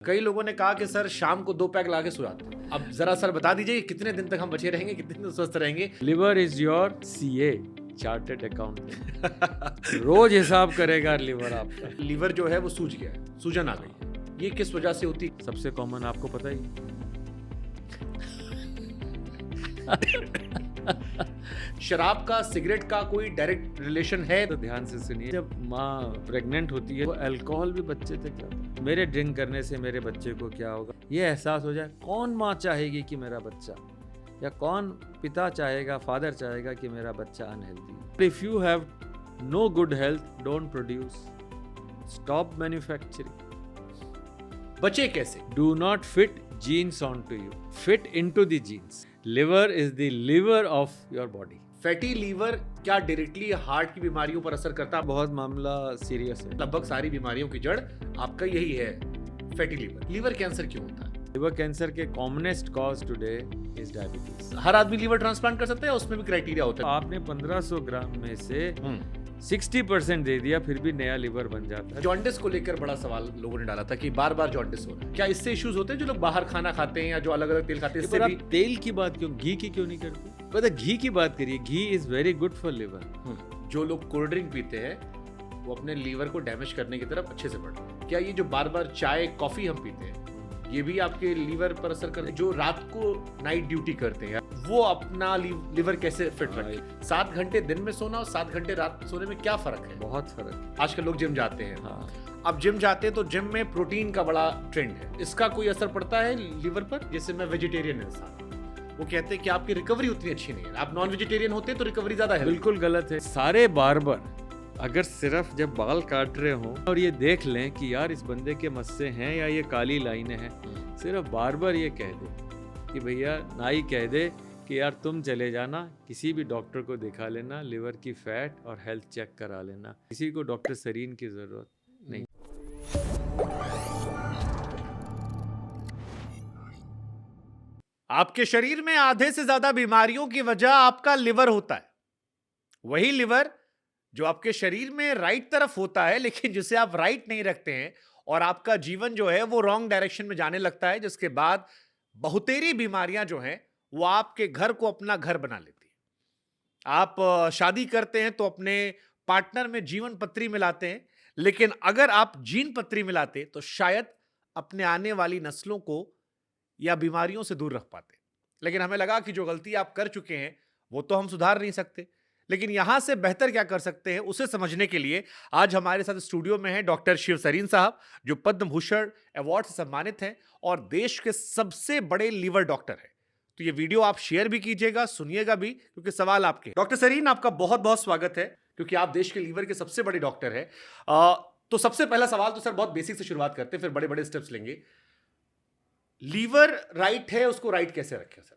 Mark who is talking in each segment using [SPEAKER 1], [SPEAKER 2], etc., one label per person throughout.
[SPEAKER 1] कई लोगों ने कहा कि सर शाम को 2 पैक ला के सुलाते हैं। अब जरा सर बता दीजिए कितने दिन तक हम बचे रहेंगे, कितने दिन स्वस्थ रहेंगे।
[SPEAKER 2] Liver is your CA, chartered accountant. रोज हिसाब करेगा लिवर आपका।
[SPEAKER 1] लीवर जो है वो सूज गया है, सूजन आ गई है। ये किस वजह से होती है?
[SPEAKER 2] सबसे कॉमन आपको पता ही
[SPEAKER 1] शराब का, सिगरेट का कोई डायरेक्ट रिलेशन है?
[SPEAKER 2] तो ध्यान से सुनिए, जब माँ प्रेग्नेंट होती है वो अल्कोहल भी बच्चे तक जाता है। मेरे ड्रिंक करने से मेरे बच्चे को क्या होगा, ये एहसास हो जाए। कौन माँ चाहेगी कि मेरा बच्चा, या कौन पिता चाहेगा, फादर चाहेगा कि मेरा बच्चा unhealthy. If you have no good health, don't produce, stop manufacturing.
[SPEAKER 1] बचे कैसे?
[SPEAKER 2] Do not fit genes onto you. Fit into the genes. Liver is the liver of your body.
[SPEAKER 1] Fatty liver क्या directly heart की बीमारियों पर असर करता है?
[SPEAKER 2] बहुत मामला सीरियस है।
[SPEAKER 1] लगभग सारी बीमारियों की जड़ आपका यही है, फैटी लीवर। लीवर कैंसर क्यों होता है?
[SPEAKER 2] लिवर कैंसर के commonest cause today is diabetes.
[SPEAKER 1] हर आदमी लीवर ट्रांसप्लांट कर सकता है, उसमें भी क्राइटेरिया होता है।
[SPEAKER 2] आपने 1500 ग्राम में से 60% दे दिया, फिर भी नया लिवर बन जाता है।
[SPEAKER 1] जॉन्डिस को लेकर बड़ा सवाल लोगों ने डाला था कि बार बार जॉन्डिस हो रहा है। क्या इससे इश्यूज होते हैं जो लोग बाहर खाना खाते हैं या जो अलग अलग तेल खाते हैं? इससे
[SPEAKER 2] पर
[SPEAKER 1] भी
[SPEAKER 2] आप तेल की बात क्यों, घी की क्यों नहीं करते? पता, घी की बात करिए। Ghee is very good for liver.
[SPEAKER 1] जो लोग कोल्ड ड्रिंक पीते हैं वो अपने लीवर को डैमेज करने की तरफ अच्छे से बढ़ रहे हैं। क्या ये जो बार बार चाय कॉफी हम पीते हैं ये भी आपके लीवर पर असर करते हैं? जो रात को नाइट ड्यूटी करते हैं वो अपना लीवर कैसे फिट रखें? 7 घंटे दिन में सोना और 7 घंटे रात में सोने में क्या फर्क है?
[SPEAKER 2] बहुत फर्क है।
[SPEAKER 1] आजकल लोग जिम जाते हैं।
[SPEAKER 2] हाँ।
[SPEAKER 1] अब जिम जाते हैं तो जिम में प्रोटीन का बड़ा ट्रेंड है। इसका कोई असर पड़ता है लीवर पर? जैसे मैं वेजिटेरियन इंसान, वो कहते हैं कि आपकी रिकवरी उतनी अच्छी नहीं है। आप नॉन वेजिटेरियन होते तो रिकवरी ज्यादा है।
[SPEAKER 2] बिल्कुल गलत है। सारे बार्बर अगर सिर्फ जब बाल काट रहे हो और ये देख लें कि यार इस बंदे के मस्से हैं या ये काली लाइनें हैं, सिर्फ बार्बर ये कह दे कि भैया, नाई कह दे कि यार तुम चले जाना, किसी भी डॉक्टर को दिखा लेना, लिवर की फैट और हेल्थ चेक करा लेना। किसी को डॉक्टर सरीन की जरूरत नहीं।
[SPEAKER 1] आपके शरीर में आधे से ज्यादा बीमारियों की वजह आपका लिवर होता है। वही लिवर जो आपके शरीर में राइट तरफ होता है, लेकिन जिसे आप राइट नहीं रखते हैं और आपका जीवन जो है वो रॉन्ग डायरेक्शन में जाने लगता है, जिसके बाद बहुतेरी बीमारियां जो हैं वो आपके घर को अपना घर बना लेती है। आप शादी करते हैं तो अपने पार्टनर में जीवन पत्री मिलाते हैं, लेकिन अगर आप जीन पत्री मिलाते तो शायद अपने आने वाली नस्लों को या बीमारियों से दूर रख पाते। लेकिन हमें लगा कि जो गलती आप कर चुके हैं वो तो हम सुधार नहीं सकते, लेकिन यहां से बेहतर क्या कर सकते हैं उसे समझने के लिए आज हमारे साथ स्टूडियो में है डॉक्टर शिव सरीन साहब, जो पद्म भूषण अवार्ड से सम्मानित हैं और देश के सबसे बड़े लीवर डॉक्टर हैं। तो ये वीडियो आप शेयर भी कीजिएगा, सुनिएगा भी, क्योंकि सवाल आपके। डॉक्टर सरीन, आपका बहुत बहुत स्वागत है, क्योंकि आप देश के लीवर के सबसे बड़े डॉक्टर हैं। तो सबसे पहला सवाल तो सर बहुत बेसिक से शुरुआत करते हैं, फिर बड़े बड़े स्टेप्स लेंगे। लीवर राइट है, उसको राइट कैसे रखें सर?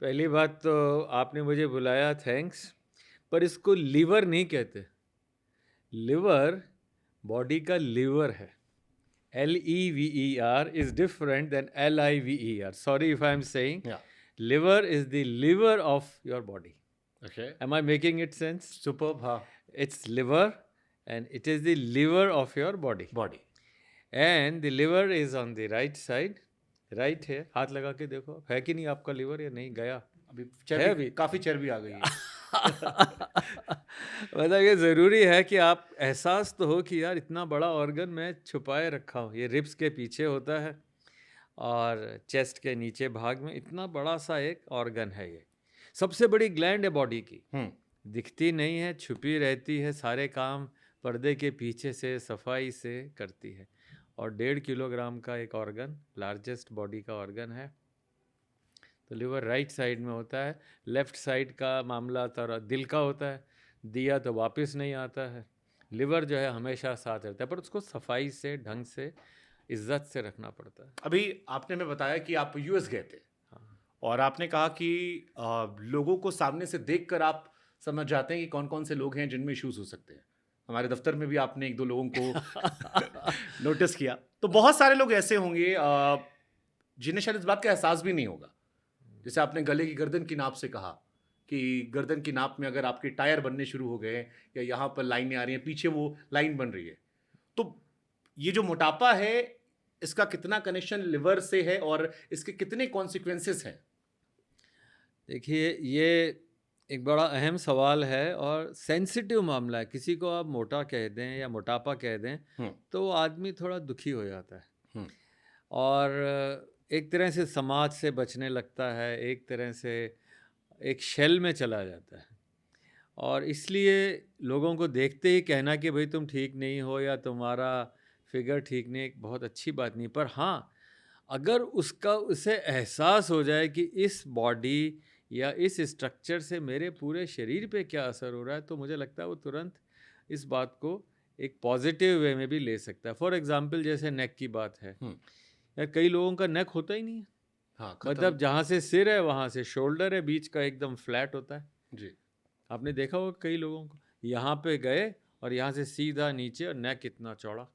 [SPEAKER 2] पहली बात तो आपने मुझे बुलाया, थैंक्स, पर इसको लीवर नहीं कहते। लिवर बॉडी का लीवर है। LEVER is different than LIVER. Sorry if I am saying liver is the liver of your body.
[SPEAKER 1] Okay.
[SPEAKER 2] Am I making it sense?
[SPEAKER 1] Superb. हाँ.
[SPEAKER 2] It's liver and it is the liver of your body.
[SPEAKER 1] Body.
[SPEAKER 2] And the liver is on the right side. Right है, हाथ लगा के देखो, है कि नहीं आपका लिवर या नहीं गया?
[SPEAKER 1] अभी चर्बी, काफी चर्बी आ गई है।
[SPEAKER 2] मतलब ये ज़रूरी है कि आप एहसास तो हो कि यार इतना बड़ा ऑर्गन मैं छुपाए रखा हूँ। ये रिब्स के पीछे होता है और चेस्ट के नीचे भाग में इतना बड़ा सा एक ऑर्गन है। ये सबसे बड़ी ग्लैंड है बॉडी की, दिखती नहीं है, छुपी रहती है, सारे काम पर्दे के पीछे से सफाई से करती है, और 1.5 किलोग्राम का एक ऑर्गन, लार्जेस्ट बॉडी का ऑर्गन है। तो लिवर राइट साइड में होता है। लेफ्ट साइड का मामला तो दिल का होता है, दिया तो वापस नहीं आता है। लिवर जो है हमेशा साथ रहता है, पर उसको सफाई से, ढंग से, इज्जत से रखना पड़ता है।
[SPEAKER 1] अभी आपने हमें बताया कि आप यूएस गए थे। हाँ। और आपने कहा कि लोगों को सामने से देखकर आप समझ जाते हैं कि कौन कौन से लोग हैं जिनमें इश्यूज हो सकते हैं। हमारे दफ्तर में भी आपने 1-2 लोगों को नोटिस किया। तो बहुत सारे लोग ऐसे होंगे जिन्हें शायद इस बात का एहसास भी नहीं होगा। जैसे आपने गले की गर्दन की नाप से कहा कि गर्दन की नाप में अगर आपके टायर बनने शुरू हो गए या यहाँ पर लाइनें आ रही हैं, पीछे वो लाइन बन रही है, तो ये जो मोटापा है इसका कितना कनेक्शन लिवर से है और इसके कितने कॉन्सिक्वेंसेस हैं?
[SPEAKER 2] देखिए, ये एक बड़ा अहम सवाल है और सेंसिटिव मामला है। किसी को आप मोटा कह दें या मोटापा कह दें, तो वो आदमी थोड़ा दुखी हो जाता है और एक तरह से समाज से बचने लगता है, एक तरह से एक शेल में चला जाता है। और इसलिए लोगों को देखते ही कहना कि भाई तुम ठीक नहीं हो या तुम्हारा फिगर ठीक नहीं, एक बहुत अच्छी बात नहीं। पर हाँ, अगर उसे एहसास हो जाए कि इस बॉडी या इस स्ट्रक्चर से मेरे पूरे शरीर पे क्या असर हो रहा है, तो मुझे लगता है वो तुरंत इस बात को एक पॉजिटिव वे में भी ले सकता है। फॉर एग्जांपल, जैसे नेक की बात है, यार कई लोगों का नेक होता ही नहीं है।
[SPEAKER 1] हाँ,
[SPEAKER 2] मतलब जहाँ से सिर है वहाँ से शोल्डर है, बीच का एकदम फ्लैट होता है।
[SPEAKER 1] जी।
[SPEAKER 2] आपने देखा होगा कई लोगों को, यहाँ पे गए और यहाँ से सीधा नीचे और नेक इतना चौड़ा।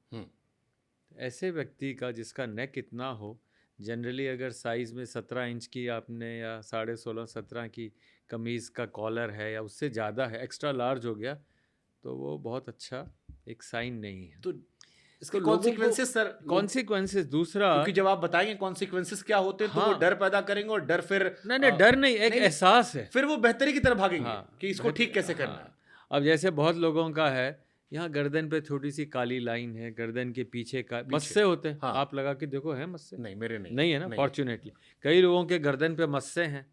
[SPEAKER 2] ऐसे व्यक्ति का जिसका नेक इतना हो, जनरली अगर साइज़ में 17 इंच की आपने या 16.5-17 की कमीज़ का कॉलर है या उससे ज़्यादा है, एक्स्ट्रा लार्ज हो गया, तो वो बहुत अच्छा एक साइन नहीं है।
[SPEAKER 1] तो इसके
[SPEAKER 2] तो लोगों को
[SPEAKER 1] कॉन्सिक्वेंसेस सर,
[SPEAKER 2] कॉन्सिक्वेंसेस दूसरा,
[SPEAKER 1] क्योंकि जब आप बताएंगे कॉन्सिक्वेंसेस क्या होते हैं तो वो
[SPEAKER 2] हाँ,
[SPEAKER 1] डर पैदा करेंगे और डर फिर
[SPEAKER 2] नहीं डर नहीं, एक
[SPEAKER 1] नहीं,
[SPEAKER 2] एहसास है।
[SPEAKER 1] फिर वो बेहतरी की तरफ भागेंगे
[SPEAKER 2] हाँ,
[SPEAKER 1] कि इसको ठीक कैसे करना है।
[SPEAKER 2] अब जैसे बहुत लोगों का है, यहाँ गर्दन पे थोड़ी सी काली लाइन है, गर्दन के पीछे का मस्से होते हैं।
[SPEAKER 1] हाँ।
[SPEAKER 2] आप लगा के देखो, है मस्से?
[SPEAKER 1] नहीं, मेरे नहीं।
[SPEAKER 2] नहीं है ना, फॉर्चुनेटली। कई लोगों के गर्दन पे मस्से हैं।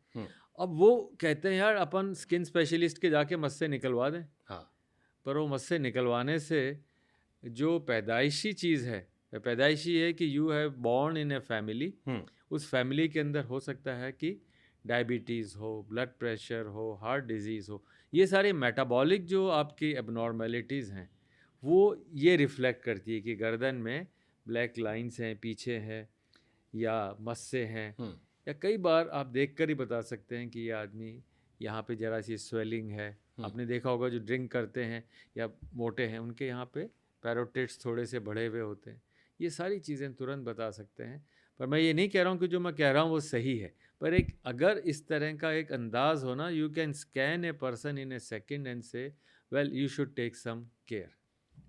[SPEAKER 2] अब वो कहते हैं यार अपन स्किन स्पेशलिस्ट के जाके मस्से निकलवा दें।
[SPEAKER 1] हाँ।
[SPEAKER 2] पर वो मस्से निकलवाने से जो पैदाइशी चीज़ है, पैदाइशी है कि you have born in a family, उस फैमिली के अंदर हो सकता है कि डायबिटीज़ हो, ब्लड प्रेशर हो, हार्ट डिजीज़ हो, ये सारे मेटाबॉलिक जो आपकी एबनॉर्मेलिटीज़ हैं, वो ये रिफ्लेक्ट करती है कि गर्दन में ब्लैक लाइंस हैं, पीछे हैं या मस्से हैं, या कई बार आप देखकर ही बता सकते हैं कि ये आदमी यहाँ पे ज़रा सी स्वेलिंग है। आपने देखा होगा जो ड्रिंक करते हैं या मोटे हैं, उनके यहाँ पे पैरोटिड्स थोड़े से बढ़े हुए होते हैं। ये सारी चीज़ें तुरंत बता सकते हैं। पर मैं ये नहीं कह रहा हूँ कि जो मैं कह रहा हूँ वो सही है, पर एक अगर इस तरह का एक अंदाज़ हो ना, you can scan a person in a second and say well you should take some care.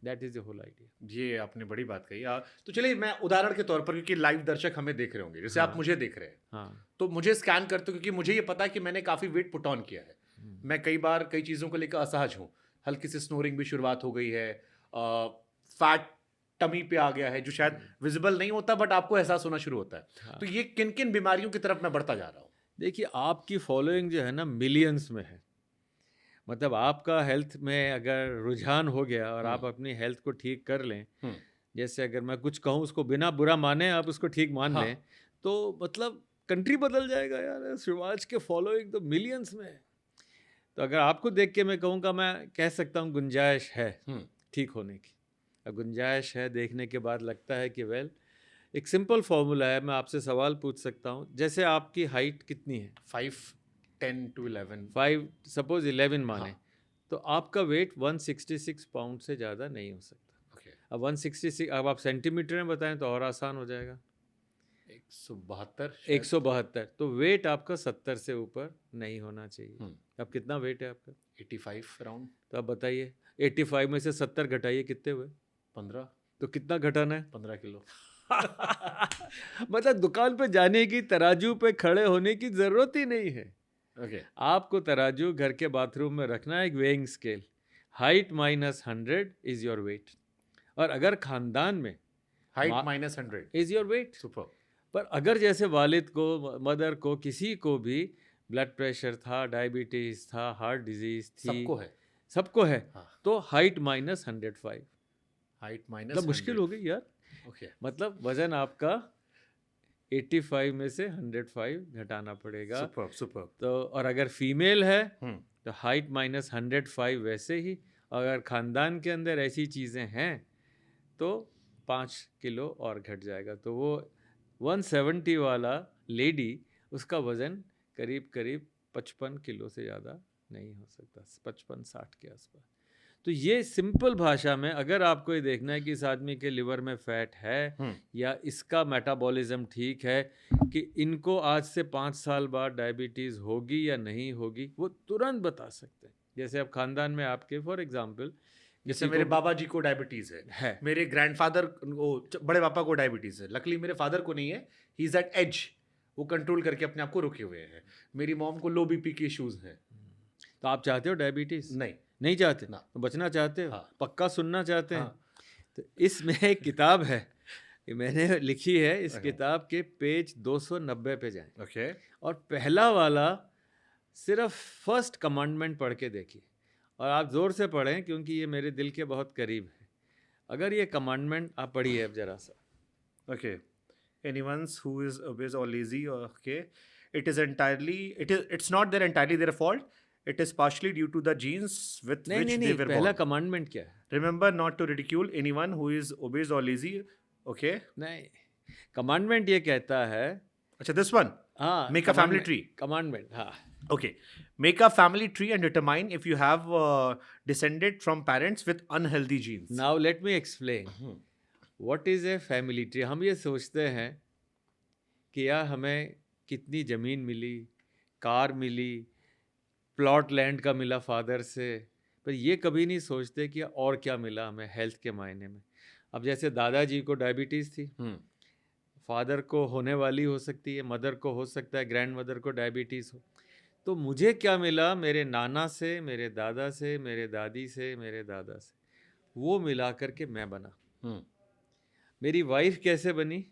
[SPEAKER 2] That is the whole idea.
[SPEAKER 1] ये आपने बड़ी बात कही। तो चलिए मैं उदाहरण के तौर पर, क्योंकि लाइव दर्शक हमें देख रहे होंगे, जैसे आप मुझे देख रहे हैं,
[SPEAKER 2] हाँ,
[SPEAKER 1] तो मुझे स्कैन करते हो, क्योंकि मुझे ये पता है कि मैंने काफ़ी वेट पुट ऑन किया है। मैं कई बार कई चीज़ों को लेकर असहज हूँ। हल्की सी स्नोरिंग भी शुरुआत हो गई है, फैट टमी पे आ गया है जो शायद विजिबल नहीं होता बट आपको एहसास होना शुरू होता है। तो ये किन किन बीमारियों की तरफ मैं बढ़ता जा रहा हूँ?
[SPEAKER 2] देखिए, आपकी फॉलोइंग जो है ना मिलियंस में है। मतलब आपका हेल्थ में अगर रुझान हो गया और आप अपनी हेल्थ को ठीक कर लें, जैसे अगर मैं कुछ कहूँ उसको बिना बुरा माने आप उसको ठीक मान लें, तो मतलब कंट्री बदल जाएगा यार। शिवराज के फॉलोइंग तो मिलियंस में है। तो अगर आपको देख के मैं कहूँगा, मैं कह सकता हूँ गुंजाइश है ठीक होने की। अब गुंजाइश है देखने के बाद लगता है कि वेल, एक सिंपल फॉर्मूला है। मैं आपसे सवाल पूछ सकता हूँ, जैसे आपकी हाइट कितनी है?
[SPEAKER 1] 5'10" to 11।
[SPEAKER 2] 5 सपोज 11 माने, तो आपका वेट 166 पाउंड से ज़्यादा नहीं हो सकता। अब 166, अब आप सेंटीमीटर में बताएं तो और आसान हो जाएगा। 172। तो वेट आपका 70 से ऊपर नहीं होना चाहिए। अब कितना वेट है आपका?
[SPEAKER 1] 85 अराउंड।
[SPEAKER 2] तो अब बताइए, 85 में से 70 घटाइए, कितने हुए?
[SPEAKER 1] 15।
[SPEAKER 2] तो कितना घटाना है?
[SPEAKER 1] 15 किलो।
[SPEAKER 2] मतलब दुकान पे जाने की, तराजू पे खड़े होने की ज़रूरत ही नहीं है। आपको तराजू घर के बाथरूम में रखना है, एक weighing scale. Height -100 is your weight. और अगर खानदान में
[SPEAKER 1] height -100
[SPEAKER 2] is your weight.
[SPEAKER 1] Super.
[SPEAKER 2] पर अगर जैसे वालिद को, मदर को, किसी को भी ब्लड प्रेशर था, डायबिटीज़ था, हार्ट डिजीज़ थी, सबको है, तो हाइट -105।
[SPEAKER 1] हाइट
[SPEAKER 2] मतलब मुश्किल हो गई यार। मतलब वजन आपका 85 में से 105 घटाना पड़ेगा।
[SPEAKER 1] सुपर।
[SPEAKER 2] तो और अगर फीमेल है तो हाइट -105 वैसे ही। अगर ख़ानदान के अंदर ऐसी चीज़ें हैं तो 5 किलो और घट जाएगा। तो वो 170 वाला लेडी, उसका वज़न करीब 55 किलो से ज़्यादा नहीं हो सकता, 55-60 के आसपास। तो ये सिंपल भाषा में अगर आपको ये देखना है कि इस आदमी के लिवर में फैट है या इसका मेटाबॉलिज्म ठीक है, कि इनको आज से 5 साल बाद डायबिटीज़ होगी या नहीं होगी, वो तुरंत बता सकते हैं। जैसे अब ख़ानदान में आपके फॉर एग्ज़ाम्पल
[SPEAKER 1] जैसे
[SPEAKER 2] किसी
[SPEAKER 1] मेरे
[SPEAKER 2] को
[SPEAKER 1] बाबा जी को डायबिटीज है, मेरे ग्रैंडफादर बड़े पापा को डायबिटीज है, लकली मेरे फादर को नहीं है, ही इज एट एज, वो कंट्रोल करके अपने आप को रुके हुए हैं। मेरी मॉम को लो बीपी के इश्यूज हैं।
[SPEAKER 2] तो आप चाहते हो डायबिटीज?
[SPEAKER 1] नहीं
[SPEAKER 2] नहीं चाहते
[SPEAKER 1] ना।
[SPEAKER 2] तो बचना चाहते हो?
[SPEAKER 1] हाँ।
[SPEAKER 2] पक्का सुनना चाहते हैं?
[SPEAKER 1] हाँ।
[SPEAKER 2] तो इसमें एक किताब है, ये मैंने लिखी है, इस
[SPEAKER 1] Okay.
[SPEAKER 2] किताब के पेज 290 पे जाएं
[SPEAKER 1] ओके
[SPEAKER 2] और पहला वाला सिर्फ फर्स्ट कमांडमेंट पढ़ के देखिए, और आप जोर से पढ़ें क्योंकि ये मेरे दिल के बहुत करीब है। अगर ये कमांडमेंट आप पढ़िए अब जरा सा।
[SPEAKER 1] okay anyone who is obese or lazy, okay, it's not their entirely their fault, it is partially due to the genes with
[SPEAKER 2] नहीं
[SPEAKER 1] which
[SPEAKER 2] नहीं
[SPEAKER 1] they
[SPEAKER 2] नहीं,
[SPEAKER 1] were
[SPEAKER 2] पहला
[SPEAKER 1] born.
[SPEAKER 2] कमांडमेंट क्या है?
[SPEAKER 1] Remember not to ridicule anyone who is obese or lazy. Okay,
[SPEAKER 2] नहीं, commandment ये कहता है,
[SPEAKER 1] अच्छा this one,
[SPEAKER 2] हाँ,
[SPEAKER 1] make a family tree.
[SPEAKER 2] Commandment, हाँ,
[SPEAKER 1] Okay, make a family tree and determine if you have descended from parents with unhealthy genes.
[SPEAKER 2] Now let me explain what is a family tree. हम ये सोचते हैं कि यार हमें कितनी ज़मीन मिली, कार मिली, प्लॉट लैंड का मिला फादर से, पर ये कभी नहीं सोचते कि और क्या मिला हमें हेल्थ के मायने में। अब जैसे दादाजी को डायबिटीज़ थी, फादर को होने वाली हो सकती है, मदर को हो सकता है, ग्रैंड मदर को डायबिटीज़ हो, तो मुझे क्या मिला मेरे नाना से, मेरे दादा से, मेरे दादी से, मेरे दादा से, वो मिला करके मैं बना। मेरी वाइफ कैसे बनी,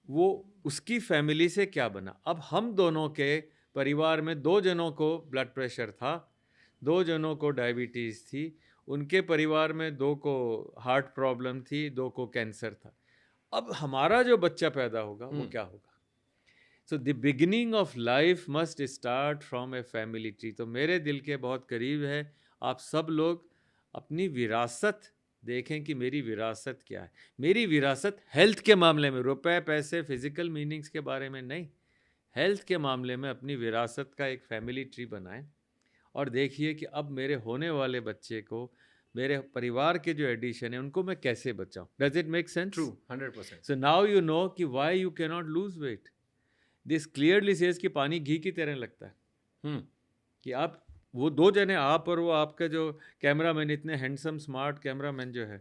[SPEAKER 2] वो उसकी फैमिली से क्या बना। अब हम दोनों के परिवार में 2 जनों को ब्लड प्रेशर था, 2 जनों को डायबिटीज़ थी, उनके परिवार में 2 को हार्ट प्रॉब्लम थी, 2 को कैंसर था। अब हमारा जो बच्चा पैदा होगा वो क्या होगा। So the beginning of life must start from a family tree. तो मेरे दिल के बहुत करीब है आप सब लोग अपनी विरासत देखें कि मेरी विरासत क्या है। मेरी विरासत हेल्थ के मामले में, रुपए पैसे फिजिकल मीनिंग्स के बारे में नहीं, हेल्थ के मामले में अपनी विरासत का एक फैमिली ट्री बनाएं और देखिए कि अब मेरे होने वाले बच्चे को, मेरे परिवार के जो एडिशन है उनको मैं कैसे बचाऊं। Does it make sense?
[SPEAKER 1] True, 100%.
[SPEAKER 2] So now you know कि why you can not lose weight. This clearly says कि पानी घी की तरह लगता है कि आप वो 2 जने, आप और वो आपका जो कैमरामैन, इतने हैंडसम स्मार्ट कैमरामैन जो है,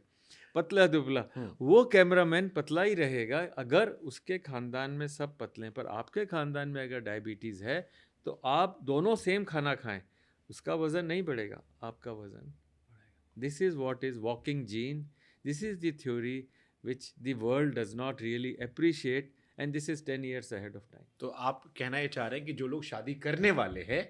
[SPEAKER 2] पतला दुबला, वो कैमरामैन पतला ही रहेगा अगर उसके खानदान में सब पतले हैं। पर आपके खानदान में अगर डायबिटीज़ है तो आप दोनों सेम खाना खाएं, उसका वज़न नहीं बढ़ेगा, आपका वज़न बढ़ेगा। This is what is walking gene, this is the theory which the world does not really appreciate, and this is 10 years ahead of time.
[SPEAKER 1] तो आप कहना ये चाह रहे हैं कि जो लोग शादी करने वाले हैं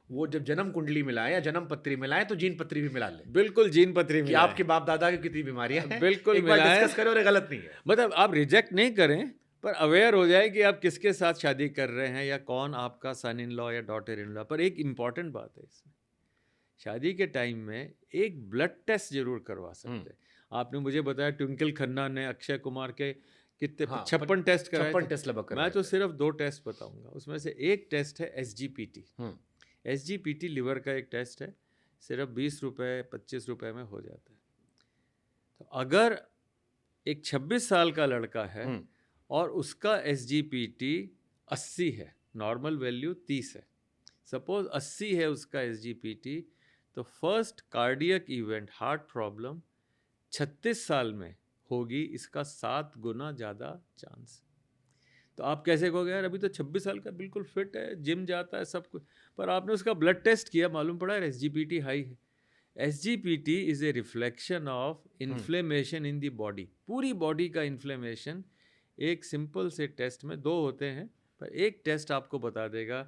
[SPEAKER 1] वो जब जन्म कुंडली मिलाएं या जन्म पत्री मिलाएं तो जीन पत्री भी मिला लें
[SPEAKER 2] बिल्कुल जीन पत्री
[SPEAKER 1] कि
[SPEAKER 2] मिलाएं।
[SPEAKER 1] आपके बाप दादा की कितनी बीमारियां हैं,
[SPEAKER 2] बिल्कुल
[SPEAKER 1] एक बार
[SPEAKER 2] मिलाएं।
[SPEAKER 1] डिस्कस करें और ये गलत नहीं है।
[SPEAKER 2] मतलब आप रिजेक्ट नहीं करें, पर अवेयर हो जाए कि आप किसके साथ शादी कर रहे हैं या कौन आपका सन इन लॉ या डॉटर इन लॉ। पर एक इम्पॉर्टेंट बात है इसमें, शादी के टाइम में एक ब्लड टेस्ट जरूर करवा सकते हैं। आपने मुझे बताया ट्विंकल खन्ना ने अक्षय कुमार के कितने 56 टेस्ट कराए
[SPEAKER 1] 56
[SPEAKER 2] थे।
[SPEAKER 1] टेस्ट लगभग
[SPEAKER 2] मैं तो सिर्फ 2 टेस्ट बताऊंगा। उसमें से एक टेस्ट है SGPT। SGPT लिवर का एक टेस्ट है, सिर्फ 20 रुपये 25 रुपये में हो जाता है। तो अगर एक 26 साल का लड़का है और उसका SGPT 80 है, नॉर्मल वैल्यू 30 है, सपोज 80 है उसका SGPT, तो first cardiac event heart problem 36 साल में होगी, इसका 7 गुना ज़्यादा चांस। तो आप कैसे कहोगे यार अभी तो 26 साल का बिल्कुल फिट है, जिम जाता है, सब कुछ, पर आपने उसका ब्लड टेस्ट किया, मालूम पड़ा है SGPT हाई है। SGPT is a reflection of inflammation in the body. पूरी बॉडी का इन्फ्लेमेशन एक सिंपल से टेस्ट में 2 होते हैं, पर एक टेस्ट आपको बता देगा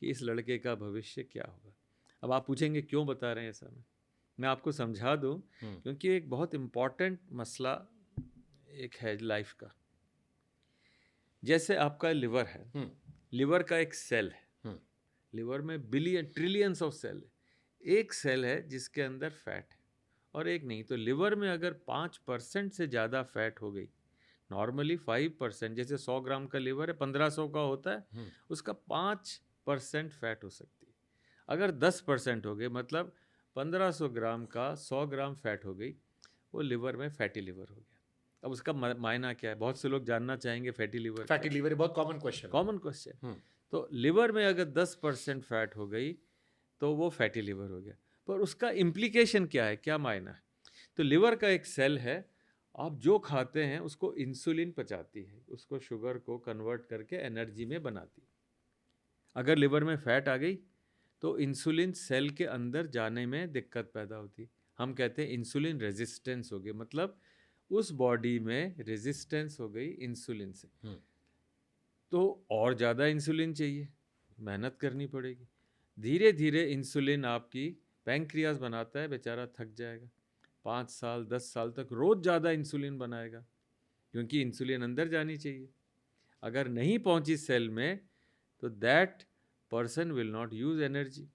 [SPEAKER 2] कि इस लड़के का भविष्य क्या होगा। अब आप पूछेंगे क्यों बता रहे हैं ऐसा, मैं आपको समझा दूं, क्योंकि एक बहुत इम्पॉर्टेंट मसला एक है लाइफ का। जैसे आपका लिवर है, लिवर का एक सेल है, लिवर में बिलियन ट्रिलियंस ऑफ सेल है, एक सेल है जिसके अंदर फैट है और एक नहीं। तो लिवर में अगर 5% से ज़्यादा फैट हो गई, नॉर्मली 5%, जैसे 100 ग्राम का लिवर है 1500 का होता है, उसका 5% फैट हो सकती है। अगर 10% हो गए, मतलब 1500 ग्राम का 100 ग्राम फैट हो गई, वो लिवर में फैटी लिवर हो गया। अब उसका मायना क्या है, बहुत से लोग जानना चाहेंगे फैटी लिवर।
[SPEAKER 1] फैटी लिवर बहुत कॉमन क्वेश्चन।
[SPEAKER 2] तो लिवर में अगर 10% फैट हो गई तो वो फैटी लिवर हो गया। पर उसका इम्प्लीकेशन क्या है, क्या मायना है? तो लिवर का एक सेल है, आप जो खाते हैं उसको इंसुलिन पचाती है, उसको शुगर को कन्वर्ट करके एनर्जी में बनाती है। अगर लिवर में फैट आ गई तो इंसुलिन सेल के अंदर जाने में दिक्कत पैदा होती है। हम कहते हैं इंसुलिन रेजिस्टेंस हो गई, मतलब उस बॉडी में रेजिस्टेंस हो गई इंसुलिन से। तो और ज़्यादा इंसुलिन चाहिए, मेहनत करनी पड़ेगी। धीरे धीरे इंसुलिन आपकी पैंक्रियाज बनाता है, बेचारा थक जाएगा। 5 साल 10 साल तक रोज़ ज़्यादा इंसुलिन बनाएगा, क्योंकि इंसुलिन अंदर जानी चाहिए। अगर नहीं पहुंची सेल में तो that person will not use energy.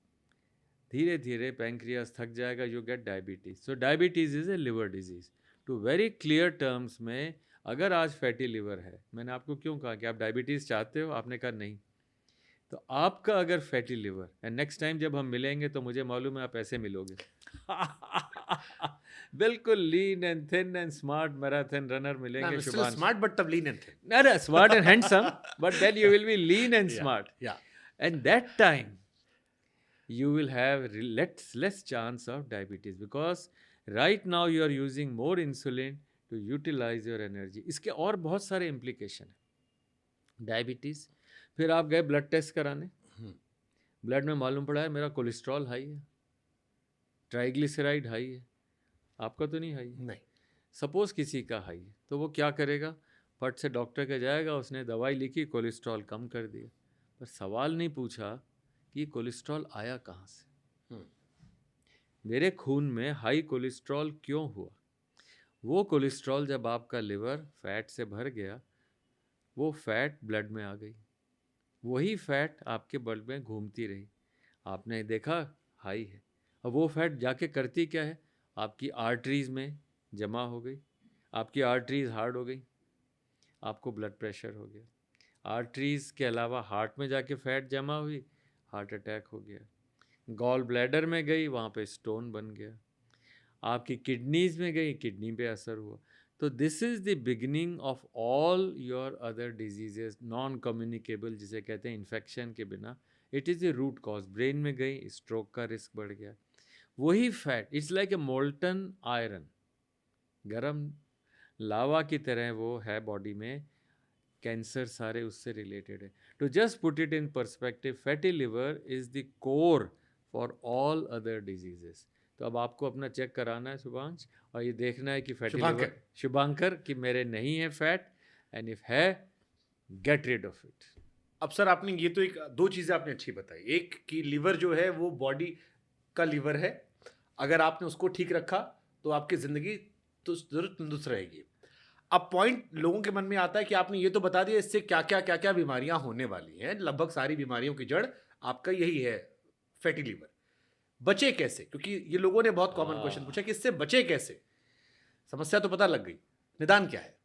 [SPEAKER 2] धीरे धीरे पैंक्रियास थक जाएगा, you get diabetes. So diabetes is a liver disease. To very clear terms में, अगर आज फैटी लिवर है, मैंने आपको क्यों कहा कि आप डायबिटीज चाहते हो, आपने कहा नहीं, तो आपका अगर fatty liver, and next time जब हम मिलेंगे तो मुझे मालूम है आप ऐसे मिलोगे बिल्कुल लीन and thin and smart marathon runner मिलेंगे शुभांश।
[SPEAKER 1] स्मार्ट बट तब लीन and thin.
[SPEAKER 2] No, smart and handsome, but then you will be lean and
[SPEAKER 1] Yeah,
[SPEAKER 2] smart.
[SPEAKER 1] yeah.
[SPEAKER 2] And that time, you will have less chance of diabetes, because right now you are using more insulin to utilize your energy. इसके और बहुत सारे implication है diabetes. फिर आप गए blood test कराने, blood में मालूम पड़ा है मेरा कोलेस्ट्रॉल हाई है, ट्राइग्लिसराइड हाई है। आपका तो नहीं हाई है?
[SPEAKER 1] नहीं।
[SPEAKER 2] सपोज किसी का हाई है, तो वो क्या करेगा, फट से डॉक्टर के जाएगा, उसने दवाई लिखी, कोलेस्ट्रॉल कम कर दिया, पर सवाल नहीं पूछा कि कोलेस्ट्रॉल आया कहाँ से, मेरे खून में हाई कोलेस्ट्रॉल क्यों हुआ। वो कोलेस्ट्रॉल जब आपका लिवर फैट से भर गया, वो फैट ब्लड में आ गई, वही फैट आपके ब्लड में घूमती रही, आपने देखा हाई है। और वो फैट जाके करती क्या है, आपकी आर्टरीज़ में जमा हो गई, आपकी आर्टरीज़ हार्ड हो गई, आपको ब्लड प्रेशर हो गया। आर्टरीज़ के अलावा हार्ट में जाके फैट जमा हुई, हार्ट अटैक हो गया। गॉल ब्लैडर में गई, वहाँ पे स्टोन बन गया। आपकी किडनीज़ में गई, किडनी पे असर हुआ। तो this is the beginning of all your other diseases, non communicable जिसे कहते हैं, इन्फेक्शन के बिना। It is a root cause. Brain में गई, स्ट्रोक का रिस्क बढ़ गया। वही fat, it's like a molten iron, गरम लावा की तरह वो है बॉडी में। कैंसर सारे उससे रिलेटेड है। To just put it in perspective, fatty liver is the core for all other diseases. तो अब आपको अपना चेक कराना है शुभांश, और ये देखना है कि फैटी लिवर, शुभांकर, कि मेरे नहीं है फैट, एंड इफ है, गेट रिड ऑफ इट।
[SPEAKER 1] अब सर आपने ये तो दो चीज़ें आपने अच्छी बताई। एक कि लिवर जो है वो बॉडी का लिवर है, अगर आपने उसको ठीक रखा तो आपकी ज़िंदगी तो ज़रूर तंदुरुस्त रहेगी। अब पॉइंट लोगों के मन में आता है कि आपने ये तो बता दिया इससे क्या क्या बीमारियां होने वाली हैं। लगभग सारी बीमारियों की जड़ आपका यही है, फैटी लिवर। बचे कैसे? क्योंकि ये लोगों ने बहुत कॉमन क्वेश्चन पूछा कि इससे बचे कैसे। समस्या तो पता लग गई, निदान क्या है?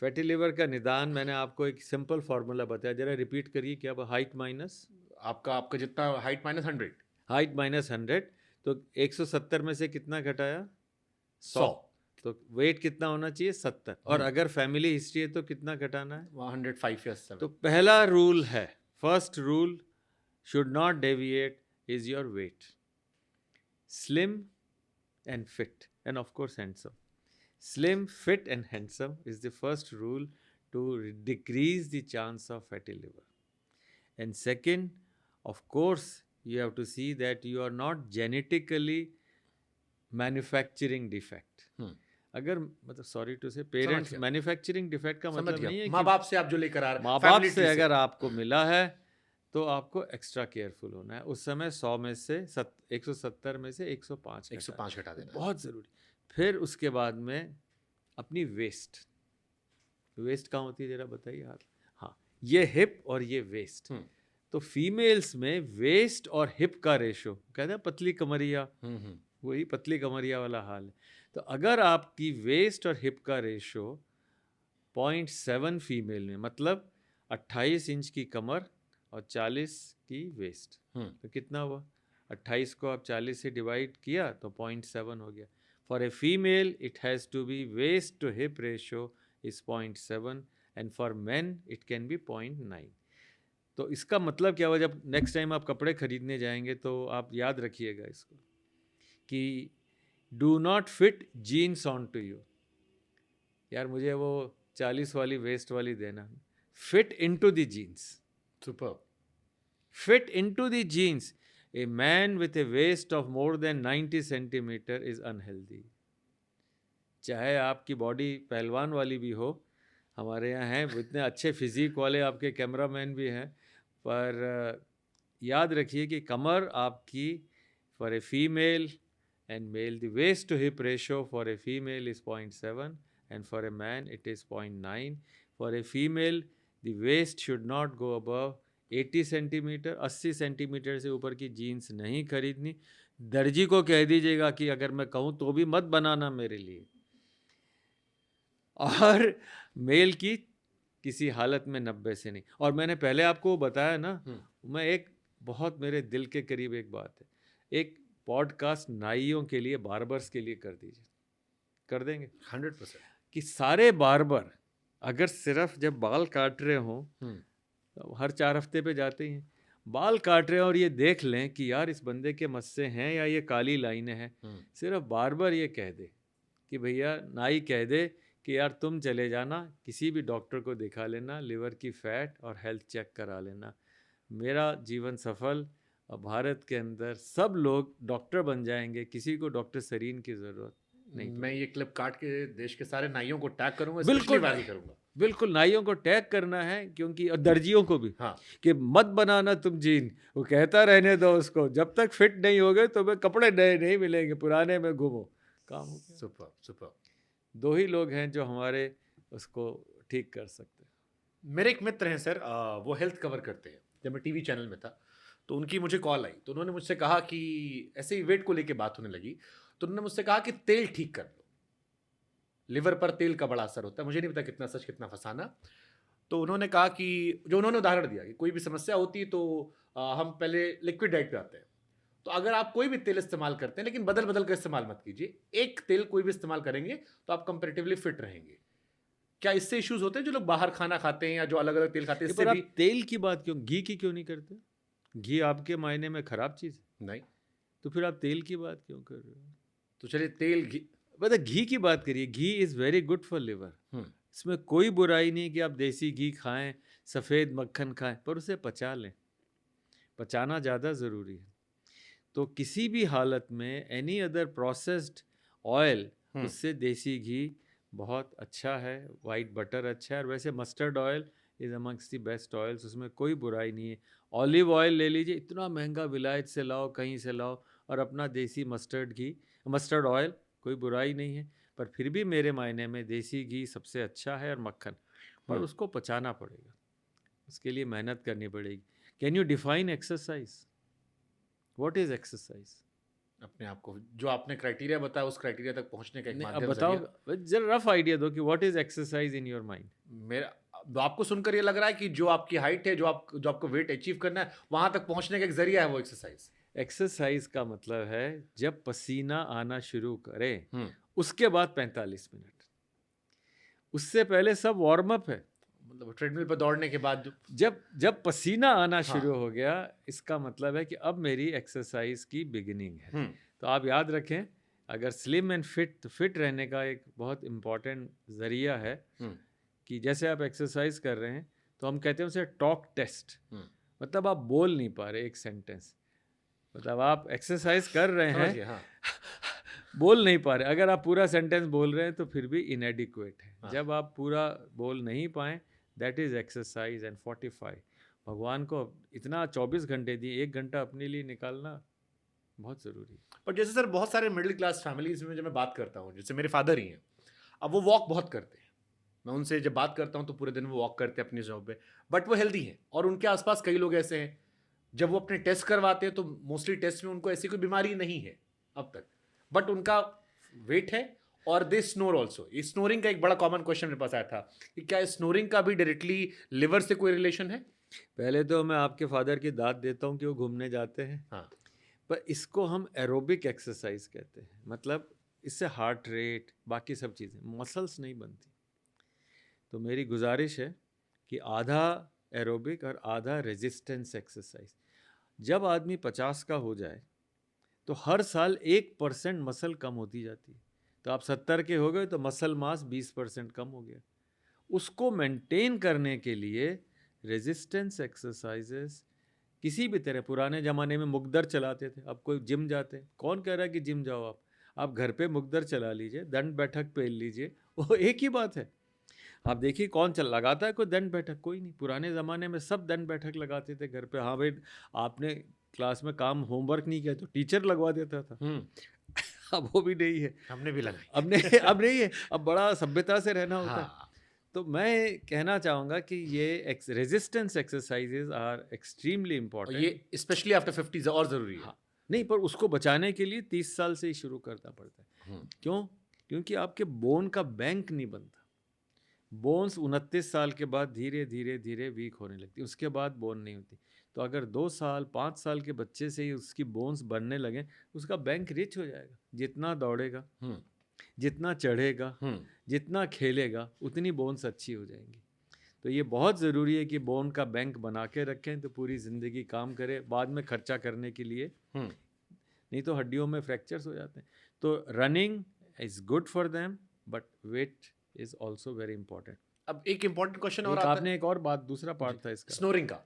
[SPEAKER 2] फैटी लिवर का निदान मैंने आपको एक सिंपल फार्मूला बताया, जरा रिपीट करिए। क्या? हाइट माइनस
[SPEAKER 1] आपका जितना हाइट माइनस 100,
[SPEAKER 2] हाइट माइनस 100, तो 170 में से कितना घटाया? 100। तो वेट कितना होना चाहिए? 70। और अगर फैमिली हिस्ट्री है तो कितना घटाना है?
[SPEAKER 1] 105 या 7।
[SPEAKER 2] तो पहला रूल है, first rule, should not deviate, is your weight. Slim and fit end of course handsome. Slim, fit and handsome is the first rule to decrease the chance of fatty liver. And second, of course, you have to see that you are not genetically manufacturing defect. अगर मतलब sorry to से, parents manufacturing defect का मतलब नहीं है
[SPEAKER 1] माँ बाप से आप जो लेकर आ रहे हैं,
[SPEAKER 2] माँ बाप से अगर आपको मिला है तो आपको एक्स्ट्रा केयरफुल होना है। उस समय 100 में से 170 में से 105
[SPEAKER 1] हटा देना,
[SPEAKER 2] बहुत ज़रूरी। फिर उसके बाद में अपनी वेस्ट कहाँ होती है, जरा बताइए आप। हाँ, ये हिप और ये वेस्ट। तो फीमेल्स में वेस्ट और हिप का रेशो, कहते हैं पतली कमरिया, वही पतली कमरिया वाला हाल है। तो अगर आपकी वेस्ट और हिप का रेशो 0.7 फीमेल में, मतलब 28 इंच की कमर और 40 की वेस्ट, तो कितना हुआ? 28 को आप 40 से डिवाइड किया तो 0.7 हो गया। For a female, it has to be waist to hip ratio is 0.7 and for men it can be 0.9. तो इसका मतलब क्या हुआ? जब नेक्स्ट टाइम आप कपड़े खरीदने जाएंगे तो आप याद रखिएगा इसको, कि do not fit jeans on to you. यार मुझे वो 40 वाली वेस्ट वाली देना, fit into the jeans,
[SPEAKER 1] super.
[SPEAKER 2] fit into the jeans. A man with a waist of more than 90 centimeter is unhealthy. चाहे आपकी बॉडी पहलवान वाली भी हो, हमारे यहाँ हैं इतने अच्छे फिजिक वाले आपके कैमरामैन भी हैं, पर याद रखिए कि कमर आपकी for a female and male the waist to hip ratio for a female is 0.7 and for a man it is 0.9. For a female the waist should not go above 80 centimetre. 80 centimetre से ऊपर की jeans नहीं खरीदनी. दर्जी को कह दीजिएगा कि अगर मैं कहूँ तो भी मत बनाना मेरे लिए. और मेल की किसी हालत में 90 से नहीं. और मैंने पहले आपको बताया ना, मैं एक बहुत मेरे दिल के करीब एक बात है, एक पॉडकास्ट नाइयों के लिए, बार्बर्स के लिए कर दीजिए. कर देंगे
[SPEAKER 1] 100%.
[SPEAKER 2] कि सारे बार्बर अगर सिर्फ जब बाल काट रहे हों, हर 4 हफ्ते पे जाते ही हैं, बाल काट रहे हैं और ये देख लें कि यार इस बंदे के मस्से हैं या ये काली लाइनें हैं, सिर्फ बार्बर ये कह दे कि भैया, नाई कह दे कि यार तुम चले जाना, किसी भी डॉक्टर को दिखा लेना, लिवर की फैट और हेल्थ चेक करा लेना, मेरा जीवन सफल. और भारत के अंदर सब लोग डॉक्टर बन जाएंगे, किसी को डॉक्टर सरीन की ज़रूरत नहीं.
[SPEAKER 1] मैं ये क्लिप काट के देश के सारे नाइयों को टैग करूंगा,
[SPEAKER 2] बिल्कुल
[SPEAKER 1] स्पेशली वाली करूंगा.
[SPEAKER 2] बिल्कुल नाइयों को टैग करना है, क्योंकि और दर्जियों को भी,
[SPEAKER 1] हाँ.
[SPEAKER 2] कि मत बनाना तुम जीन. वो कहता रहने दो उसको, जब तक फिट नहीं हो गए तो मैं कपड़े नए नहीं मिलेंगे, पुराने में घूमो. काम हो गया.
[SPEAKER 1] Super super.
[SPEAKER 2] 2 ही लोग हैं जो हमारे उसको ठीक कर सकते हैं.
[SPEAKER 1] मेरे एक मित्र हैं सर, वो हेल्थ कवर करते हैं. जब मैं टीवी चैनल में था तो उनकी मुझे कॉल आई, तो उन्होंने मुझसे कहा कि ऐसे ही वेट को लेके बात होने लगी, तो उन्होंने मुझसे कहा कि तेल ठीक कर लो, लिवर पर तेल का बड़ा असर होता है. मुझे नहीं पता कितना सच कितना फसाना. तो उन्होंने कहा कि जो उन्होंने उदाहरण दिया कि कोई भी समस्या होती है तो हम पहले लिक्विड डाइट पे आते हैं. तो अगर आप कोई भी तेल इस्तेमाल करते हैं, लेकिन बदल बदल कर इस्तेमाल मत कीजिए, एक तेल कोई भी इस्तेमाल करेंगे तो आप कंपैरेटिवली फिट रहेंगे. क्या इससे इश्यूज होते हैं जो लोग बाहर खाना खाते हैं या जो अलग अलग तेल खाते हैं, इससे
[SPEAKER 2] पर
[SPEAKER 1] भी?
[SPEAKER 2] आप तेल की बात क्यों, घी की क्यों नहीं करते? घी आपके मायने में खराब चीज़ है,
[SPEAKER 1] नहीं.
[SPEAKER 2] तो फिर आप तेल की बात क्यों कर रहे हो?
[SPEAKER 1] तो चलिए तेल घी.
[SPEAKER 2] बता, घी की बात करिए. Ghee is very good for liver. इसमें कोई बुराई नहीं कि आप देसी घी खाएं, सफ़ेद मक्खन खाएं, पर उसे पचा लें. पचाना ज़्यादा ज़रूरी है. तो किसी भी हालत में एनी अदर प्रोसेस्ड ऑयल, उससे देसी घी बहुत अच्छा है, वाइट बटर अच्छा है. और वैसे mustard oil is amongst the best oils, उसमें कोई बुराई नहीं है. ऑलिव ऑयल ले लीजिए, इतना महंगा विलायत से लाओ, कहीं से लाओ, और अपना देसी मस्टर्ड ऑयल, कोई बुराई नहीं है. पर फिर भी मेरे मायने में देसी घी सबसे अच्छा है, और मक्खन. पर उसको पचाना पड़ेगा, उसके लिए मेहनत करनी पड़ेगी. Can you define exercise? What is exercise?
[SPEAKER 1] अपने आप को, जो आपने क्राइटेरिया बताया, उस क्राइटेरिया तक पहुंचने का एक
[SPEAKER 2] अब
[SPEAKER 1] माध्यम
[SPEAKER 2] बताओ, जरा रफ आइडिया दो कि what is exercise in your mind.
[SPEAKER 1] मेरा आपको सुनकर ये लग रहा है कि जो आपकी हाइट है, जो आपको वेट अचीव करना है, वहां तक पहुंचने का एक जरिया है वो एक्सरसाइज.
[SPEAKER 2] एक्सरसाइज का मतलब है जब पसीना आना शुरू करे उसके बाद 45 मिनट, उससे पहले सब वार्म अप है.
[SPEAKER 1] मतलब ट्रेडमिल पर दौड़ने के बाद
[SPEAKER 2] जब पसीना आना शुरू हो गया, इसका मतलब है कि अब मेरी एक्सरसाइज की बिगिनिंग है. तो आप याद रखें, अगर स्लिम एंड फिट रहने का एक बहुत इम्पॉर्टेंट ज़रिया है कि जैसे आप एक्सरसाइज कर रहे हैं तो हम कहते हैं उसे टॉक टेस्ट. मतलब आप बोल नहीं पा रहे एक सेंटेंस, मतलब आप एक्सरसाइज कर रहे हैं,
[SPEAKER 1] हाँ.
[SPEAKER 2] बोल नहीं पा रहे. अगर आप पूरा सेंटेंस बोल रहे हैं तो फिर भी इनएडिक्वेट है. जब आप पूरा बोल नहीं पाएँ, दैट इज़ एक्सरसाइज. एंड 45, भगवान को इतना 24 घंटे दिए, 1 घंटा अपने लिए निकालना बहुत ज़रूरी है.
[SPEAKER 1] पर जैसे सर बहुत सारे मिडिल क्लास फैमिलीज में जब मैं बात करता हूँ, जैसे मेरे फादर ही हैं, अब वो वॉक बहुत करते हैं. मैं उनसे जब बात करता हूँ तो पूरे दिन वो वॉक करते हैं अपनी जॉब पे, बट वो हेल्दी हैं. और उनके आसपास कई लोग ऐसे हैं, जब वो अपने टेस्ट करवाते हैं तो मोस्टली टेस्ट में उनको ऐसी कोई बीमारी नहीं है अब तक, बट उनका वेट है और दे स्नोर ऑल्सो. इस स्नोरिंग का एक बड़ा कॉमन क्वेश्चन मेरे पास आया था कि क्या स्नोरिंग का भी डायरेक्टली लिवर से कोई रिलेशन है?
[SPEAKER 2] पहले तो मैं आपके फादर की दाद देता हूँ कि वो घूमने जाते हैं.
[SPEAKER 1] हाँ.
[SPEAKER 2] पर इसको हम एरोबिक एक्सरसाइज कहते हैं. मतलब इससे हार्ट रेट, बाकी सब चीज़ें, मसल्स नहीं बनती. तो मेरी गुजारिश है कि आधा एरोबिक और आधा रेजिस्टेंस एक्सरसाइज. जब आदमी 50 का हो जाए तो हर साल 1% मसल कम होती जाती है। तो आप 70 के हो गए तो मसल मास 20% कम हो गया। उसको मेंटेन करने के लिए रेजिस्टेंस एक्सरसाइजेस किसी भी तरह, पुराने ज़माने में मुकद्दर चलाते थे, अब कोई जिम जाते हैं, कौन कह रहा है कि जिम जाओ आप घर पे मुकद्दर चला लीजिए, दंड बैठक पेल लीजिए, वो एक ही बात है। आप देखिए कौन चल लगाता है कोई दंड बैठक? कोई नहीं। पुराने ज़माने में सब दंड बैठक लगाते थे घर पे। हाँ भाई, आपने क्लास में काम होमवर्क नहीं किया तो टीचर लगवा देता था। अब वो भी नहीं है।
[SPEAKER 1] हमने भी लगाई।
[SPEAKER 2] अब नहीं है, अब बड़ा सभ्यता से रहना होता है।
[SPEAKER 1] हाँ,
[SPEAKER 2] तो मैं कहना चाहूँगा कि ये रेजिस्टेंस एक्सरसाइजेज आर एक्सट्रीमली
[SPEAKER 1] और
[SPEAKER 2] इम्पॉर्टेंट।
[SPEAKER 1] ये स्पेशली आफ्टर 50 और ज़रूरी है।
[SPEAKER 2] हाँ, नहीं, पर उसको बचाने के लिए 30 साल से ही शुरू करना पड़ता है।
[SPEAKER 1] हुँ,
[SPEAKER 2] क्यों? क्योंकि आपके बोन का बैंक नहीं बनता। बोन्स 29 साल के बाद धीरे धीरे धीरे वीक होने लगती है, उसके बाद बोन नहीं होती। तो अगर 2 साल 5 साल के बच्चे से ही उसकी बोन्स बनने लगे, उसका बैंक रिच हो जाएगा। जितना दौड़ेगा,
[SPEAKER 1] हुँ,
[SPEAKER 2] जितना चढ़ेगा,
[SPEAKER 1] हुँ।
[SPEAKER 2] जितना खेलेगा, उतनी बोन्स अच्छी हो जाएंगी। तो ये बहुत ज़रूरी है कि बोन का बैंक बना के रखें, तो पूरी ज़िंदगी काम करे बाद में खर्चा करने के लिए।
[SPEAKER 1] हुँ।
[SPEAKER 2] नहीं तो हड्डियों में फ्रैक्चर्स हो जाते हैं। तो running is good for them, but weight is also very important.
[SPEAKER 1] अब एक इम्पोर्टेंट क्वेश्चन और
[SPEAKER 2] एक
[SPEAKER 1] आता है।
[SPEAKER 2] आपने एक और बात, दूसरा पार्ट था इसका।
[SPEAKER 1] स्नोरिंग का।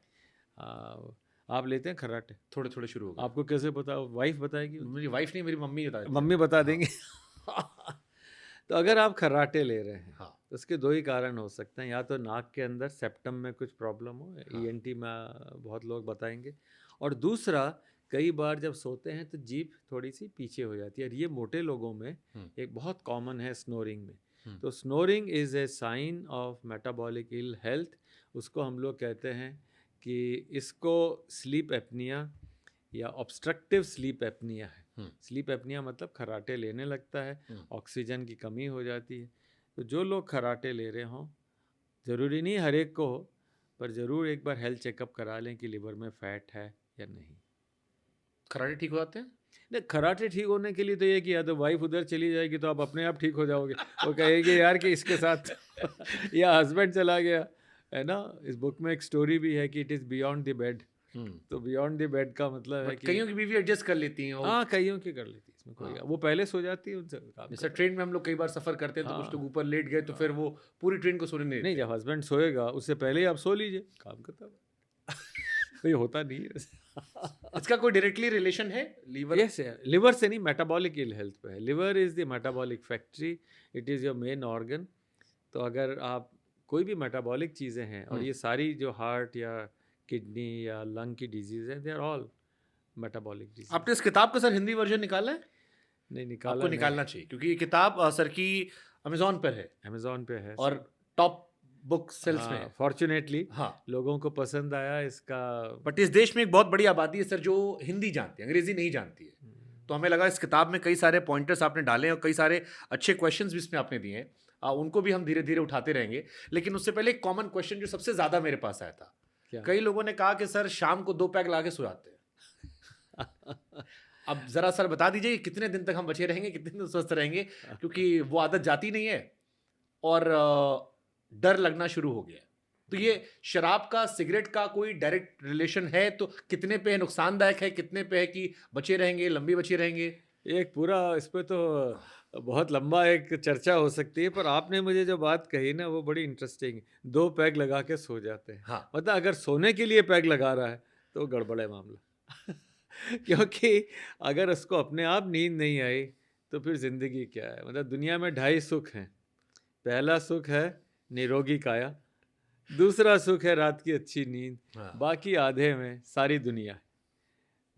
[SPEAKER 2] आप लेते हैं खर्राटे?
[SPEAKER 1] थोड़े-थोड़े शुरू हो गए।
[SPEAKER 2] आपको कैसे पता? वाइफ बताएगी?
[SPEAKER 1] मेरी वाइफ नहीं, मेरी मम्मी बता देती है।
[SPEAKER 2] मम्मी बता
[SPEAKER 1] हाँ,
[SPEAKER 2] देंगे। तो अगर आप खर्राटे ले रहे हैं,
[SPEAKER 1] हाँ,
[SPEAKER 2] तो उसके 2 ही कारण हो सकते हैं। या तो नाक के अंदर सेप्टम में कुछ प्रॉब्लम हो,
[SPEAKER 1] हाँ।
[SPEAKER 2] ईएनटी में बहुत लोग बताएंगे। और दूसरा, कई बार जब सोते हैं तो जीभ थोड़ी सी पीछे हो जाती है, और ये मोटे लोगों में
[SPEAKER 1] हुँ,
[SPEAKER 2] एक बहुत कॉमन है स्नोरिंग में।
[SPEAKER 1] हुँ।
[SPEAKER 2] तो snoring is a sign of metabolic ill health. उसको हम लोग कहते हैं कि इसको स्लीप एपनिया या ऑब्स्ट्रक्टिव स्लीप एपनिया है।
[SPEAKER 1] हुँ।
[SPEAKER 2] स्लीप एपनिया मतलब खर्राटे लेने लगता है,
[SPEAKER 1] हुँ।
[SPEAKER 2] ऑक्सीजन की कमी हो जाती है। तो जो लोग खर्राटे ले रहे हों, ज़रूरी नहीं हर एक को हो, पर ज़रूर एक बार हेल्थ चेकअप करा लें कि लिवर में फैट है या नहीं।
[SPEAKER 1] खराटे ठीक हो जाते हैं?
[SPEAKER 2] नहीं, खर्राटे ठीक होने के लिए तो ये कि या तो वाइफ उधर चली जाएगी तो आप अपने आप ठीक हो जाओगे। वो कहेगी यार कि इसके साथ या हस्बैंड चला गया, है ना? इस बुक में एक स्टोरी भी है कि it is beyond the bed.
[SPEAKER 1] हुँ।
[SPEAKER 2] तो बियॉन्ड द बेड का मतलब है
[SPEAKER 1] बट
[SPEAKER 2] कि
[SPEAKER 1] कइयों की बीवी एडजस्ट कर लेती हैं।
[SPEAKER 2] हाँ, कईयों की कर लेती है, इसमें कोई
[SPEAKER 1] हाँ।
[SPEAKER 2] वो पहले सो जाती है, उनसे काम
[SPEAKER 1] जैसे
[SPEAKER 2] कर।
[SPEAKER 1] ट्रेन में हम लोग कई बार सफ़र करते हैं तो कुछ
[SPEAKER 2] हाँ,
[SPEAKER 1] लोग ऊपर लेट गए तो फिर वो पूरी ट्रेन को सोने नहीं
[SPEAKER 2] नहीं,
[SPEAKER 1] देते।
[SPEAKER 2] जब हस्बैंड सोएगा उससे पहले ही आप सो लीजिए, काम खत्म। तो ये होता नहीं है।
[SPEAKER 1] इसका कोई डायरेक्टली रिलेशन है लीवर?
[SPEAKER 2] यस, लिवर से नहीं, मेटाबॉलिक इल हेल्थ पे है। Liver is the metabolic factory, it is your main organ. तो अगर आप कोई भी मेटाबॉलिक चीज़ें हैं, और ये सारी जो हार्ट या किडनी या लंग की डिजीज़ है, they are all metabolic disease.
[SPEAKER 1] आपने इस किताब का सर हिंदी वर्जन निकाला है?
[SPEAKER 2] नहीं निकाला
[SPEAKER 1] आपको
[SPEAKER 2] नहीं,
[SPEAKER 1] निकालना चाहिए क्योंकि ये किताब सर की अमेज़न पर है
[SPEAKER 2] अमेज़न पे है
[SPEAKER 1] और
[SPEAKER 2] सर।
[SPEAKER 1] टॉप बुक सेल्स में
[SPEAKER 2] हाँ,
[SPEAKER 1] है।
[SPEAKER 2] फॉर्च्यूनेटली
[SPEAKER 1] हाँ,
[SPEAKER 2] लोगों को पसंद आया इसका।
[SPEAKER 1] बट इस देश में एक बहुत बड़ी आबादी है सर जो हिंदी जानती है, अंग्रेज़ी नहीं जानती है। तो हमें लगा इस किताब में कई सारे पॉइंटर्स आपने डाले हैं और कई सारे अच्छे क्वेश्चंस भी इसमें आपने दिए हैं। उनको भी हम धीरे-धीरे उठाते रहेंगे। लेकिन उससे पहले एक कॉमन क्वेश्चन जो सबसे ज़्यादा मेरे पास आया था।
[SPEAKER 2] क्या?
[SPEAKER 1] कई लोगों ने कहा कि सर शाम को 2 पैग ला के सो जाते हैं। अब ज़रा सर बता दीजिए कि कितने दिन तक हम बचे रहेंगे, कितने दिन स्वस्थ रहेंगे? क्योंकि वो आदत जाती नहीं है और डर लगना शुरू हो गया है। तो ये शराब का, सिगरेट का कोई डायरेक्ट रिलेशन है तो कितने पे है नुकसानदायक है, कितने पे है कि बचे रहेंगे, लंबी बचे रहेंगे?
[SPEAKER 2] एक पूरा इस पे तो बहुत लंबा एक चर्चा हो सकती है, पर आपने मुझे जो बात कही ना वो बड़ी इंटरेस्टिंग है। 2 पैग लगा के सो जाते हैं।
[SPEAKER 1] हाँ,
[SPEAKER 2] मतलब अगर सोने के लिए पैग लगा रहा है तो गड़बड़ है मामला। क्योंकि अगर उसको अपने आप नींद नहीं आई तो फिर ज़िंदगी क्या है? मतलब दुनिया में 2.5 सुख हैं। पहला सुख है निरोगी काया, दूसरा सुख है रात की अच्छी नींद,
[SPEAKER 1] हाँ।
[SPEAKER 2] बाकी आधे में सारी दुनिया है।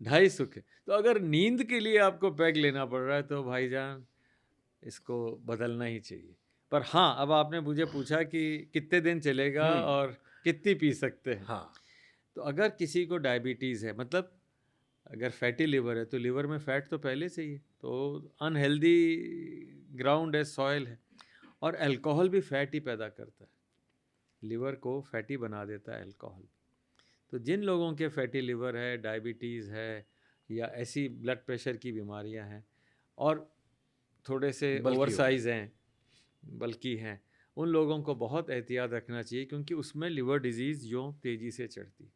[SPEAKER 2] 2.5 सुख है। तो अगर नींद के लिए आपको पैग लेना पड़ रहा है तो भाईजान इसको बदलना ही चाहिए। पर हाँ, अब आपने मुझे पूछा कि कितने दिन चलेगा
[SPEAKER 1] हुँ,
[SPEAKER 2] और कितनी पी सकते हैं।
[SPEAKER 1] हाँ,
[SPEAKER 2] तो अगर किसी को डायबिटीज़ है, मतलब अगर फैटी लिवर है, तो लिवर में फैट तो पहले से ही है, तो अनहेल्दी ग्राउंड है, सॉइल है। और अल्कोहल भी फैट ही पैदा करता है, लिवर को फैटी बना देता है अल्कोहल। तो जिन लोगों के फैटी लिवर है, डायबिटीज़ है, या ऐसी ब्लड प्रेशर की बीमारियां हैं, और थोड़े से
[SPEAKER 1] बल्कि हो।
[SPEAKER 2] ओवरसाइज हैं, बल्कि हैं, उन लोगों को बहुत एहतियात रखना चाहिए, क्योंकि उसमें लिवर डिजीज़ यूँ तेज़ी से चढ़ती।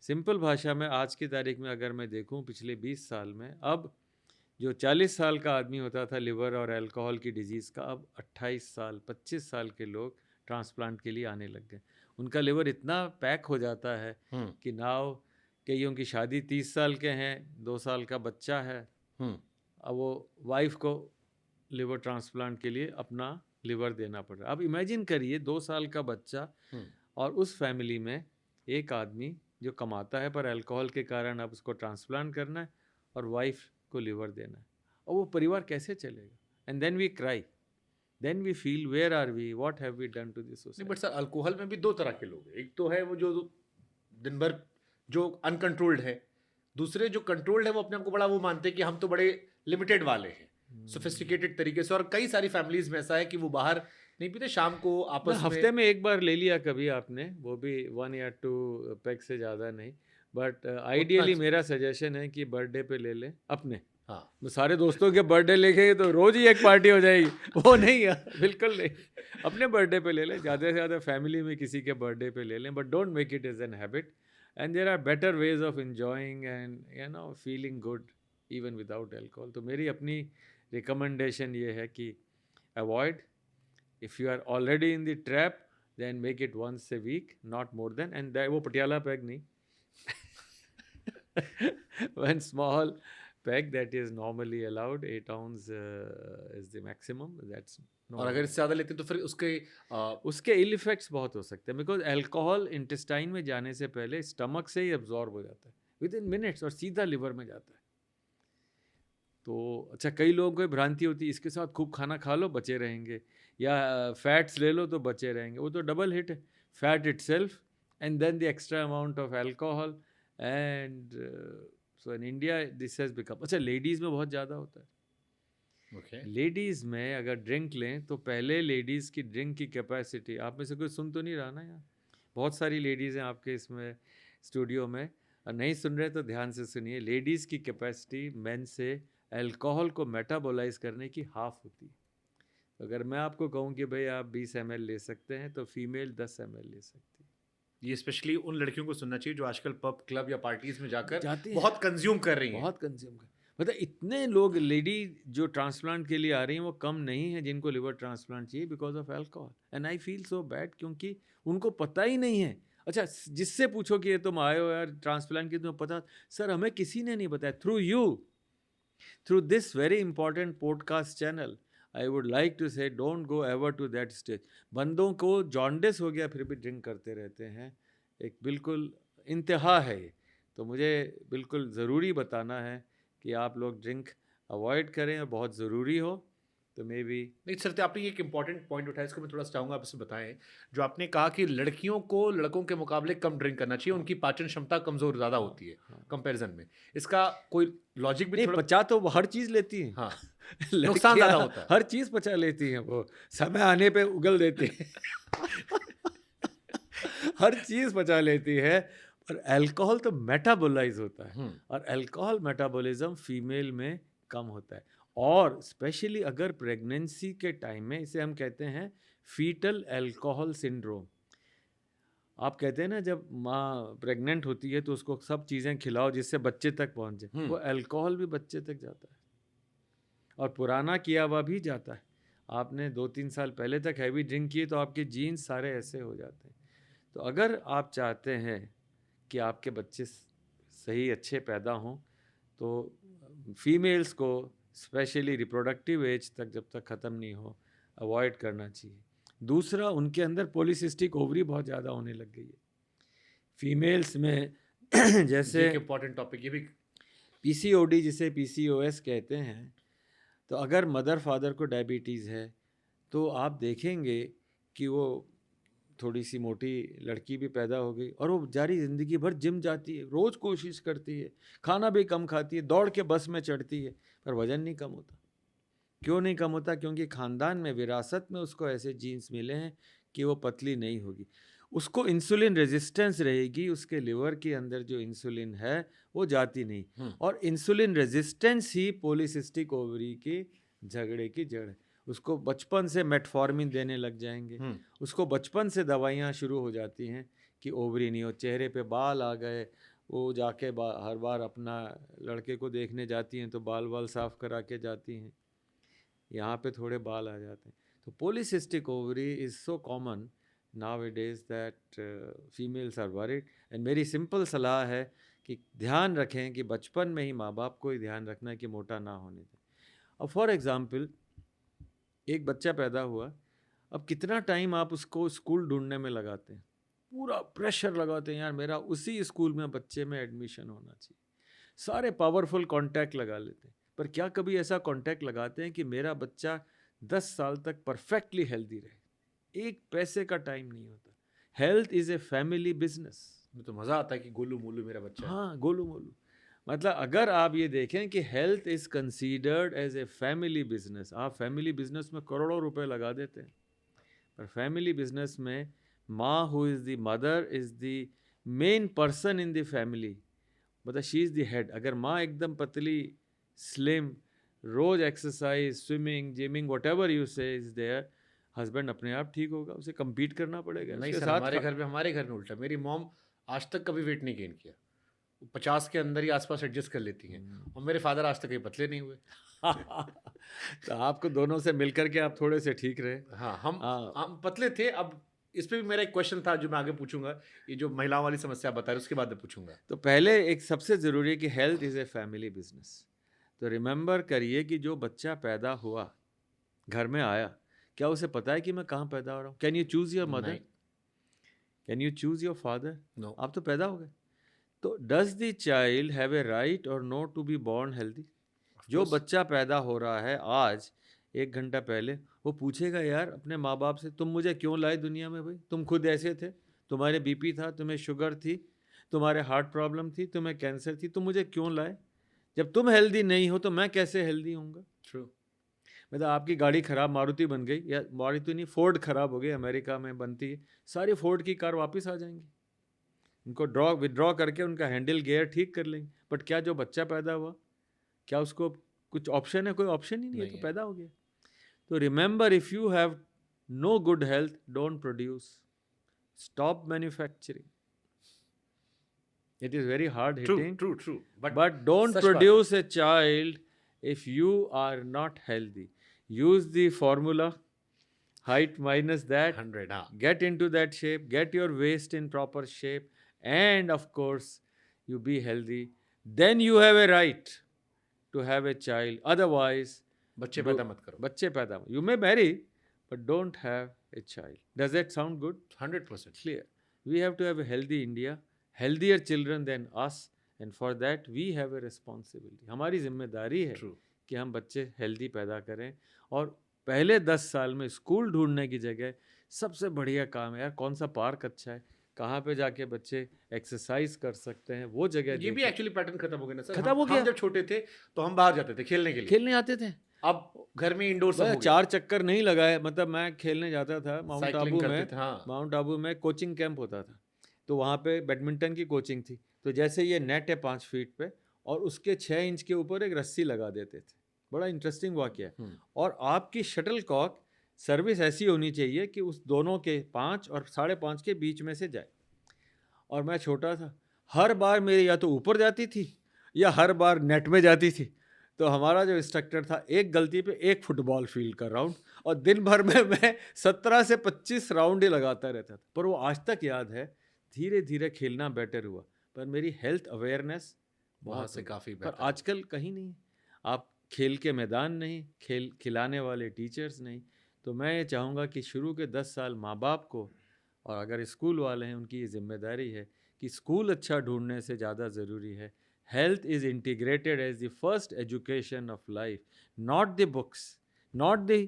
[SPEAKER 2] सिंपल भाषा में आज की तारीख में अगर मैं देखूं, पिछले 20 साल में अब जो 40 साल का आदमी होता था लिवर और अल्कोहल की डिजीज़ का, अब 28 साल 25 साल के लोग ट्रांसप्लांट के लिए आने लग गए। उनका लिवर इतना पैक हो जाता है कि नाउ कईयों की शादी 30 साल के हैं, 2 साल का बच्चा है, अब वो वाइफ को लिवर ट्रांसप्लांट के लिए अपना लिवर देना पड़ रहा है। अब इमेजिन करिए 2 साल का बच्चा और उस फैमिली में एक आदमी जो कमाता है पर अल्कोहल के कारण अब उसको ट्रांसप्लांट करना है और वाइफ को लिवर देना है, और वो परिवार कैसे चलेगा? And then we cry, then we feel where are we, what have we done to this
[SPEAKER 1] नहीं,
[SPEAKER 2] सोसाइटी।
[SPEAKER 1] बट सर अल्कोहल में भी दो तरह के लोग हैं। एक तो है वो जो दिन भर जो अनकंट्रोल्ड है, दूसरे जो कंट्रोल्ड है वो अपने आप को बड़ा वो मानते हैं कि हम तो बड़े लिमिटेड वाले हैं, सोफिस्टिकेटेड तरीके से। और कई सारी फैमिलीज में ऐसा है कि वो बाहर नहीं पीते, शाम को आपस
[SPEAKER 2] हफ्ते
[SPEAKER 1] में
[SPEAKER 2] में एक बार ले लिया कभी आपने, वो भी 1 या 2 पैक से ज़्यादा नहीं, बट आइडियली मेरा सजेशन है कि बर्थडे पे ले लें अपने।
[SPEAKER 1] हाँ,
[SPEAKER 2] वो सारे दोस्तों के बर्थडे लेके तो रोज ही एक पार्टी हो जाएगी, वो नहीं है, बिल्कुल नहीं। अपने बर्थडे पे ले लें, ज़्यादा से ज़्यादा फैमिली में किसी के बर्थडे पे ले लें, but don't make it as an habit. And there are better ways of enjoying and feeling good even without alcohol. तो मेरी अपनी रिकमेंडेशन ये है कि avoid, if you are already in the trap then make it once a week, not more than. And वो Patiala peg नहीं, one small peg that is normally allowed, 8 ounce is the maximum, that's
[SPEAKER 1] और अगर इससे ज्यादा लेते हैं तो फिर
[SPEAKER 2] उसके इल इफेक्ट्स बहुत हो सकते हैं, बिकॉज अल्कोहल इंटेस्टाइन में जाने से पहले स्टमक से ही अब्जॉर्ब हो जाता है विद इन मिनट्स और सीधा लिवर में जाता है। तो अच्छा, कई लोगों को भ्रांति होती है इसके साथ खूब खाना खा लो बचे रहेंगे, या फैट्स ले लो तो बचे रहेंगे। वो तो डबल हिट है, fat itself and then the extra amount of alcohol and so in India this has become. अच्छा, लेडीज़ में बहुत ज़्यादा होता है। लेडीज़ में अगर ड्रिंक लें तो पहले लेडीज़ की ड्रिंक की कैपेसिटी, आप में से कोई सुन तो नहीं रहा ना यार, बहुत सारी लेडीज़ हैं आपके इसमें स्टूडियो में, और नहीं सुन रहे तो ध्यान से सुनिए। लेडीज़ की कैपेसिटी मेन से अल्कोहल को मेटाबोलाइज करने की हाफ होती है। तो अगर मैं आपको कहूँ कि भाई आप 20 ml ले सकते हैं तो फीमेल 10 ml ले सकती है।
[SPEAKER 1] ये स्पेशली उन लड़कियों को सुनना चाहिए जो आजकल पब क्लब या पार्टीज में जाकर
[SPEAKER 2] जाती हैं,
[SPEAKER 1] बहुत कंज्यूम कर रही हैं।
[SPEAKER 2] बहुत कंज्यूम कर, मतलब इतने लोग लेडी जो ट्रांसप्लांट के लिए आ रही हैं वो कम नहीं है जिनको लिवर ट्रांसप्लांट चाहिए because of alcohol. And I feel so bad, क्योंकि उनको पता ही नहीं है। अच्छा, जिससे पूछो कि ये तुम आए हो यार ट्रांसप्लांट की, तुम्हें पता? सर हमें किसी ने नहीं बताया। Through you, through this very important podcast channel, I would like to say don't go ever to that stage. बंदों को जॉन्डिस हो गया फिर भी ड्रिंक करते रहते हैं, एक बिल्कुल इंतहा है ये। तो मुझे बिल्कुल ज़रूरी बताना है कि आप लोग ड्रिंक अवॉइड करें, और बहुत ज़रूरी हो तो मे बी।
[SPEAKER 1] नहीं सर, तो आपने ये एक इंपॉर्टेंट पॉइंट उठाया, इसको मैं थोड़ा सा चाहूँगा आपसे बताएं। जो आपने कहा कि लड़कियों को लड़कों के मुकाबले कम ड्रिंक करना चाहिए, उनकी पाचन क्षमता कमज़ोर ज़्यादा होती है कंपैरिजन में, इसका कोई लॉजिक भी
[SPEAKER 2] नहीं,
[SPEAKER 1] थोड़ा?
[SPEAKER 2] पचा तो वो हर चीज़ लेती हैं।
[SPEAKER 1] हाँ,
[SPEAKER 2] लड़कियां
[SPEAKER 1] नुकसान ज़्यादा होता है।
[SPEAKER 2] हर चीज़ पचा लेती हैं, वो समय आने पे उगल देती हैं हर चीज़ पचा लेती है, पर अल्कोहल तो मेटाबोलाइज होता है, और अल्कोहल मेटाबॉलिज्म फीमेल में कम होता है। और स्पेशली अगर प्रेगनेंसी के टाइम में, इसे हम कहते हैं फीटल अल्कोहल सिंड्रोम। आप कहते हैं ना जब माँ प्रेग्नेंट होती है तो उसको सब चीज़ें खिलाओ जिससे बच्चे तक पहुँच जाए, वो अल्कोहल भी बच्चे तक जाता है, और पुराना किया हुआ भी जाता है। आपने 2-3 साल पहले तक हैवी ड्रिंक किए तो आपके जीन्स सारे ऐसे हो जाते हैं। तो अगर आप चाहते हैं कि आपके बच्चे सही अच्छे पैदा हों तो फीमेल्स को स्पेशली रिप्रोडक्टिव एज तक, जब तक ख़त्म नहीं हो, अवॉइड करना चाहिए। दूसरा, उनके अंदर पॉलीसिस्टिक ओवरी बहुत ज़्यादा होने लग गई है फीमेल्स में जैसे
[SPEAKER 1] इंपॉर्टेंट टॉपिक ये भी,
[SPEAKER 2] पीसीओडी जिसे पीसीओएस कहते हैं। तो अगर मदर फादर को डायबिटीज़ है तो आप देखेंगे कि वो थोड़ी सी मोटी लड़की भी पैदा हो गई, और वो जारी ज़िंदगी भर जिम जाती है, रोज़ कोशिश करती है, खाना भी कम खाती है, दौड़ के बस में चढ़ती है, पर वज़न नहीं कम होता। क्यों नहीं कम होता? क्योंकि ख़ानदान में, विरासत में उसको ऐसे जीन्स मिले हैं कि वो पतली नहीं होगी, उसको इंसुलिन रेजिस्टेंस रहेगी, उसके लिवर के अंदर जो इंसुलिन है वो जाती नहीं, और इंसुलिन रेजिस्टेंस ही पॉलीसिस्टिक ओवरी के झगड़े की जड़ है। उसको बचपन से मेटफॉर्मिन देने लग जाएंगे, उसको बचपन से दवाइयाँ शुरू हो जाती हैं कि ओवरी नहीं हो, चेहरे पे बाल आ गए, वो जाके हर बार अपना लड़के को देखने जाती हैं तो बाल बाल साफ करा के जाती हैं, यहाँ पे थोड़े बाल आ जाते हैं। तो polycystic ovary is so common nowadays that females are worried, and मेरी सिंपल सलाह है कि ध्यान रखें कि बचपन में ही माँ बाप को ही ध्यान रखना है कि मोटा ना होने दें। अब फॉर एग्जांपल एक बच्चा पैदा हुआ, अब कितना टाइम आप उसको स्कूल ढूंढने में लगाते हैं, पूरा प्रेशर लगाते हैं, यार मेरा उसी स्कूल में बच्चे में एडमिशन होना चाहिए, सारे पावरफुल कॉन्टैक्ट लगा लेते हैं, पर क्या कभी ऐसा कॉन्टैक्ट लगाते हैं कि मेरा बच्चा 10 साल तक परफेक्टली हेल्दी रहे? एक पैसे का टाइम नहीं होता। Health is a family business.
[SPEAKER 1] तो मज़ा आता है कि गोलू मोलू मेरा बच्चा है।
[SPEAKER 2] हाँ, गोलू मोलू। मतलब अगर आप ये देखें कि health is considered as a family business, आप फैमिली बिजनेस में करोड़ों रुपए लगा देते हैं, पर फैमिली बिजनेस में माँ who is the mother is the main person in the family, मतलब शी इज़ द हेड। अगर माँ एकदम पतली, स्लिम, रोज exercise, swimming, gymming, whatever you say is there, husband अपने आप ठीक होगा, उसे compete करना पड़ेगा
[SPEAKER 1] नहीं
[SPEAKER 2] उसके
[SPEAKER 1] सर,
[SPEAKER 2] साथ।
[SPEAKER 1] हमारे घर में उल्टा, मेरी मॉम आज तक कभी वेट नहीं गेन किया, 50 के अंदर ही आसपास एडजस्ट कर लेती हैं, और मेरे फादर आज तक कहीं पतले नहीं हुए।
[SPEAKER 2] तो आपको दोनों से मिलकर के आप थोड़े से ठीक रहे।
[SPEAKER 1] हाँ, हम पतले थे। अब इस पे भी मेरा एक क्वेश्चन था जो मैं आगे पूछूंगा, ये जो महिलाओं वाली समस्या आप बता रहे उसके बाद मैं पूछूंगा।
[SPEAKER 2] तो पहले एक सबसे ज़रूरी है कि health is a family business. तो रिमेंबर करिए कि जो बच्चा पैदा हुआ, घर में आया, क्या उसे पता है कि मैं कहाँ पैदा हो रहा हूँ? Can you choose your mother?
[SPEAKER 1] नहीं।
[SPEAKER 2] Can you choose your father?
[SPEAKER 1] No.
[SPEAKER 2] आप तो पैदा हो गए। तो does the child have a right और no to be born healthy? जो बच्चा पैदा हो रहा है आज 1 घंटा पहले, वो पूछेगा यार अपने माँ बाप से, तुम मुझे क्यों लाए दुनिया में भाई? तुम खुद ऐसे थे, तुम्हारे बीपी था, तुम्हें शुगर थी, तुम्हारे हार्ट प्रॉब्लम थी, तुम्हें कैंसर थी, तुम मुझे क्यों लाए? जब तुम हेल्दी नहीं हो तो मैं कैसे हेल्दी होऊंगा?
[SPEAKER 1] ट्रू।
[SPEAKER 2] मतलब आपकी गाड़ी खराब मारुति बन गई, या मारुति नहीं, फोर्ड खराब हो गई, अमेरिका में बनती है, सारी फोर्ड की कार वापस आ जाएंगी, उनको विड्रॉ करके उनका हैंडल गियर ठीक कर लेंगे। बट क्या जो बच्चा पैदा हुआ, क्या उसको कुछ ऑप्शन है? कोई ऑप्शन ही नहीं है, तो पैदा हो गया। तो remember, if you have no good health, don't produce, stop manufacturing. It is very hard hitting,
[SPEAKER 1] true,
[SPEAKER 2] but don't produce a child if you are not healthy. Use the formula, height minus that,
[SPEAKER 1] 100. हाँ,
[SPEAKER 2] get into that shape, get your waist in proper shape, and of course you be healthy, then you have a right to have a child. Otherwise
[SPEAKER 1] बच्चे पैदा मत करो।
[SPEAKER 2] बच्चे पैदा, you may marry but don't have a child. Does that sound good?
[SPEAKER 1] 100%
[SPEAKER 2] Clear. We have to have a healthy India, healthier children than us, and for that we have a responsibility. हमारी जिम्मेदारी है
[SPEAKER 1] True.
[SPEAKER 2] कि हम बच्चे healthy पैदा करें। और पहले 10 साल में स्कूल ढूंढने की जगह सबसे बढ़िया काम है यार, कौन सा पार्क अच्छा है, कहाँ पे जाके बच्चे एक्सरसाइज कर सकते हैं, वो जगह
[SPEAKER 1] ये भी एक्चुअली पैटर्न खत्म हो गया ना सर।
[SPEAKER 2] खत्म हो गया।
[SPEAKER 1] हम जब छोटे थे तो हम बाहर जाते थे खेलने के लिए,
[SPEAKER 2] खेलने आते थे।
[SPEAKER 1] अब घर में इंडोर सब हो गया।
[SPEAKER 2] 4 चक्कर नहीं लगाए, मतलब मैं खेलने जाता था माउंट
[SPEAKER 1] साइकिलिंग
[SPEAKER 2] आबू
[SPEAKER 1] करते
[SPEAKER 2] में।
[SPEAKER 1] थे, हाँ।
[SPEAKER 2] माउंट आबू में कोचिंग कैंप होता था, तो वहाँ पे बैडमिंटन की कोचिंग थी। तो जैसे ये नेट है 5 फीट पे, और उसके 6 इंच के ऊपर एक रस्सी लगा देते थे। बड़ा इंटरेस्टिंग वाकया है। और आपकी शटल कॉक सर्विस ऐसी होनी चाहिए कि उस दोनों के 5 और 5.5 के बीच में से जाए। और मैं छोटा था, हर बार मेरी या तो ऊपर जाती थी या हर बार नेट में जाती थी। तो हमारा जो इंस्ट्रक्टर था, एक गलती पे 1 फुटबॉल फील्ड का राउंड, और दिन भर में मैं 17 से 25 राउंड ही लगाता रहता था। पर वो आज तक याद है। धीरे धीरे खेलना बेटर हुआ, पर मेरी हेल्थ अवेयरनेस
[SPEAKER 1] वहाँ से काफ़ी
[SPEAKER 2] पर
[SPEAKER 1] बेहतर।
[SPEAKER 2] आजकल कहीं नहीं। आप खेल के मैदान नहीं, खेल खिलाने वाले टीचर्स नहीं। तो मैं ये चाहूँगा कि शुरू के 10 साल माँ बाप को, और अगर स्कूल वाले हैं उनकी ये जिम्मेदारी है कि स्कूल अच्छा ढूंढने से ज़्यादा ज़रूरी है, health is integrated as the first education of life, not the books, not the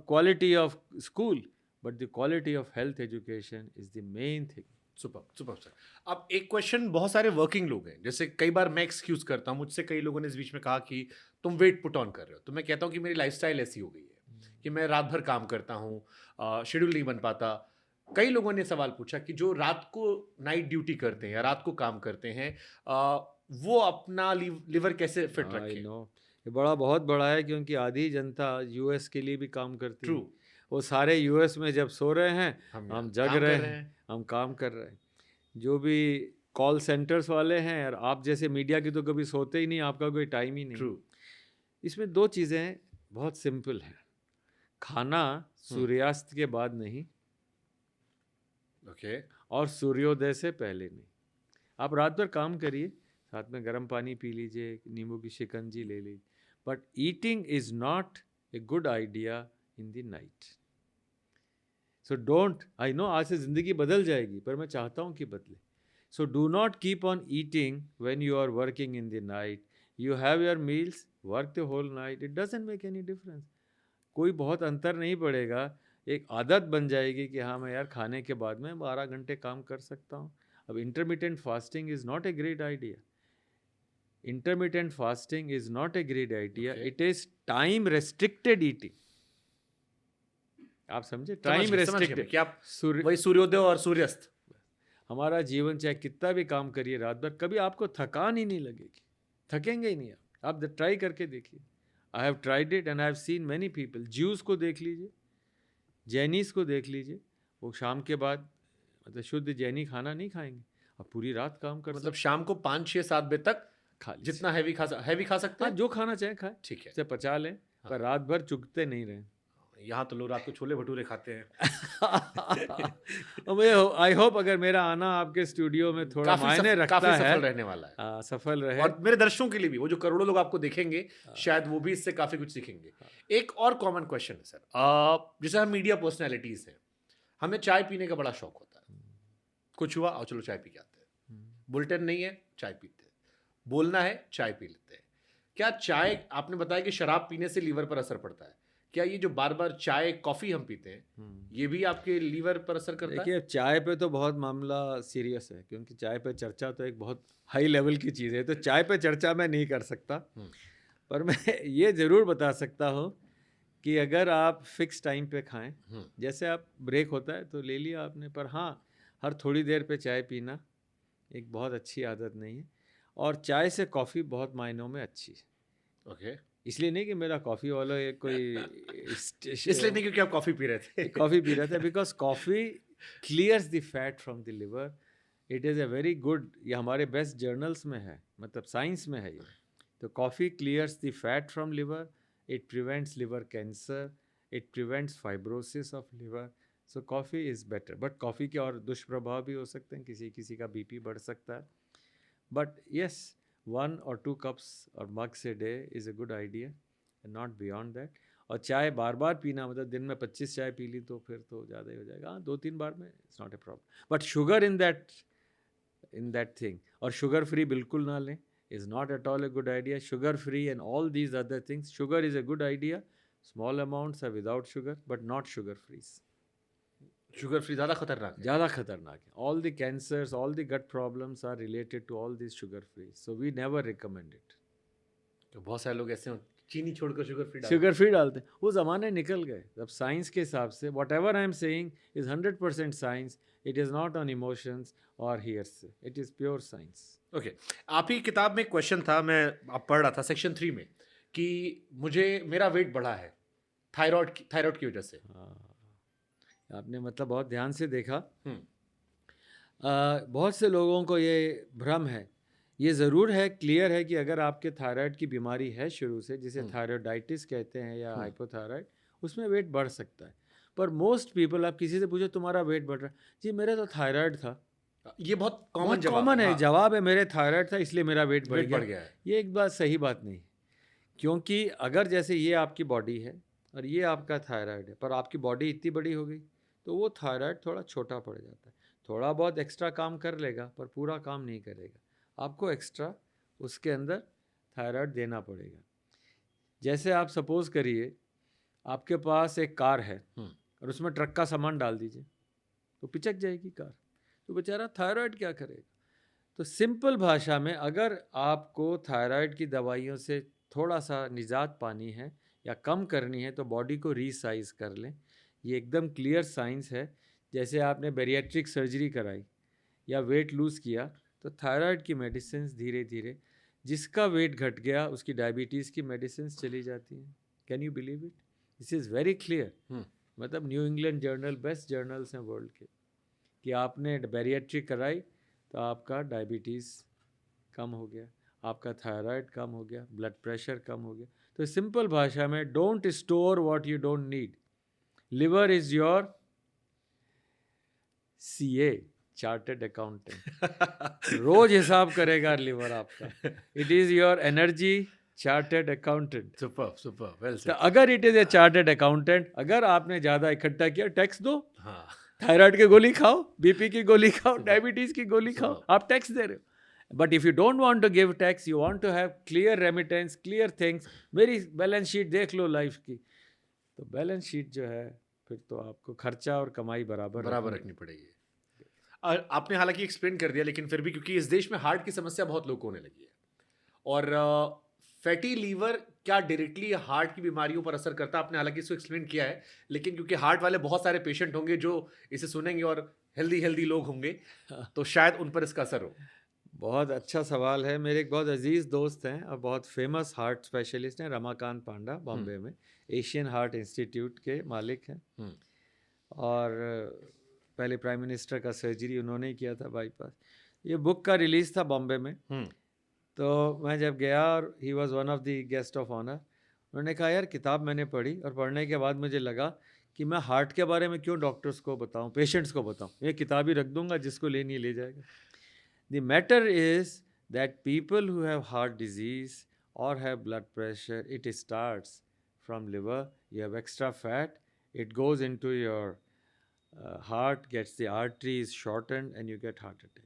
[SPEAKER 2] quality of school, but the quality of health education is the main thing.
[SPEAKER 1] Super sir. अब एक क्वेश्चन, बहुत सारे वर्किंग लोग हैं, जैसे कई बार मैं excuse करता हूँ, मुझसे कई लोगों ने इस बीच में कहा कि तुम वेट पुट ऑन कर रहे हो, तो मैं कहता हूँ कि मेरी लाइफस्टाइल ऐसी हो गई है कि मैं रात भर काम करता हूँ, शेड्यूल नहीं बन पाता। कई लोगों ने सवाल पूछा कि जो रात को नाइट ड्यूटी करते हैं या रात को काम करते हैं, वो अपना लिवर कैसे फिट
[SPEAKER 2] I
[SPEAKER 1] रखें?
[SPEAKER 2] know. ये बहुत बड़ा है, क्योंकि आधी जनता यूएस के लिए भी काम करती है।
[SPEAKER 1] ट्रू।
[SPEAKER 2] वो सारे यूएस में जब सो रहे हैं, हम जग
[SPEAKER 1] काम कर
[SPEAKER 2] रहे
[SPEAKER 1] रहे
[SPEAKER 2] हैं,
[SPEAKER 1] हैं।
[SPEAKER 2] हम काम कर रहे हैं। जो भी कॉल सेंटर्स वाले हैं और आप जैसे मीडिया की तो कभी सोते ही नहीं, आपका कोई टाइम ही नहीं।
[SPEAKER 1] ट्रू।
[SPEAKER 2] इसमें दो चीज़ें बहुत सिंपल हैं। खाना सूर्यास्त के बाद नहीं
[SPEAKER 1] ओके।
[SPEAKER 2] और सूर्योदय से पहले नहीं। आप रात भर काम करिए, साथ में गर्म पानी पी लीजिए, नींबू की शिकंजी ले लीजिए, but eating is not a good idea in the night. So don't, I know आज से ज़िंदगी बदल जाएगी, पर मैं चाहता हूँ कि बदले। So do not keep on eating when you are working in the night. You have your meals, work the whole night, it doesn't make any difference. कोई बहुत अंतर नहीं पड़ेगा। एक आदत बन जाएगी कि हाँ मैं यार खाने के बाद में 12 घंटे काम कर सकता हूँ। अब intermittent fasting is not a great idea. Intermittent fasting is not a great idea, it is time restricted eating. आप समझे? Time restricted.
[SPEAKER 1] कि आप वही सूर्योदय और सूर्यास्त।
[SPEAKER 2] हमारा जीवन चाहे कितना भी काम करिए रात भर, कभी आपको थकान ही नहीं लगेगी, थकेंगे ही नहीं आप ट्राई करके देखिए। I have tried it and I have seen many people. Juice को देख लीजिए, जैनीस को देख लीजिए, वो शाम के बाद मतलब शुद्ध जैनी खाना नहीं खाएंगे, अब पूरी रात काम कर
[SPEAKER 1] मतलब शाम को 5, 6, 7 बजे तक
[SPEAKER 2] खा लीजिए।
[SPEAKER 1] जितना हैवी खा सकते
[SPEAKER 2] हाँ,
[SPEAKER 1] हैं।
[SPEAKER 2] जो खाना चाहे खाए,
[SPEAKER 1] ठीक है।
[SPEAKER 2] उसे पचा लें, पर रात भर चुगते नहीं रहें।
[SPEAKER 1] यहाँ तो लोग रात को छोले भटूरे खाते हैं।
[SPEAKER 2] आई होप अगर मेरा आना आपके स्टूडियो में थोड़ा मायने रखता
[SPEAKER 1] काफी
[SPEAKER 2] है,
[SPEAKER 1] सफल रहने वाला है।
[SPEAKER 2] सफल रहे।
[SPEAKER 1] और मेरे दर्शकों के लिए भी, वो जो करोड़ों लोग आपको देखेंगे, शायद वो भी इससे काफी कुछ सीखेंगे। एक और कॉमन क्वेश्चन है सर, जैसे हम मीडिया पर्सनैलिटीज हैं, हमें चाय पीने का बड़ा शौक होता है। कुछ हुआ और चलो चाय पी के आते हैं, बुलेटिन नहीं है चाय पीते हैं, बोलना है चाय पी लेते हैं। क्या चाय, आपने बताया कि शराब पीने से लीवर पर असर पड़ता है, क्या ये जो बार बार चाय कॉफी हम पीते हैं, ये भी आपके लीवर पर असर करता है?
[SPEAKER 2] देखिए, चाय पे तो बहुत मामला सीरियस है, क्योंकि चाय पे चर्चा तो एक बहुत हाई लेवल की चीज़ है, तो चाय पे चर्चा मैं नहीं कर सकता। पर मैं ये ज़रूर बता सकता हूँ कि अगर आप फिक्स टाइम पे खाएं, जैसे आप ब्रेक होता है तो ले लिया आपने, पर हाँ, हर थोड़ी देर पे चाय पीना एक बहुत अच्छी आदत नहीं है। और चाय से कॉफ़ी बहुत मायनों में अच्छी है।
[SPEAKER 1] ओके।
[SPEAKER 2] इसलिए नहीं कि मेरा कॉफ़ी वाला कोई
[SPEAKER 1] इसलिए नहीं क्योंकि आप कॉफ़ी पी रहे थे।
[SPEAKER 2] कॉफ़ी पी रहे थे, because coffee clears the fat from the liver. It is a very good, ये हमारे बेस्ट जर्नल्स में है, मतलब साइंस में है ये। तो coffee clears the fat from liver, it prevents liver cancer, it prevents fibrosis of liver. So coffee is better, but coffee के और दुष्प्रभाव भी हो सकते हैं, किसी किसी का बीपी बढ़ सकता है। But yes, 1 or 2 cups or mugs a day is a good idea and not beyond that. और चाय बार बार पीना, मतलब दिन में 25 चाय पी ली तो फिर तो ज़्यादा ही हो जाएगा। हाँ, 2-3 बार में it's not a problem, but sugar in that thing, और शुगर फ्री बिल्कुल ना लें, is not at all a good idea. Sugar free and all these other things, sugar is a good idea, small amounts are without sugar but not sugar free.
[SPEAKER 1] Sugar free ज़्यादा खतरनाक है।
[SPEAKER 2] ज़्यादा खतरनाक है। All the cancers, all the gut problems are related to all this sugar free, so we never recommend it.
[SPEAKER 1] तो बहुत सारे लोग ऐसे हैं, चीनी छोड़कर
[SPEAKER 2] शुगर फ्री डालते हैं। वो ज़माने निकल गए। अब साइंस के हिसाब से whatever I am saying is 100% science, it is not on emotions और hearsay, it is pure science.
[SPEAKER 1] Okay. आप ही किताब में क्वेश्चन था, मैं आप पढ़ रहा था सेक्शन 3 में, कि मुझे मेरा वेट बढ़ा है थायराइड की वजह से।
[SPEAKER 2] हाँ, आपने मतलब बहुत ध्यान से देखा। बहुत से लोगों को ये भ्रम है। ये ज़रूर है, क्लियर है कि अगर आपके थायराइड की बीमारी है शुरू से, जिसे थायराइडाइटिस कहते हैं या हाइपोथायराइड, उसमें वेट बढ़ सकता है। पर मोस्ट पीपल, आप किसी से पूछो तुम्हारा वेट बढ़ रहा है, जी मेरा तो थायराइड था।
[SPEAKER 1] ये बहुत
[SPEAKER 2] कॉमन है।
[SPEAKER 1] हाँ।
[SPEAKER 2] जवाब है मेरे थायराइड था इसलिए मेरा वेट बढ़
[SPEAKER 1] गया है।
[SPEAKER 2] ये एक बात सही बात नहीं, क्योंकि अगर जैसे ये आपकी बॉडी है और ये आपका थायराइड है, पर आपकी बॉडी इतनी बड़ी हो गई तो वो थायराइड थोड़ा छोटा पड़ जाता है। थोड़ा बहुत एक्स्ट्रा काम कर लेगा पर पूरा काम नहीं करेगा। आपको एक्स्ट्रा उसके अंदर थायराइड देना पड़ेगा। जैसे आप सपोज़ करिए आपके पास एक कार है और उसमें ट्रक का सामान डाल दीजिए तो पिचक जाएगी कार, तो बेचारा थायराइड क्या करेगा। तो सिंपल भाषा में, अगर आपको थायराइड की दवाइयों से थोड़ा सा निजात पानी है या कम करनी है तो बॉडी को रीसाइज कर लें। ये एकदम क्लियर साइंस है। जैसे आपने बैरिएट्रिक सर्जरी कराई या वेट लूज़ किया तो थायराइड की मेडिसिन धीरे धीरे, जिसका वेट घट गया उसकी डायबिटीज़ की मेडिसिन चली जाती हैं। Can you believe it? This is very clear. मतलब New England journal, best journals हैं वर्ल्ड के, कि आपने बैरिएट्रिक कराई तो आपका डायबिटीज़ कम हो गया, आपका थायराइड कम हो गया, ब्लड प्रेशर कम हो गया। तो सिंपल भाषा में, don't store what you don't need. Liver is your CA, chartered accountant, रोज हिसाब करेगा लिवर आपका। It is your energy chartered accountant.
[SPEAKER 1] Super super, well
[SPEAKER 2] तो
[SPEAKER 1] सेड।
[SPEAKER 2] अगर it is a chartered accountant, अगर आपने ज्यादा इकट्ठा किया, टैक्स दो,
[SPEAKER 1] हाँ,
[SPEAKER 2] थायराइड की गोली खाओ, बीपी की गोली खाओ,
[SPEAKER 1] Super.
[SPEAKER 2] डायबिटीज की गोली खाओ,
[SPEAKER 1] Super.
[SPEAKER 2] आप टैक्स दे रहे हो। But if you don't want to give tax, you want to have clear remittance, clear things, मेरी बैलेंस शीट देख लो लाइफ की, तो बैलेंस शीट जो है फिर तो आपको खर्चा और कमाई बराबर
[SPEAKER 1] बराबर रखनी पड़ेगी। आपने हालांकि एक्सप्लेन कर दिया, लेकिन फिर भी क्योंकि इस देश में हार्ट की समस्या बहुत लोग को होने लगी है, और फैटी लीवर क्या डायरेक्टली हार्ट की बीमारियों पर असर करता है, आपने हालांकि इसको एक्सप्लेन किया है, लेकिन क्योंकि हार्ट वाले बहुत सारे पेशेंट होंगे जो इसे सुनेंगे और हेल्दी हेल्दी लोग होंगे, तो शायद उन पर इसका असर हो।
[SPEAKER 2] बहुत अच्छा सवाल है। मेरे एक बहुत अजीज़ दोस्त हैं और बहुत फेमस हार्ट स्पेशलिस्ट हैं, रमाकांत पांडा, बॉम्बे में एशियन हार्ट इंस्टीट्यूट के मालिक हैं, और पहले प्राइम मिनिस्टर का सर्जरी उन्होंने ही किया था, बाईपास। ये बुक का रिलीज़ था बॉम्बे में, तो मैं जब गया और he was one of the guest of honour, उन्होंने कहा यार किताब मैंने पढ़ी, और पढ़ने के बाद मुझे लगा कि मैं हार्ट के बारे में क्यों डॉक्टर्स को बताऊं, पेशेंट्स को बताऊं, ये किताब ही रख दूंगा, जिसको लेनी है ले जाएगा। The matter is that people who have heart disease और have blood pressure, it starts from liver, you have extra fat, it goes into your heart, gets the arteries shortened, and you get heart attack.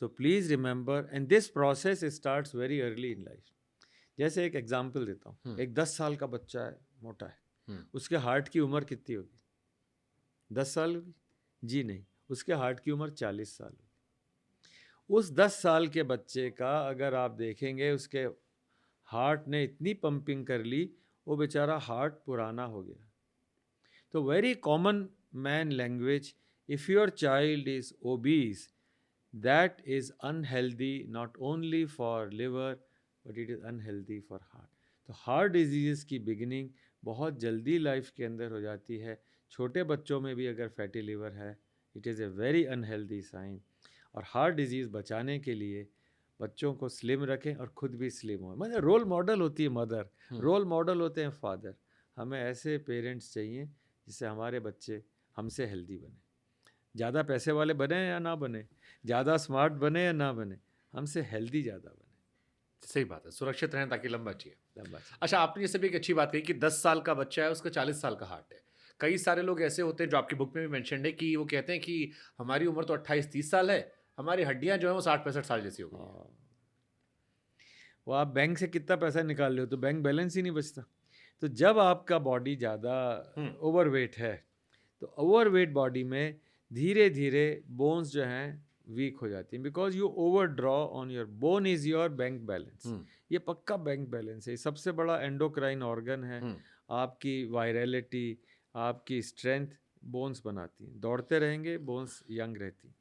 [SPEAKER 2] So please remember, and this process starts very early in life. जैसे एक example देता हूँ, एक 10 साल का बच्चा है, मोटा है, उसके हार्ट की उम्र कितनी होगी? 10 साल होगी? जी नहीं, उसके हार्ट की उम्र 40 साल होगी। उस 10 साल के बच्चे का अगर आप देखेंगे, उसके हार्ट ने इतनी पंपिंग कर ली, वो बेचारा हार्ट पुराना हो गया। तो very common man language, if your child is obese, that is unhealthy not only for liver but it is unhealthy for heart. तो हार्ट डिजीज़ की बिगिनिंग बहुत जल्दी लाइफ के अंदर हो जाती है। छोटे बच्चों में भी अगर फैटी लिवर है, it is a very unhealthy sign. और हार्ट डिजीज़ बचाने के लिए बच्चों को स्लिम रखें और खुद भी स्लिम हो। मतलब रोल मॉडल होती है मदर, रोल मॉडल होते हैं फादर। हमें ऐसे पेरेंट्स चाहिए जिससे हमारे बच्चे हमसे हेल्दी बने। ज़्यादा पैसे वाले बने या ना बने, ज़्यादा स्मार्ट बने या ना बने, हमसे हेल्दी ज़्यादा बने।
[SPEAKER 1] सही बात है, सुरक्षित रहें ताकि लंबा जिए।
[SPEAKER 2] लंबा।
[SPEAKER 1] अच्छा, आपने ये सब एक अच्छी बात कही कि 10 साल का बच्चा है, उसका 40 साल का हार्ट है। कई सारे लोग ऐसे होते हैं, जो आपकी बुक में भी मेंशन है, कि वो कहते हैं कि हमारी उम्र तो 28-30 साल है, हमारी हड्डियां जो हैं वो 60-65 साल जैसी हो गई हैं।
[SPEAKER 2] वो आप बैंक से कितना पैसा निकाल रहे हो, तो बैंक बैलेंस ही नहीं बचता। तो जब आपका बॉडी ज़्यादा ओवरवेट है, तो ओवरवेट बॉडी में धीरे धीरे बोन्स जो हैं वीक हो जाती हैं, because you over draw on your bone, is your bank balance. ये पक्का बैंक बैलेंस है, सबसे बड़ा एंडोक्राइन ऑर्गन है। आपकी वायरलिटी, आपकी स्ट्रेंथ बोन्स बनाती हैं, दौड़ते रहेंगे बोन्स यंग रहती।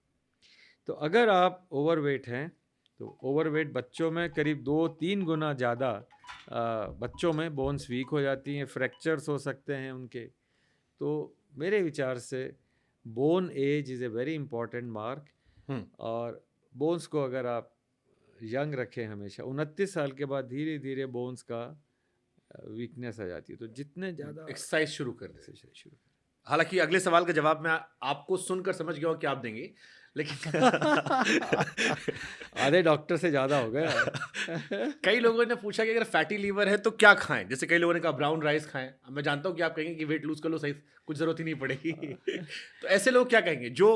[SPEAKER 2] तो अगर आप ओवरवेट हैं, तो ओवरवेट बच्चों में करीब 2-3 गुना ज़्यादा बच्चों में बोन्स वीक हो जाती हैं, फ्रैक्चर्स हो सकते हैं उनके। तो मेरे विचार से bone age is a very important mark, और बोन्स को अगर आप यंग रखें हमेशा, 29 साल के बाद धीरे धीरे बोन्स का वीकनेस आ जाती है। तो जितने ज़्यादा
[SPEAKER 1] एक्सरसाइज शुरू कर दें। हालांकि अगले सवाल का जवाब मैं आपको सुनकर समझ गया हूँ कि आप देंगे, लेकिन
[SPEAKER 2] आधे डॉक्टर से ज़्यादा हो गया।
[SPEAKER 1] कई लोगों ने पूछा कि अगर फैटी लीवर है तो क्या खाएं, जैसे कई लोगों ने कहा ब्राउन राइस खाएं। मैं जानता हूं कि आप कहेंगे कि वेट लूज कर लो, सही, कुछ जरूरत ही नहीं पड़ेगी। तो ऐसे लोग क्या कहेंगे जो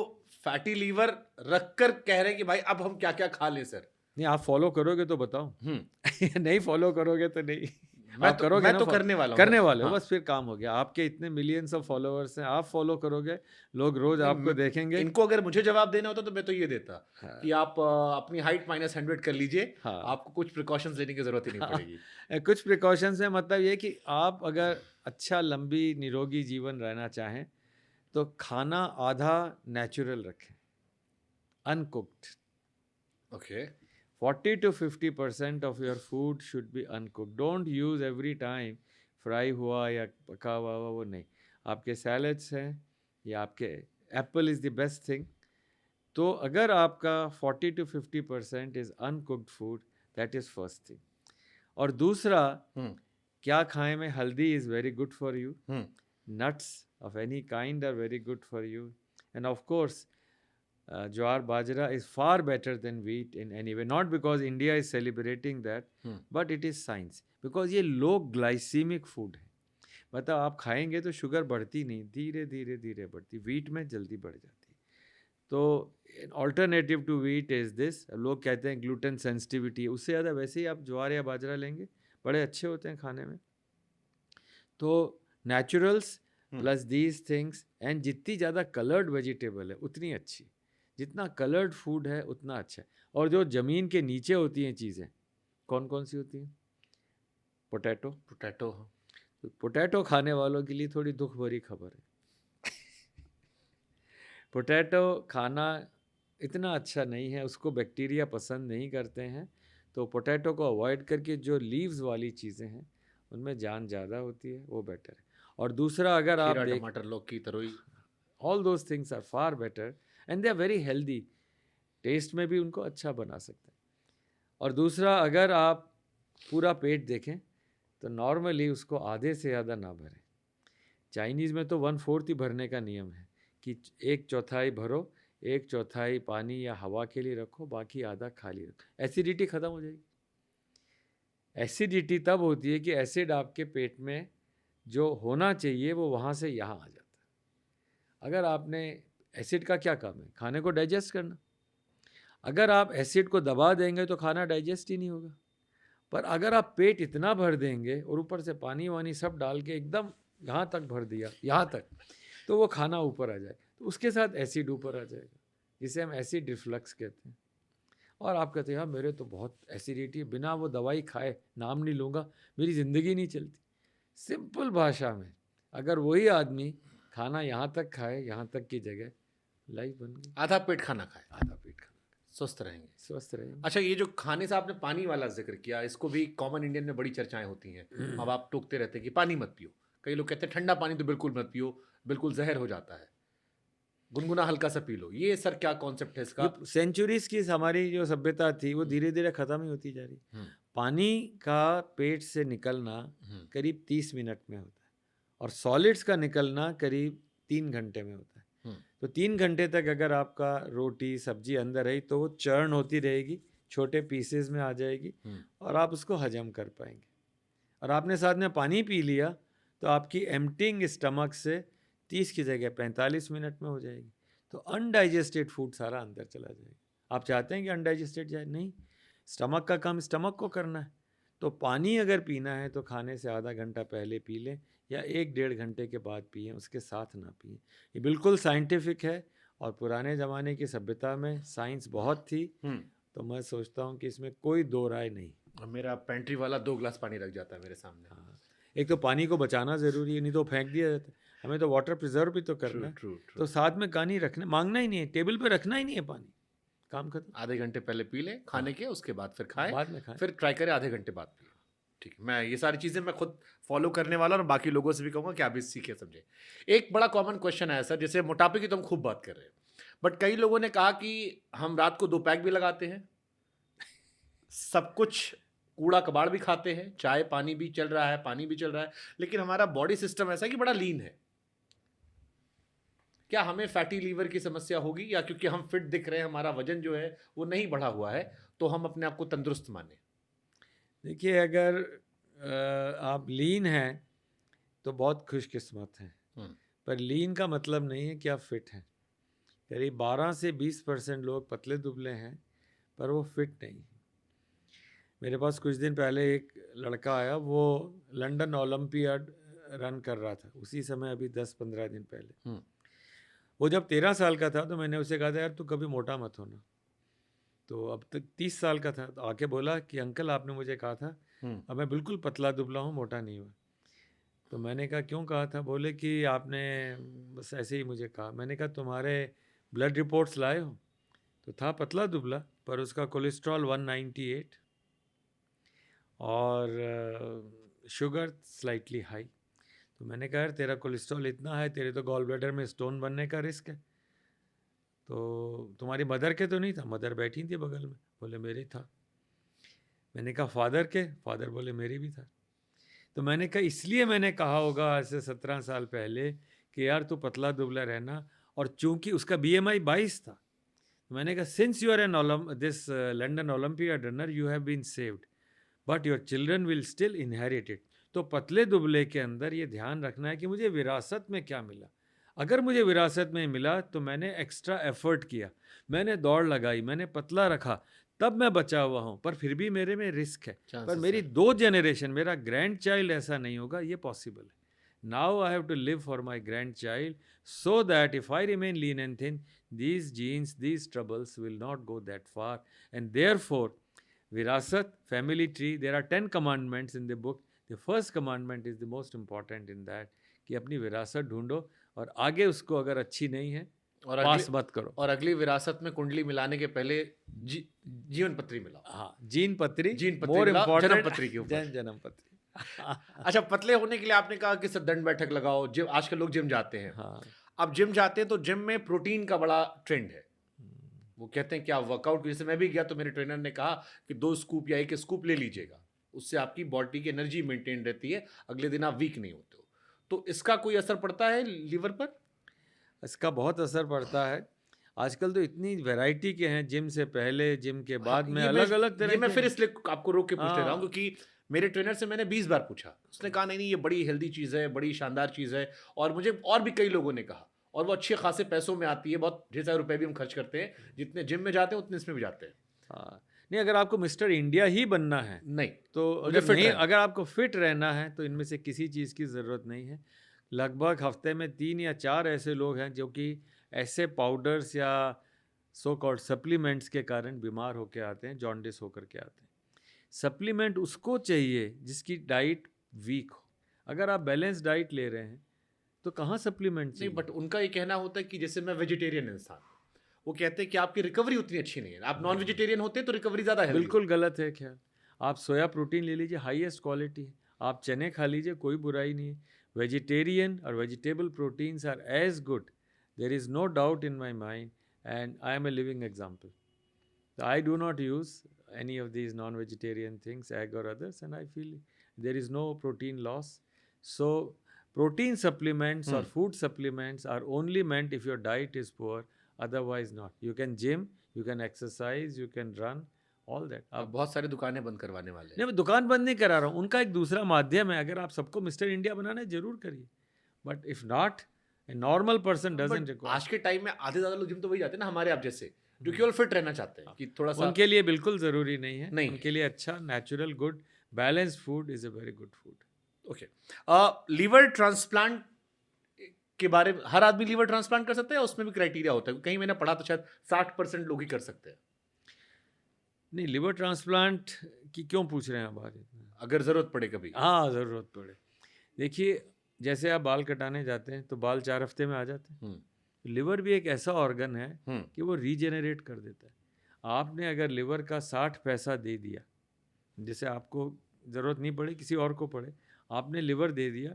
[SPEAKER 1] फैटी लीवर रखकर कह रहे हैं कि भाई अब हम क्या क्या खा लें सर?
[SPEAKER 2] नहीं, आप फॉलो करोगे तो बताओ। नहीं फॉलो करोगे तो नहीं।
[SPEAKER 1] मैं
[SPEAKER 2] आप
[SPEAKER 1] तो,
[SPEAKER 2] करोगे
[SPEAKER 1] मैं
[SPEAKER 2] ना,
[SPEAKER 1] तो करने वाला हूं,
[SPEAKER 2] करने वाले हो,
[SPEAKER 1] हाँ।
[SPEAKER 2] बस फिर काम हो गया। आपके इतने मिलियंस ऑफ फॉलोअर्स हैं, आप फॉलो करोगे, लोग रोज आपको देखेंगे।
[SPEAKER 1] इनको अगर मुझे जवाब देना होता तो मैं तो ये देता, कि आप अपनी हाइट -100 कर लीजिए, आपको कुछ प्रिकॉशंस लेने की जरूरत ही नहीं पड़ेगी।
[SPEAKER 2] कुछ प्रिकॉशंस है, मतलब ये कि आप अगर अच्छा लंबी निरोगी जीवन रहना चाहें तो खाना आधा नेचुरल रखें, uncooked.
[SPEAKER 1] Okay.
[SPEAKER 2] 40 to 50% of your food should be uncooked. Don't use every time fry हुआ या पका हुआ, वो नहीं। आपके सैलड्स हैं या आपके Apple is the best thing, तो अगर आपका 40 to 50% is uncooked food, that is first thing. और दूसरा,
[SPEAKER 1] हम्म
[SPEAKER 2] क्या खाएं में, हल्दी is very good for you,
[SPEAKER 1] hmm
[SPEAKER 2] nuts of any kind are very good for you, and of course jowar bajra is far better than wheat in any way, not because India is celebrating that,
[SPEAKER 1] hmm
[SPEAKER 2] but it is science, because ये low glycemic food है। मतलब आप खाएंगे तो sugar बढ़ती नहीं, धीरे धीरे धीरे बढ़ती, वीट में जल्दी बढ़ जाती। तो alternative to wheat is this. लोग कहते हैं ग्लूटेन सेंसिटिविटी है, उससे ज़्यादा वैसे ही आप ज्वार या बाजरा लेंगे, बड़े अच्छे होते हैं खाने में। तो naturals plus these things, and जितनी ज़्यादा कलर्ड वेजिटेबल है उतनी अच्छी, जितना कलर्ड फूड है उतना अच्छा है। और जो ज़मीन के नीचे होती हैं चीज़ें, कौन कौन सी होती हैं? पोटैटो।
[SPEAKER 1] पोटैटो।
[SPEAKER 2] तो पोटैटो खाने वालों के लिए थोड़ी दुख भरी खबर है। पोटैटो खाना इतना अच्छा नहीं है, उसको बैक्टीरिया पसंद नहीं करते हैं, तो पोटैटो को अवॉइड करके जो लीव्स वाली चीज़ें हैं उनमें जान ज़्यादा होती है, वो बेटर है। और दूसरा, अगर आप
[SPEAKER 1] खीरा,
[SPEAKER 2] देख,
[SPEAKER 1] टमाटर, लौकी, तरोई।
[SPEAKER 2] All those things are far better and they are very healthy, taste में भी उनको अच्छा बना सकते हैं। और दूसरा, अगर आप पूरा पेट देखें तो नॉर्मली उसको आधे से ज़्यादा ना भरें। चाइनीज़ में तो 1/4 ही भरने का नियम है कि 1/4 भरो, 1/4 पानी या हवा के लिए रखो, बाकी आधा खाली रखो। एसिडिटी ख़त्म हो जाएगी। एसिडिटी तब होती है कि एसिड आपके पेट में जो होना चाहिए वो वहाँ से यहाँ आ जाता है। अगर आपने, एसिड का क्या काम है? खाने को डाइजेस्ट करना। अगर आप एसिड को दबा देंगे तो खाना डाइजेस्ट ही नहीं होगा। पर अगर आप पेट इतना भर देंगे और ऊपर से पानी वानी सब डाल के एकदम यहाँ तक भर दिया, यहाँ तक, तो वो खाना ऊपर आ जाए, तो उसके साथ एसिड ऊपर आ जाएगा, जिसे हम एसिड रिफ्लक्स कहते हैं। और आप कहते हैं यार मेरे तो बहुत एसिडिटी है, बिना वो दवाई खाए, नाम नहीं लूँगा, मेरी ज़िंदगी नहीं चलती। सिंपल भाषा में, अगर वही आदमी खाना यहाँ तक खाए, यहाँ तक की जगह लाइफ बन गई।
[SPEAKER 1] आधा पेट खाना खाए,
[SPEAKER 2] आधा पेट खाना,
[SPEAKER 1] स्वस्थ रहेंगे।
[SPEAKER 2] स्वस्थ रहेंगे।
[SPEAKER 1] अच्छा, ये जो खाने से आपने पानी वाला जिक्र किया, इसको भी कॉमन इंडियन में बड़ी चर्चाएं होती हैं। माँ बाप टोकते रहते हैं कि पानी मत पियो। कई लोग कहते हैं ठंडा पानी तो बिल्कुल मत पियो, बिल्कुल जहर हो जाता है, गुनगुना हल्का सा पी लो। ये सर क्या कॉन्सेप्ट है इसका?
[SPEAKER 2] जो सेंचुरीज की हमारी जो सभ्यता थी वो धीरे धीरे खत्म ही होती जा रही। पानी का पेट से निकलना करीब 30 मिनट में होता है और सॉलिड्स का निकलना करीब 3 घंटे में होता है। तो 3 घंटे तक अगर आपका रोटी सब्जी अंदर रही तो वो चर्न होती रहेगी, छोटे पीसेस में आ जाएगी और आप उसको हजम कर पाएंगे। और आपने साथ में पानी पी लिया तो आपकी एम्प्टिंग स्टमक से 30 की जगह 45 मिनट में हो जाएगी। तो अनडाइजेस्टेड फूड सारा अंदर चला जाएगा। आप चाहते हैं कि अनडाइजेस्टेड जाए? नहीं, स्टमक का काम स्टमक को करना है। तो पानी अगर पीना है तो खाने से आधा घंटा पहले पी लें या 1-1.5 घंटे के बाद पिएं, उसके साथ ना पिएं। ये बिल्कुल साइंटिफिक है और पुराने ज़माने की सभ्यता में साइंस बहुत थी, तो मैं सोचता हूँ कि इसमें कोई दो राय नहीं।
[SPEAKER 1] मेरा पेंट्री वाला 2 गिलास पानी रख जाता है मेरे सामने।
[SPEAKER 2] हाँ, एक तो पानी को बचाना ज़रूरी है, नहीं तो फेंक दिया जाता है। हमें तो वाटर प्रिजर्व भी तो करना है। तो साथ में पानी रखना, मांगना ही नहीं है, टेबल पे रखना ही नहीं है पानी, काम खत्म।
[SPEAKER 1] आधे घंटे पहले पी ले खाने के, उसके बाद फिर खाएं,
[SPEAKER 2] बाद में खाएं।
[SPEAKER 1] फिर ट्राई करें आधे घंटे बाद पिए। ठीक है, मैं ये सारी चीज़ें मैं खुद फॉलो करने वाला और बाकी लोगों से भी कहूँगा कि आप भी सीखे समझे। एक बड़ा कॉमन क्वेश्चन है सर, जैसे मोटापे की तो हम खूब बात कर रहे हैं, बट कई लोगों ने कहा कि हम रात को 2 पैक भी लगाते हैं, सब कुछ कूड़ा कबाड़ भी खाते हैं, चाय पानी भी चल रहा है, पानी भी चल रहा है, लेकिन हमारा बॉडी सिस्टम ऐसा है कि बड़ा लीन है। क्या हमें फैटी लीवर की समस्या होगी, या क्योंकि हम फिट दिख रहे हैं, हमारा वजन जो है वो नहीं बढ़ा हुआ है, तो हम अपने आप को तंदुरुस्त माने?
[SPEAKER 2] देखिए, अगर आप लीन हैं तो बहुत खुशकिस्मत हैं, पर लीन का मतलब नहीं है कि आप फिट हैं। करीब 12 से 20% लोग पतले दुबले हैं पर वो फिट नहीं। मेरे पास कुछ दिन पहले एक लड़का आया, वो लंदन ओलंपियाड रन कर रहा था उसी समय, अभी 10-15 दिन पहले। वो जब 13 साल का था तो मैंने उसे कहा था यार तू कभी मोटा मत होना। तो अब तक 30 साल का था, तो आके बोला कि अंकल आपने मुझे कहा था, अब मैं बिल्कुल पतला दुबला हूँ, मोटा नहीं हुआ। तो मैंने कहा क्यों कहा था? बोले कि आपने बस ऐसे ही मुझे कहा। मैंने कहा तुम्हारे ब्लड रिपोर्ट्स लाए हो? तो था पतला दुबला, पर उसका कोलेस्ट्रॉल 198 और शुगर स्लाइटली हाई। तो मैंने कहा यार तेरा कोलेस्ट्रॉल इतना है, तेरे तो गॉल ब्लैडर में स्टोन बनने का रिस्क है। तो तुम्हारी मदर के तो नहीं था? मदर बैठी थी बगल में। बोले मेरे था। मैंने कहा फादर के? फादर बोले मेरी भी था। तो मैंने कहा इसलिए मैंने कहा होगा आज से 17 साल पहले कि यार तू पतला दुबला रहना, और चूंकि उसका BMI 22 था, तो मैंने कहा since you are an this London Olympic runner you have been saved, but your children will still inherit it. तो पतले दुबले के अंदर ये ध्यान रखना है कि मुझे विरासत में क्या मिला। अगर मुझे विरासत में मिला तो मैंने एक्स्ट्रा एफर्ट किया, मैंने दौड़ लगाई, मैंने पतला रखा, तब मैं बचा हुआ हूँ, पर फिर भी मेरे में रिस्क है। पर
[SPEAKER 1] चांसेस
[SPEAKER 2] मेरी
[SPEAKER 1] है।
[SPEAKER 2] 2 जनरेशन, मेरा ग्रैंड चाइल्ड ऐसा नहीं होगा, ये पॉसिबल है। Now I have to live for my grandchild so that if I remain lean and thin, these genes, these troubles will not go that far. And therefore, virasat, family tree, there are 10 commandments in the book. The first commandment is the most important in that, कि अपनी विरासत ढूंढो और आगे उसको अगर अच्छी नहीं है
[SPEAKER 1] और
[SPEAKER 2] पास
[SPEAKER 1] अगली
[SPEAKER 2] मत करो।
[SPEAKER 1] और अगली विरासत में कुंडली मिलाने के पहले जीवन पत्री मिलाओ।
[SPEAKER 2] हाँ, जीन पत्री
[SPEAKER 1] मिलाओ,
[SPEAKER 2] more important,
[SPEAKER 1] जन्म पत्री के ऊपर।
[SPEAKER 2] जन्म पत्री।
[SPEAKER 1] अच्छा, पतले होने के लिए आपने कहा कि दंड बैठक लगाओ। जिम, आजकल लोग जिम जाते हैं।
[SPEAKER 2] हाँ,
[SPEAKER 1] अब जिम जाते हैं तो जिम में प्रोटीन का बड़ा ट्रेंड है। वो कहते हैं कि आप वर्कआउट, जैसे मैं भी गया तो मेरे ट्रेनर ने कहा कि 2 स्कूप या 1 स्कूप ले लीजिएगा, उससे आपकी बॉडी की एनर्जी मेंटेन रहती है, अगले दिन आप वीक नहीं होते हो। तो इसका कोई असर पड़ता है लीवर पर?
[SPEAKER 2] इसका बहुत असर पड़ता है। आजकल तो इतनी वैरायटी के हैं, जिम से पहले, जिम के बाद में अलग अलग तरह
[SPEAKER 1] ये मैं
[SPEAKER 2] के
[SPEAKER 1] फिर
[SPEAKER 2] हैं।
[SPEAKER 1] इसलिए आपको रोक के पूछ ले रहा हूँ
[SPEAKER 2] हाँ।
[SPEAKER 1] क्योंकि मेरे ट्रेनर से मैंने 20 बार पूछा, उसने कहा नहीं नहीं ये बड़ी हेल्दी चीज़ है, बड़ी शानदार चीज़ है। और मुझे और भी कई लोगों ने कहा, और वो अच्छे खासे पैसों में आती है, बहुत ढेर सारे रुपए भी हम खर्च करते हैं, जितने जिम में जाते हैं उतने इसमें भी जाते हैं।
[SPEAKER 2] हाँ, नहीं, अगर आपको मिस्टर इंडिया ही बनना है
[SPEAKER 1] नहीं,
[SPEAKER 2] तो
[SPEAKER 1] मुझे
[SPEAKER 2] अगर
[SPEAKER 1] fit
[SPEAKER 2] नहीं,
[SPEAKER 1] रहना है।
[SPEAKER 2] अगर आपको फिट रहना है तो इनमें से किसी चीज़ की ज़रूरत नहीं है। लगभग हफ्ते में 3 या 4 ऐसे लोग हैं जो कि ऐसे पाउडर्स या सो कॉल्ड सप्लीमेंट्स के कारण बीमार होकर आते हैं, जॉन्डिस होकर के आते हैं। सप्लीमेंट उसको चाहिए जिसकी डाइट वीक हो। अगर आप बैलेंस डाइट ले रहे हैं तो कहाँ सप्लीमेंट
[SPEAKER 1] नहीं,
[SPEAKER 2] चाहिए?
[SPEAKER 1] बट उनका ये कहना होता है कि जैसे मैं वेजिटेरियन इंसान, वो कहते हैं कि आपकी रिकवरी उतनी अच्छी नहीं है। आप नॉन वेजिटेरियन होते तो रिकवरी ज़्यादा है।
[SPEAKER 2] बिल्कुल गलत है ख्याल। आप सोया प्रोटीन ले लीजिए, हाईएस्ट क्वालिटी है। आप चने खा लीजिए, कोई बुराई नहीं है। वेजिटेरियन और vegetable proteins are as good, there is no doubt in my mind, and I am a living example. I do not use any of these non-vegetarian things, egg or others, and I feel there is no protein loss. So protein supplements or food supplements are only meant if your diet is poor, otherwise not. You can gym, you can exercise, you can run, all that.
[SPEAKER 1] अब बहुत सारी दुकानें बंद करवाने वाले हैं।
[SPEAKER 2] नहीं, मैं दुकान बंद नहीं करा रहा हूँ, उनका एक दूसरा माध्यम है। अगर आप सबको मिस्टर इंडिया बनाना है जरूर करिए, but if not, a normal person doesn't
[SPEAKER 1] but
[SPEAKER 2] require.
[SPEAKER 1] आज के टाइम में आधे ज़्यादा लोग जिम तो वही जाते हैं ना, हमारे आप जैसे, जो केवल फिट रहना चाहते हैं कि थोड़ा सा।
[SPEAKER 2] उनके लिए बिल्कुल ज़रूरी नहीं है।
[SPEAKER 1] नहीं
[SPEAKER 2] उनके लिए अच्छा natural good balanced food is a very good food.
[SPEAKER 1] Okay, liver transplant के बारे में, हर आदमी लीवर ट्रांसप्लांट कर सकता है या उसमें भी क्राइटेरिया होता है? कहीं मैंने पढ़ा तो शायद 60% लोग ही कर सकते हैं।
[SPEAKER 2] नहीं, लिवर ट्रांसप्लांट की क्यों पूछ रहे हैं आप आज?
[SPEAKER 1] अगर जरूरत पड़े कभी।
[SPEAKER 2] हाँ, ज़रूरत पड़े। देखिए, जैसे आप बाल कटाने जाते हैं तो बाल 4 हफ्ते में आ जाते हैं। लिवर भी एक ऐसा ऑर्गन है कि वो रीजेनरेट कर देता है। आपने अगर लिवर का 60 पैसा दे दिया, जैसे आपको ज़रूरत नहीं पड़े, किसी और को पड़े, आपने लिवर दे दिया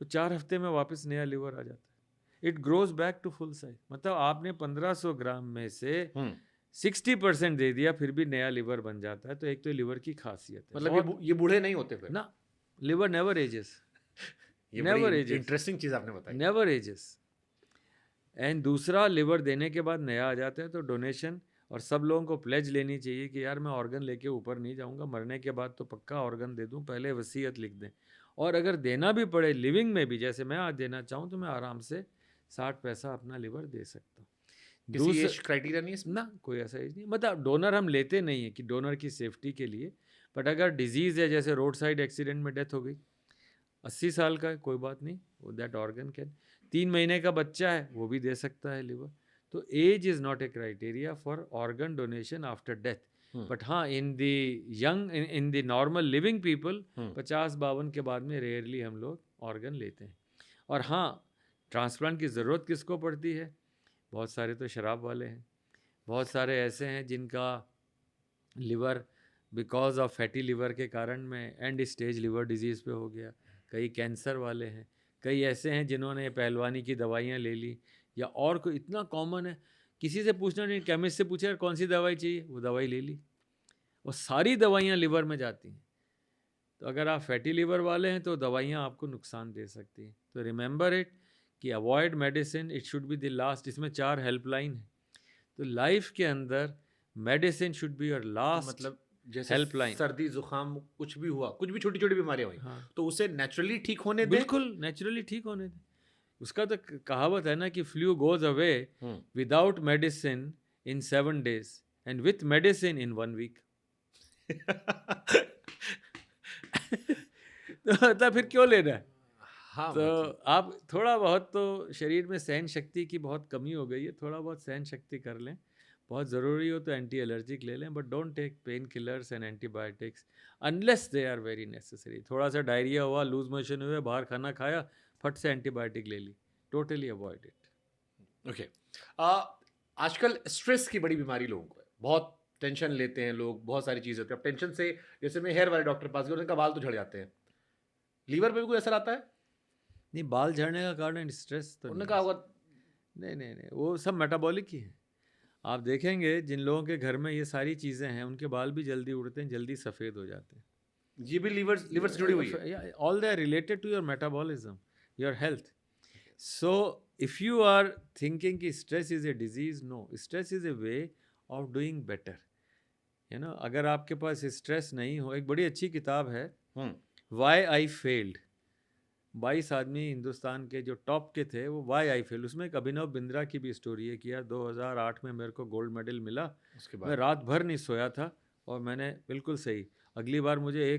[SPEAKER 2] तो 4 हफ्ते में वापस नया लिवर आ जाता है। It grows back to full size. मतलब आपने 1500 ग्राम में से 60% दे दिया, फिर भी नया लिवर बन जाता है। तो एक तो लिवर की खासियत है।
[SPEAKER 1] मतलब ये बूढ़े नहीं होते फिर
[SPEAKER 2] ना, लिवर नेवर एजेस।
[SPEAKER 1] ये
[SPEAKER 2] Never
[SPEAKER 1] बड़ी
[SPEAKER 2] ages.
[SPEAKER 1] इंटरेस्टिंग चीज आपने बताई।
[SPEAKER 2] Never ages. एंड दूसरा, लिवर देने के बाद नया आ जाता है तो डोनेशन, और सब लोगों को प्लेज लेनी चाहिए कि यार मैं ऑर्गन लेके ऊपर नहीं जाऊंगा, मरने के बाद तो पक्का ऑर्गन दे दूं, पहले वसीयत लिख दें। और अगर देना भी पड़े लिविंग में भी, जैसे मैं आज देना चाहूँ, तो मैं आराम से 60 पैसा अपना लिवर दे सकता हूँ।
[SPEAKER 1] किसी एज क्राइटेरिया नहीं है
[SPEAKER 2] ना, कोई ऐसा एज नहीं। मतलब डोनर हम लेते नहीं है कि डोनर की सेफ्टी के लिए, बट अगर डिजीज़ है, जैसे रोड साइड एक्सीडेंट में डेथ हो गई, 80 साल का है, कोई बात नहीं, वो दैट ऑर्गन कैन। 3 महीने का बच्चा है, वो भी दे सकता है लिवर। तो age is not a criteria for organ donation after death. But हाँ, in the young, in the normal living people, 50-52 के बाद में रेयरली हम लोग ऑर्गन लेते हैं। और हाँ, ट्रांसप्लांट की ज़रूरत किसको पड़ती है? बहुत सारे तो शराब वाले हैं, बहुत सारे ऐसे हैं जिनका liver because of fatty liver के कारण में एंड स्टेज लिवर डिजीज़ पे हो गया। कई कैंसर वाले हैं, कई ऐसे हैं जिन्होंने पहलवानी की दवाइयाँ ले ली, या और कोई इतना कॉमन है किसी से पूछना नहीं, केमिस्ट से पूछा कौन सी दवाई चाहिए, वो दवाई ले ली। वो सारी दवाइयाँ लिवर में जाती हैं। तो अगर आप फैटी लिवर वाले हैं तो दवाइयाँ आपको नुकसान दे सकती हैं। तो रिमेंबर इट कि avoid medicine, it should be the last. इसमें 4 हेल्पलाइन है। तो लाइफ के अंदर मेडिसिन शुड बी योर
[SPEAKER 1] तो
[SPEAKER 2] लास्ट
[SPEAKER 1] मतलब जैसे
[SPEAKER 2] हेल्पलाइन।
[SPEAKER 1] सर्दी जुकाम कुछ भी हुआ, कुछ भी छोटी छोटी बीमारियां हुई,
[SPEAKER 2] हाँ,
[SPEAKER 1] तो उसे नेचुरली ठीक होने दें।
[SPEAKER 2] बिल्कुल नेचुरली ठीक होने दें। उसका तो कहावत है ना कि flu goes away
[SPEAKER 1] hmm.
[SPEAKER 2] Without medicine in 7 days and with medicine in 1 week। तो मतलब फिर क्यों लेना है?
[SPEAKER 1] हाँ
[SPEAKER 2] तो
[SPEAKER 1] मतलब
[SPEAKER 2] आप थोड़ा बहुत तो शरीर में सहन शक्ति की बहुत कमी हो गई है, थोड़ा बहुत सहन शक्ति कर लें। बहुत ज़रूरी हो तो एंटी एलर्जिक ले लें, but don't take pain killers and antibiotics unless they are very necessary. थोड़ा सा डायरिया हुआ, लूज मोशन हुए, बाहर खाना खाया, फट से एंटीबायोटिक ले ली। Totally avoid it.
[SPEAKER 1] ओके। आजकल स्ट्रेस की बड़ी बीमारी लोगों को है, बहुत टेंशन लेते हैं लोग, बहुत सारी चीजें होती है। अब टेंशन से, जैसे मैं हेयर वाले डॉक्टर के पास गया, उनका बाल तो झड़ जाते हैं, लीवर पे भी कोई असर आता है?
[SPEAKER 2] नहीं, बाल झड़ने का कारण स्ट्रेस तो
[SPEAKER 1] उन्होंने
[SPEAKER 2] नहीं
[SPEAKER 1] कहा
[SPEAKER 2] है।
[SPEAKER 1] होगा।
[SPEAKER 2] नहीं, वो सब मेटाबॉलिक ही है। आप देखेंगे जिन लोगों के घर में ये सारी चीज़ें हैं उनके बाल भी जल्दी उड़ते हैं, जल्दी सफ़ेद हो जाते हैं।
[SPEAKER 1] ये भी लीवर लीवर से जुड़ी हुई है।
[SPEAKER 2] All they are related to your metabolism, your health. So if you are thinking कि stress is a disease, no, stress is a way of doing better. अगर आपके पास स्ट्रेस नहीं हो, एक बड़ी अच्छी किताब है Why I Failed। 22 आदमी हिंदुस्तान के जो टॉप के थे वो Why I Failed। उसमें एक अभिनव बिंद्रा की भी स्टोरी है कि यार 2008 में मेरे को गोल्ड मेडल मिला,
[SPEAKER 1] उसके
[SPEAKER 2] मैं
[SPEAKER 1] बाद
[SPEAKER 2] रात भर नहीं सोया था और मैंने बिल्कुल सही, अगली बार मुझे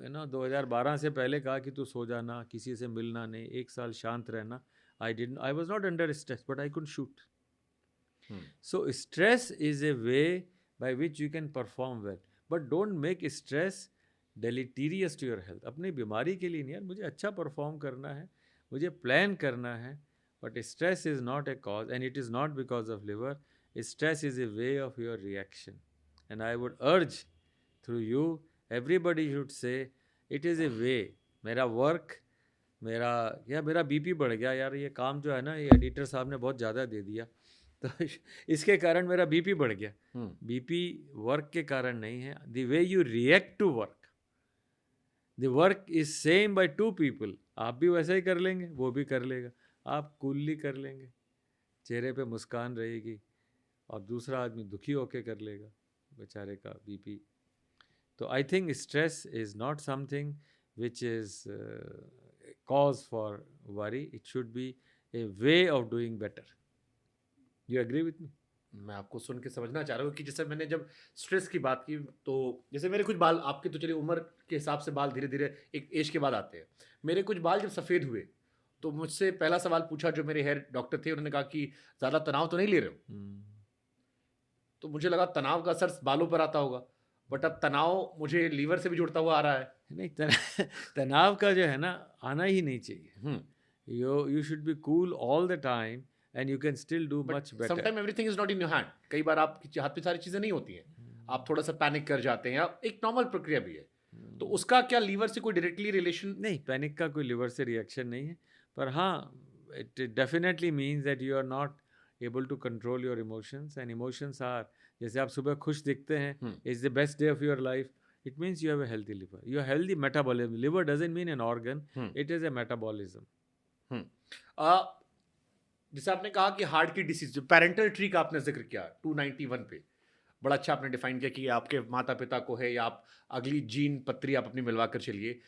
[SPEAKER 2] 2012 से पहले कहा कि तू सो जाना, किसी से मिलना नहीं, 1 साल शांत रहना। I was not under stress but I could shoot. So stress is a way by which you can perform well, but don't make stress deleterious to your health. अपनी बीमारी के लिए नहीं यार, मुझे अच्छा परफॉर्म करना है, मुझे प्लान करना है, but stress is not a cause and it is not because of liver. Stress is a way of your reaction and I would urge through you everybody should say it is a way. मेरा work, मेरा BP बढ़ गया यार, ये काम जो है ना, ये एडिटर साहब ने बहुत ज़्यादा दे दिया तो इसके कारण मेरा बीपी बढ़ गया। बीपी वर्क के कारण नहीं है। The way you react to work, the work is same by 2 people। आप भी वैसा ही कर लेंगे, वो भी कर लेगा, आप कूलली कर लेंगे, चेहरे पे मुस्कान रहेगी, और दूसरा आदमी दुखी होके कर लेगा बेचारे का बीपी। तो I think stress is not something which is cause for worry, it should be a way of doing better. You agree with me?
[SPEAKER 1] मैं आपको सुन के समझना चाह रहा हूँ कि जैसे मैंने जब स्ट्रेस की बात की, तो जैसे मेरे कुछ बाल, आपके तो चलिए उम्र के हिसाब से बाल धीरे धीरे एक एज के बाद आते हैं, मेरे कुछ बाल जब सफ़ेद हुए तो मुझसे पहला सवाल पूछा जो मेरे हेयर डॉक्टर थे, उन्होंने कहा कि ज़्यादा तनाव तो नहीं ले रहे हो? तो मुझे लगा तनाव का असर बालों पर आता होगा, बट अब तनाव मुझे लीवर से भी जुड़ता हुआ आ रहा है।
[SPEAKER 2] नहीं, तनाव का जो है ना, आना ही नहीं चाहिए। you should be cool all the time and you can still do much better.
[SPEAKER 1] Sometime everything is not in your hand. कई बार आपके हाथ पे सारी चीजें नहीं होती हैं, आप थोड़ा सा पैनिक कर जाते हैं, एक नॉर्मल प्रक्रिया भी है। तो उसका क्या लीवर से कोई डायरेक्टली रिलेशन?
[SPEAKER 2] नहीं, पैनिक का कोई लिवर से रिएक्शन नहीं है, पर हाँ, it definitely means that you are not able to control your emotions, and emotions are, जैसे आप सुबह खुश दिखते हैं, is the best day of your life, it means you have a healthy liver, you have healthy metabolism. Liver doesn't mean an organ, it is a metabolism.
[SPEAKER 1] जैसे आपने कहा कि हार्ट की डिसीज, जो पेरेंटल ट्री का आपने जिक्र किया 291 पे, बड़ा अच्छा आपने डिफाइन किया कि आपके माता पिता को है, या आप अगली जीन पत्री आप अपनी मिलवा कर चलिए।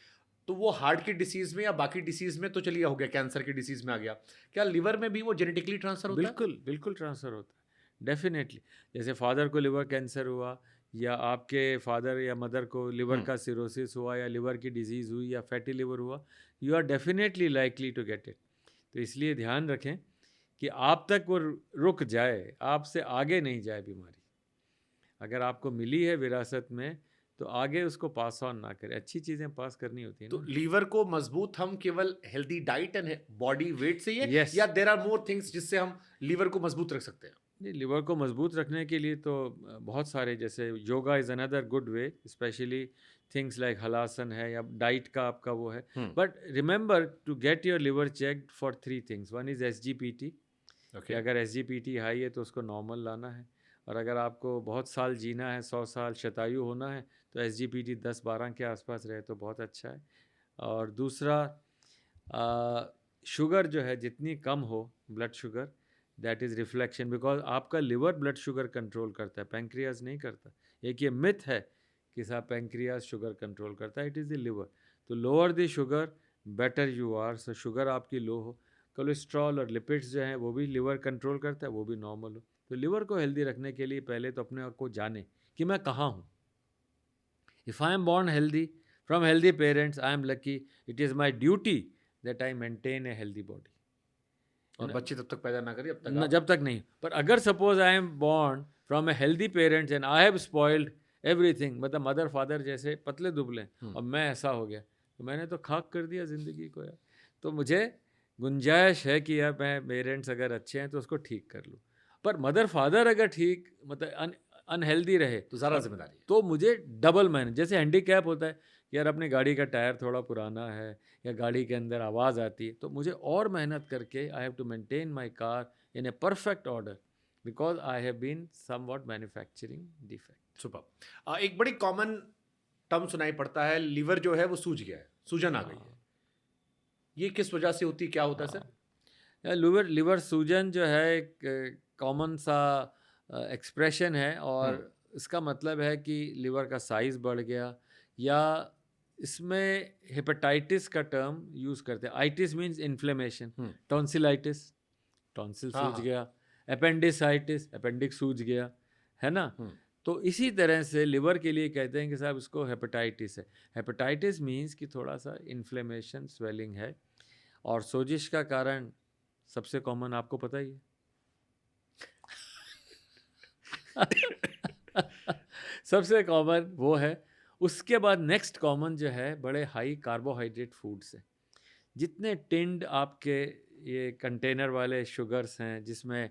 [SPEAKER 1] तो वो हार्ट की डिसीज में या बाकी डिसीज में तो चलिए हो गया, कैंसर की डिसीज में आ गया, क्या लिवर में भी वो जेनेटिकली ट्रांसफर होता है?
[SPEAKER 2] बिल्कुल ट्रांसफर होता है, डेफिनेटली। जैसे फादर को लिवर कैंसर हुआ, या आपके फादर या मदर को लिवर का सिरोसिस हुआ, या लिवर की डिजीज़ हुई, या फैटी लिवर हुआ, you are definitely likely to get it. तो इसलिए ध्यान रखें कि आप तक वो रुक जाए, आपसे आगे नहीं जाए बीमारी। अगर आपको मिली है विरासत में तो आगे उसको पास ऑन ना करें, अच्छी चीज़ें पास करनी होती हैं।
[SPEAKER 1] तो लीवर को मजबूत हम केवल healthy diet and body weight से ही है,
[SPEAKER 2] Yes.
[SPEAKER 1] या देयर आर मोर थिंग्स जिससे हम लीवर को मजबूत रख सकते हैं?
[SPEAKER 2] नहीं, लिवर को मजबूत रखने के लिए तो बहुत सारे, जैसे yoga is another good way, specially things like halasana है, या डाइट का आपका वो है। But remember to get your liver checked for 3 things। 1 is SGPT, कि
[SPEAKER 1] ओके।
[SPEAKER 2] अगर एसजीपीटी हाई है तो उसको नॉर्मल लाना है, और अगर आपको बहुत साल जीना है, 100 साल शतायु होना है, तो एसजीपीटी 10-12 के आसपास रहे तो बहुत अच्छा है। और दूसरा, शुगर जो है जितनी कम हो, blood sugar, that is reflection, because आपका लिवर ब्लड शुगर कंट्रोल करता है, पैंक्रियाज नहीं करता। एक ये मिथ है कि साहब पैंक्रियाज शुगर कंट्रोल करता है, it is the liver. So lower the sugar better you are. So sugar आपकी लो हो, कोलेस्ट्रॉल और लिपिड्स जो हैं वो भी लिवर कंट्रोल करता है, वो भी नॉर्मल हो। तो लिवर को हेल्दी रखने के लिए पहले तो अपने आप को जाने कि मैं कहाँ हूँ। If I am born healthy from healthy parents, I am lucky, it is my duty that I maintain a healthy body.
[SPEAKER 1] और बच्चे तब तक पैदा ना करिए, अब तक
[SPEAKER 2] न,
[SPEAKER 1] आप
[SPEAKER 2] जब तक नहीं। पर अगर suppose I am born from a healthy parents and I have spoiled everything, मतलब मदर फादर जैसे पतले दुबले, और मैं ऐसा हो गया, तो मैंने तो खाक कर दिया ज़िंदगी को यार। तो मुझे गुंजाइश है कि यार मैं, पेरेंट्स अगर अच्छे हैं तो उसको ठीक कर लूँ, पर मदर फादर अगर ठीक, मतलब अनहेल्दी रहे
[SPEAKER 1] तो ज़्यादा
[SPEAKER 2] और
[SPEAKER 1] जिम्मेदारी है।
[SPEAKER 2] तो मुझे डबल मेहनत। जैसे हैंडीकैप होता है कि यार अपनी गाड़ी का टायर थोड़ा पुराना है या गाड़ी के अंदर आवाज़ आती है, तो मुझे और मेहनत करके I have to maintain my car in a perfect order because I have been somewhat manufacturing defect.
[SPEAKER 1] Super. एक बड़ी कॉमन टर्म सुनाई पड़ता है, लीवर जो है वो सूज गया है, सूजन आ गई है। ये किस वजह से होती है, क्या होता है सर?
[SPEAKER 2] लिवर सूजन जो है एक कॉमन सा एक्सप्रेशन है, और इसका मतलब है कि लिवर का साइज बढ़ गया, या इसमें हेपेटाइटिस का टर्म यूज़ करते हैं। Itis means inflammation, tonsillitis, tonsil
[SPEAKER 1] हाँ,
[SPEAKER 2] सूज
[SPEAKER 1] हाँ।
[SPEAKER 2] गया, अपेंडिसाइटिस, अपेंडिक्स सूज गया, है ना। तो इसी तरह से लिवर के लिए कहते हैं कि साहब इसको हेपेटाइटिस है। हेपेटाइटिस मीन्स कि थोड़ा सा इन्फ्लेमेशन, स्वेलिंग है। और सोजिश का कारण सबसे कॉमन आपको पता ही है। सबसे कॉमन वो है। उसके बाद नेक्स्ट कॉमन जो है, बड़े हाई कार्बोहाइड्रेट फूड्स हैं। जितने टिंड आपके ये कंटेनर वाले शुगर्स हैं, जिसमें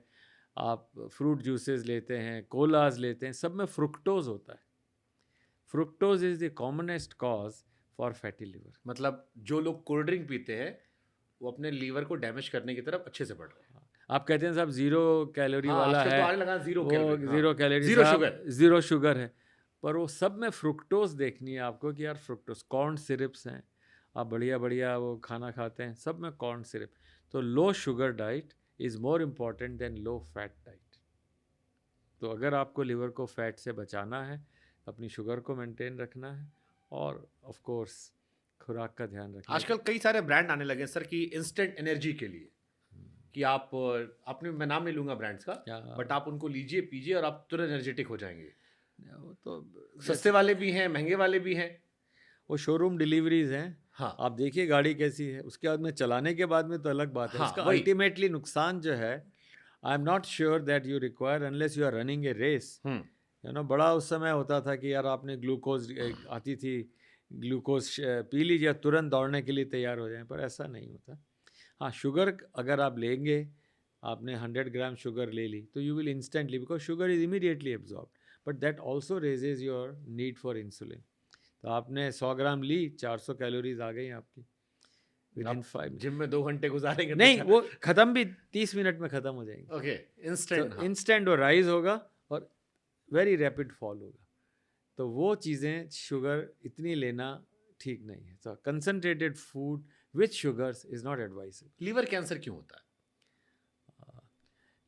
[SPEAKER 2] आप फ्रूट जूसेस लेते हैं, कोलाज लेते हैं, सब में फ्रुक्टोज होता है। Fructose is the commonest cause for fatty liver.
[SPEAKER 1] मतलब जो लोग कोल्ड ड्रिंक पीते हैं वो अपने लीवर को डैमेज करने की तरफ अच्छे से बढ़ रहे हैं।
[SPEAKER 2] आप कहते हैं साहब ज़ीरो कैलोरी
[SPEAKER 1] हाँ,
[SPEAKER 2] वाला
[SPEAKER 1] आजकल
[SPEAKER 2] है,
[SPEAKER 1] तो आने लगा जीरो
[SPEAKER 2] वो
[SPEAKER 1] कैलोरी।
[SPEAKER 2] ज़ीरो कैलोरी,
[SPEAKER 1] जीरो
[SPEAKER 2] साहब
[SPEAKER 1] शुगर।
[SPEAKER 2] ज़ीरो शुगर है, पर वो सब में फ्रुक्टोज देखनी है आपको कि यार फ्रुक्टोज, कॉर्न सिरप्स हैं, आप बढ़िया बढ़िया वो खाना खाते हैं, सब में कॉर्न सिरप। तो low sugar diet is more important than low fat diet. तो अगर आपको लिवर को फैट से बचाना है, अपनी शुगर को मेंटेन रखना है, और ऑफ कोर्स खुराक का ध्यान रखना
[SPEAKER 1] आजकल कई सारे ब्रांड आने लगे हैं सर कि इंस्टेंट एनर्जी के लिए, कि आप आपने, मैं नाम नहीं लूंगा ब्रांड्स का,
[SPEAKER 2] या
[SPEAKER 1] बट आप उनको लीजिए, पीजिए और आप तुरंत एनर्जेटिक हो जाएंगे।
[SPEAKER 2] वो तो
[SPEAKER 1] सस्ते वाले भी हैं, महंगे वाले भी हैं।
[SPEAKER 2] वो शोरूम डिलीवरीज हैं।
[SPEAKER 1] हाँ,
[SPEAKER 2] आप देखिए गाड़ी कैसी है, उसके बाद में चलाने के बाद में तो अलग बात है।
[SPEAKER 1] हाँ,
[SPEAKER 2] उसका
[SPEAKER 1] वही।
[SPEAKER 2] अल्टीमेटली नुकसान जो है, I am not sure that you require unless you are running a race. You know, बड़ा उस समय होता था कि यार आपने ग्लूकोज आती थी, ग्लूकोज पी लीजिए, तुरंत दौड़ने के लिए तैयार हो जाएं, पर ऐसा नहीं होता। हाँ, शुगर अगर आप लेंगे, आपने 100 ग्राम शुगर ले ली, तो you will instantly, because sugar is immediately absorb, but that also raises your need for insulin. तो आपने 100 ग्राम ली, 400 कैलोरीज आ गई आपकी विद इन 5
[SPEAKER 1] जिम में 2 घंटे गुजारेंगे
[SPEAKER 2] नहीं, वो ख़त्म भी 30 मिनट में ख़त्म हो जाएंगे।
[SPEAKER 1] ओके,
[SPEAKER 2] तो
[SPEAKER 1] इंस्टेंट।
[SPEAKER 2] इंस्टेंट वो राइज होगा और वेरी रैपिड फॉल होगा। तो वो चीज़ें, शुगर इतनी लेना ठीक नहीं है। तो concentrated food with sugars is not advisable.
[SPEAKER 1] Liver cancer क्यों होता है?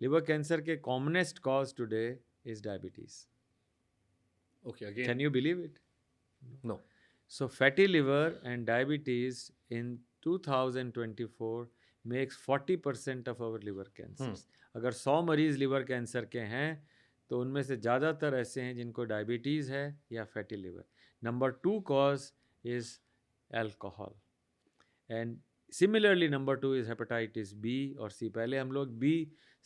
[SPEAKER 2] लिवर कैंसर के commonest cause today is diabetes.
[SPEAKER 1] Okay, again
[SPEAKER 2] can you believe it?
[SPEAKER 1] No.
[SPEAKER 2] So fatty liver and diabetes in 2024 makes 40% of our liver cancers. अगर 100 मरीज liver cancer के हैं, तो उनमें से ज़्यादातर ऐसे हैं जिनको डायबिटीज़ है या fatty liver. Number 2 cause is alcohol, and similarly number 2 is hepatitis B और सी। पहले हम लोग बी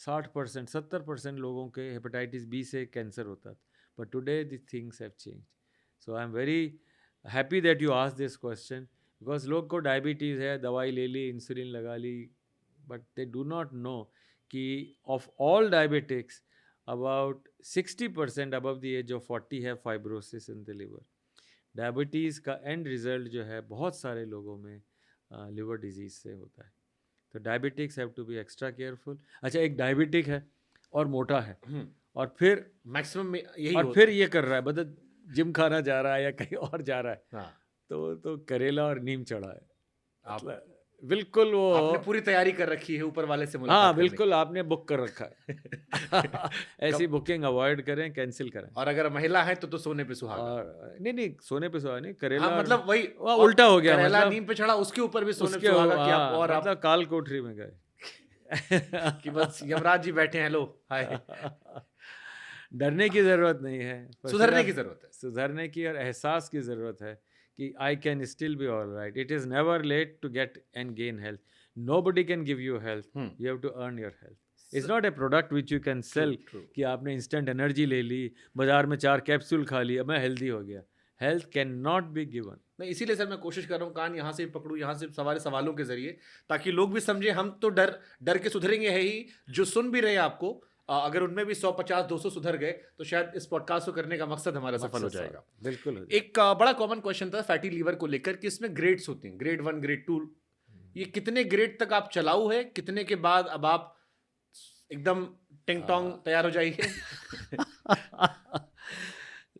[SPEAKER 2] 60%, 70% लोगों के हेपेटाइटिस बी से कैंसर होता था, but today the things have change. So I am very happy that you ask this question, because लोग को डायबिटीज़ है, दवाई ले ली, इंसुलिन लगा ली, but they do not know कि of all diabetics about 60% above the age of 40 है fibrosis in the liver. Diabetes का एंड रिजल्ट जो है बहुत सारे लोगों में लिवर डिजीज़ से होता है। तो diabetics have to be extra careful. अच्छा, एक डायबिटिक है और मोटा है और फिर
[SPEAKER 1] मैक्सिमम यही
[SPEAKER 2] और
[SPEAKER 1] होता
[SPEAKER 2] फिर
[SPEAKER 1] है।
[SPEAKER 2] ये कर रहा है, मतलब जिम खाना जा रहा है या कहीं और जा रहा है,
[SPEAKER 1] हाँ,
[SPEAKER 2] तो करेला और नीम चढ़ा है,
[SPEAKER 1] आप
[SPEAKER 2] मतलब बिल्कुल वो।
[SPEAKER 1] आपने पूरी तैयारी कर रखी है ऊपर वाले से
[SPEAKER 2] हाँ
[SPEAKER 1] मुलाकात करने
[SPEAKER 2] बिल्कुल,
[SPEAKER 1] की।
[SPEAKER 2] आपने बुक कर रखा है। ऐसी
[SPEAKER 1] कब
[SPEAKER 2] बुकिंग अवॉइड करें, कैंसिल करें।
[SPEAKER 1] और अगर महिला है तो सोने पे सुहागा।
[SPEAKER 2] और नहीं नहीं, सोने पे सुहागा नहीं,
[SPEAKER 1] हाँ,
[SPEAKER 2] करेला और
[SPEAKER 1] मतलब वही
[SPEAKER 2] वह
[SPEAKER 1] और
[SPEAKER 2] उल्टा हो गया,
[SPEAKER 1] करेला
[SPEAKER 2] मतलब
[SPEAKER 1] नीम पे चढ़ा उसके ऊपर भी सोने पे
[SPEAKER 2] उसके
[SPEAKER 1] सुहागा कि आप
[SPEAKER 2] हाँ,
[SPEAKER 1] और आप
[SPEAKER 2] मतलब काल कोठरी में गए।
[SPEAKER 1] कि बस यमराज जी बैठे हैं, लो हाय।
[SPEAKER 2] डरने की ज़रूरत नहीं है, पर
[SPEAKER 1] सुधरने की
[SPEAKER 2] सिर्फ
[SPEAKER 1] जरूरत है।
[SPEAKER 2] सुधरने की और एहसास की ज़रूरत है कि I can still be all right. It is never late to get and gain health. Nobody can give you health,
[SPEAKER 1] hmm.
[SPEAKER 2] You have to earn your health. It's not a product which you can
[SPEAKER 1] true
[SPEAKER 2] sell
[SPEAKER 1] true.
[SPEAKER 2] कि आपने instant energy ले ली, बाजार में 4 capsule खा ली, अब मैं healthy हो गया। Health can not be given.
[SPEAKER 1] नहीं, इसीलिए सर मैं कोशिश कर रहा हूँ कान यहाँ से पकड़ूं, यहाँ से सवारे सवालों के जरिए, ताकि लोग भी समझे हम तो डर डर के सुधरेंगे है ही, जो सुन भी रहे हैं आपको अगर उनमें भी 150-200 सुधर गए तो शायद इस पॉडकास्ट को करने का मकसद हमारा सफल हो
[SPEAKER 2] मकसद
[SPEAKER 1] जाएगा।
[SPEAKER 2] साहब, बिल्कुल हो जाएगा।
[SPEAKER 1] एक बड़ा कॉमन क्वेश्चन था फैटी लीवर को लेकर कि इसमें ग्रेड्स होती हैं, ग्रेड 1 ग्रेड 2, ये कितने ग्रेड तक आप चलाऊ है, कितने के बाद अब आप एकदम टिंग टोंग तैयार हो जाइए?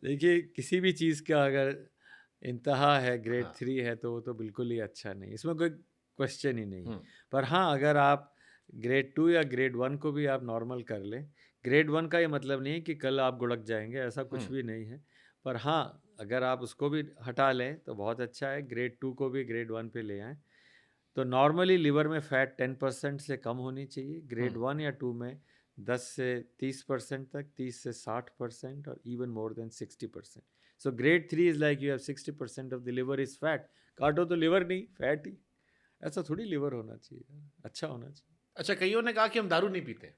[SPEAKER 2] देखिए, किसी भी चीज़ का अगर इंतहा है, ग्रेड
[SPEAKER 1] हाँ।
[SPEAKER 2] 3 है, तो वो तो बिल्कुल ही अच्छा नहीं, इसमें कोई क्वेश्चन ही नहीं है।
[SPEAKER 1] हम्म,
[SPEAKER 2] पर हाँ, अगर आप ग्रेड 2 या ग्रेड 1 को भी आप नॉर्मल कर लें, ग्रेड 1 का ये मतलब नहीं है कि कल आप गुड़क जाएंगे, ऐसा कुछ
[SPEAKER 1] हम्म,
[SPEAKER 2] भी नहीं है। पर हाँ, अगर आप उसको भी हटा लें तो बहुत अच्छा है, ग्रेड 2 को भी ग्रेड 1 पे ले आएँ। तो नॉर्मली लिवर में फैट 10% से कम होनी चाहिए, ग्रेड 1 या 2 में 10 से 30% तक, 30 से 60% और even more than 60%। So grade 3 is like you have 60% of the liver is fat. काटो तो लिवर नहीं, फैट ही। ऐसा थोड़ी लिवर होना चाहिए, अच्छा होना चाहिए।
[SPEAKER 1] अच्छा, कईयों ने कहा कि हम दारू नहीं पीते,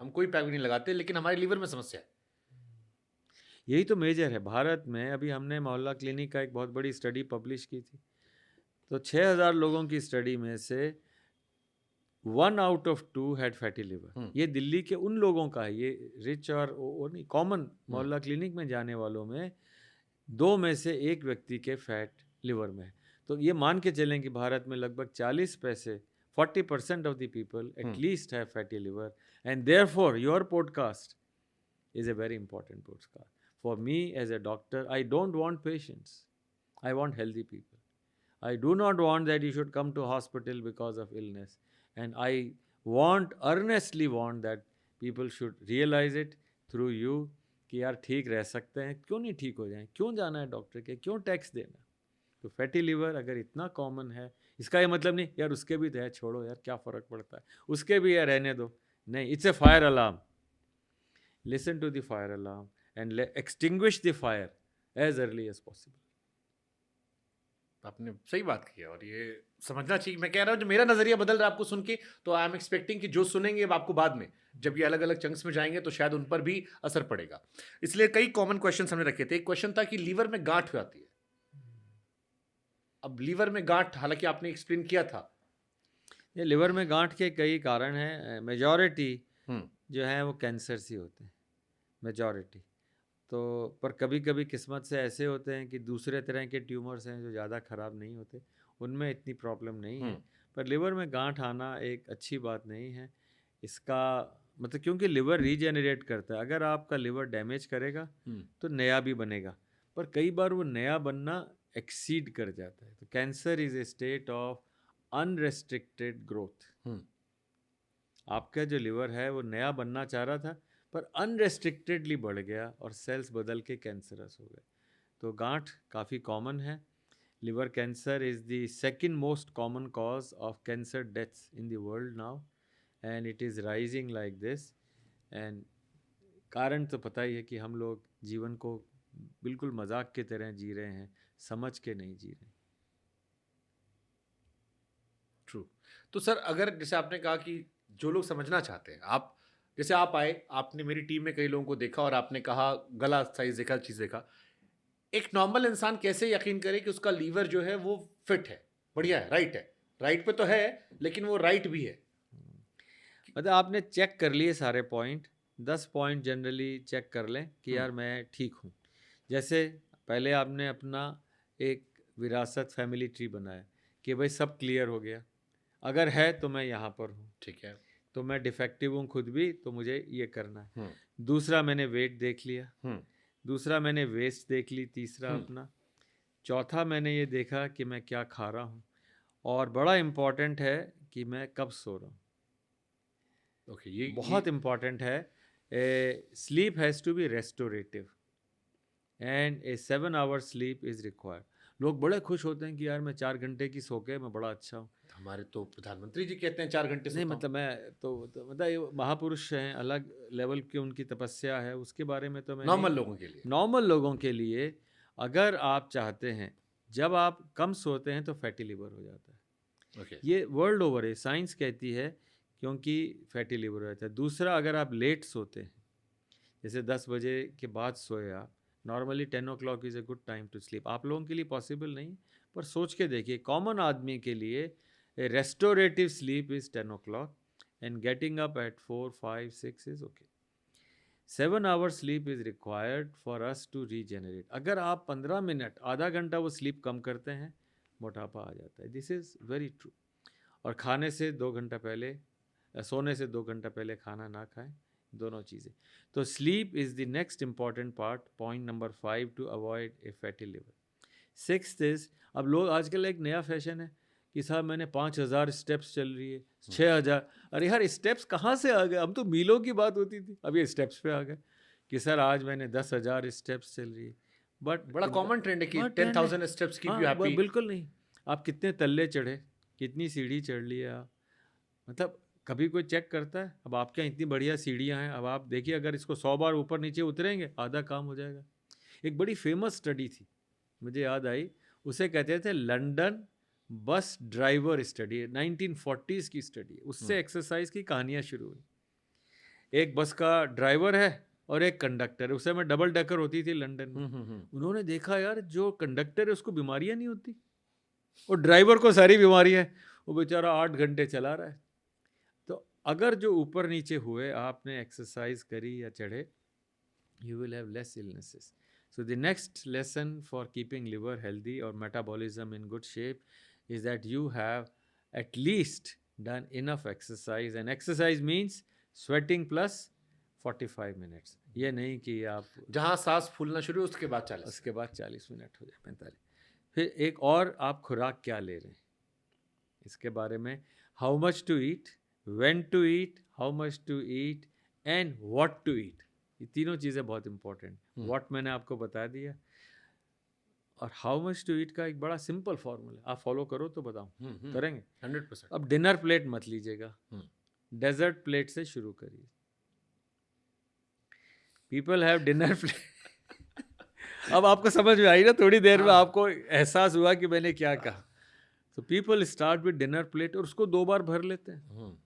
[SPEAKER 1] हम कोई पैग नहीं लगाते, लेकिन हमारे लीवर में समस्या है।
[SPEAKER 2] यही तो मेजर है भारत में। अभी हमने मोहल्ला क्लिनिक का एक बहुत बड़ी स्टडी पब्लिश की थी, तो 6000 लोगों की स्टडी में से 1 out of 2 had fatty liver. ये दिल्ली के उन लोगों का है, ये रिच और नहीं, कॉमन मोहल्ला क्लिनिक में जाने वालों में 2 में से 1 व्यक्ति के फैट लिवर में है। तो ये मान के चलें कि भारत में लगभग 40 पैसे 40% of the people at least have fatty liver, and therefore your podcast is a very important postcard. For me as a doctor, I don't want patients. I want healthy people. I do not want that you should come to hospital because of illness. And I earnestly want that people should realize it through you कि यार ठीक रह सकते हैं, क्यों नहीं ठीक हो जाएं, क्यों जाना है डॉक्टर के, क्यों टैक्स देना। तो फैटी लिवर अगर इतना कॉमन है, इसका ये मतलब नहीं यार उसके भी तो है, छोड़ो यार क्या फ़र्क पड़ता है, उसके भी है रहने दो, नहीं, it's a fire alarm. Listen to the fire alarm and extinguish the fire as early as possible.
[SPEAKER 1] आपने सही बात की है और ये समझना चाहिए। मैं कह रहा हूँ जो मेरा नजरिया बदल रहा है आपको सुन के, तो आई एम एक्सपेक्टिंग कि जो सुनेंगे अब आपको बाद में जब ये अलग अलग चंक्स में जाएंगे तो शायद उन पर भी असर पड़ेगा। इसलिए कई कॉमन क्वेश्चन हमने रखे थे। एक क्वेश्चन था कि लीवर में गांठ हो जाती है। अब लीवर में गांठ, हालांकि आपने एक्सप्लेन किया था।
[SPEAKER 2] ये लिवर में गांठ के कई कारण हैं, मेजॉरिटी जो है वो कैंसर से होते हैं, मेजॉरिटी। तो पर कभी कभी किस्मत से ऐसे होते हैं कि दूसरे तरह के ट्यूमर्स हैं जो ज़्यादा ख़राब नहीं होते, उनमें इतनी प्रॉब्लम नहीं है। पर लिवर में गांठ आना एक अच्छी बात नहीं है। इसका मतलब क्योंकि लिवर रीजेनरेट करता है, अगर आपका लिवर डैमेज करेगा तो नया भी बनेगा, पर कई बार वो नया बनना एक्सीड कर जाता है। तो cancer is a state of unrestricted growth. आपका जो लिवर है वो नया बनना चाह रहा था पर अनरेस्ट्रिक्टेडली बढ़ गया और सेल्स बदल के कैंसरस हो गए। तो गांठ काफ़ी कॉमन है। Liver cancer is the second most common cause of cancer deaths in the world now, and it is rising like this. And कारण तो पता ही है कि हम लोग जीवन को बिल्कुल मजाक की तरह जी रहे हैं, समझ के नहीं जी रहे।
[SPEAKER 1] ट्रू। तो सर अगर जैसे आपने कहा कि जो लोग समझना चाहते हैं, आप जैसे आप आए, आपने मेरी टीम में कई लोगों को देखा और आपने कहा गला साइज देखा, चीज देखा, एक नॉर्मल इंसान कैसे यकीन करे कि उसका लीवर जो है वो फिट है, बढ़िया है, राइट पे तो है, लेकिन वो राइट भी है?
[SPEAKER 2] मतलब आपने चेक कर लिए सारे पॉइंट, 10 पॉइंट जनरली चेक कर लें कि यार मैं ठीक हूँ। जैसे पहले आपने अपना एक विरासत फैमिली ट्री बनाया कि भाई सब क्लियर हो गया, अगर है तो मैं यहाँ पर हूँ,
[SPEAKER 1] ठीक है।
[SPEAKER 2] तो मैं डिफेक्टिव हूँ खुद भी, तो मुझे ये करना है।
[SPEAKER 1] हम्म,
[SPEAKER 2] दूसरा मैंने वेट देख लिया,
[SPEAKER 1] हम्म,
[SPEAKER 2] दूसरा मैंने वेस्ट देख ली, तीसरा अपना, चौथा मैंने ये देखा कि मैं क्या खा रहा हूँ, और बड़ा इम्पॉर्टेंट है कि मैं कब सो रहा हूँ।
[SPEAKER 1] ओके, ये
[SPEAKER 2] बहुत इम्पॉर्टेंट है। Sleep has to be restorative and a 7 hour sleep is required. लोग बड़े खुश होते हैं कि यार मैं 4 घंटे की सो के मैं बड़ा अच्छा हूँ।
[SPEAKER 1] हमारे तो प्रधानमंत्री जी कहते हैं 4 घंटे
[SPEAKER 2] नहीं
[SPEAKER 1] सोता हूं।
[SPEAKER 2] मतलब मैं तो मतलब ये महापुरुष हैं, अलग लेवल की उनकी तपस्या है, उसके बारे में तो मैं नहीं।
[SPEAKER 1] नॉर्मल लोगों के लिए।
[SPEAKER 2] नॉर्मल लोगों के लिए अगर आप चाहते हैं, जब आप कम सोते हैं तो फैटी लिवर हो जाता है।
[SPEAKER 1] ओके।
[SPEAKER 2] ये वर्ल्ड ओवर है, साइंस कहती है, क्योंकि फैटी लिवर हो जाता है। दूसरा, अगर आप लेट सोते हैं, जैसे 10 बजे के बाद सोए आप, normally 10 o'clock is a good time to sleep. आप लोगों के लिए पॉसिबल नहीं, पर सोच के देखिए, कॉमन आदमी के लिए restorative sleep is 10 o'clock and getting up at 4, 5, 6 is okay. 7 hour sleep is required for us to regenerate. अगर आप 15 मिनट, आधा घंटा वो स्लीप कम करते हैं, मोटापा आ जाता है। This is very true. और खाने से 2 घंटा पहले, सोने से 2 घंटा पहले खाना ना खाएं, दोनों चीज़ें। तो sleep is the next important part, point number 5 to avoid a fatty liver. Sixth is, अब लोग आजकल एक नया फैशन है कि साहब मैंने 5,000 स्टेप्स चल रही है, 6,000। अरे यार स्टेप्स कहाँ से आ गए? हम तो मीलों की बात होती थी, अब ये स्टेप्स पे आ गए कि सर आज मैंने 10,000 स्टेप्स चल रही है। बट
[SPEAKER 1] बड़ा कॉमन ट्रेंड है कि
[SPEAKER 2] बहुत ट्रेंड है।
[SPEAKER 1] 10,000 स्टेप्स कीप
[SPEAKER 2] हाँ,
[SPEAKER 1] यू हैप्पी।
[SPEAKER 2] बिल्कुल नहीं। आप कितने तल्ले चढ़े, कितनी सीढ़ी चढ़ ली है आप, मतलब कभी कोई चेक करता है? अब आपके यहाँ इतनी बढ़िया सीढ़ियाँ हैं, अब आप देखिए अगर इसको 100 बार ऊपर नीचे उतरेंगे, आधा काम हो जाएगा। एक बड़ी फेमस स्टडी थी, मुझे याद आई, उसे कहते थे London bus driver study, 1940s की स्टडी। उससे एक्सरसाइज की कहानियाँ शुरू हुई। एक बस का ड्राइवर है और एक कंडक्टर है, उस समय डबल डेकर होती थी लंदन में। उन्होंने देखा यार जो कंडक्टर है उसको बीमारियां नहीं होती, और ड्राइवर को सारी बीमारियां हैं, वो बेचारा 8 घंटे चला रहा है। तो अगर जो ऊपर नीचे हुए, आपने एक्सरसाइज करी या चढ़े, you will have less illnesses. So the next lesson for keeping liver healthy or metabolism in good shape is that you have at least done enough exercise, and exercise means sweating plus 45 minutes. ये नहीं कि आप
[SPEAKER 1] जहां सांस फूलना शुरू उसके बाद 40।
[SPEAKER 2] उसके बाद 40 मिनट हो जाए, 45। फिर एक और, आप खुराक क्या ले रहे हैं इसके बारे में, how much to eat, when to eat, how much to eat and what to eat. ये तीनों चीज़ें बहुत इंपॉर्टेंट। व्हाट मैंने आपको बता दिया, और हाउ मच टू ईट का एक बड़ा सिंपल फॉर्मूला, आप फॉलो करो तो बताऊं, करेंगे?
[SPEAKER 1] 100%।
[SPEAKER 2] अब डिनर प्लेट मत लीजिएगा, डेजर्ट प्लेट से शुरू करिए। People have dinner plate. अब आपको समझ में आई ना, थोड़ी देर में आपको एहसास हुआ कि मैंने क्या कहा। तो people start with dinner plate और उसको 2 बार भर लेते हैं,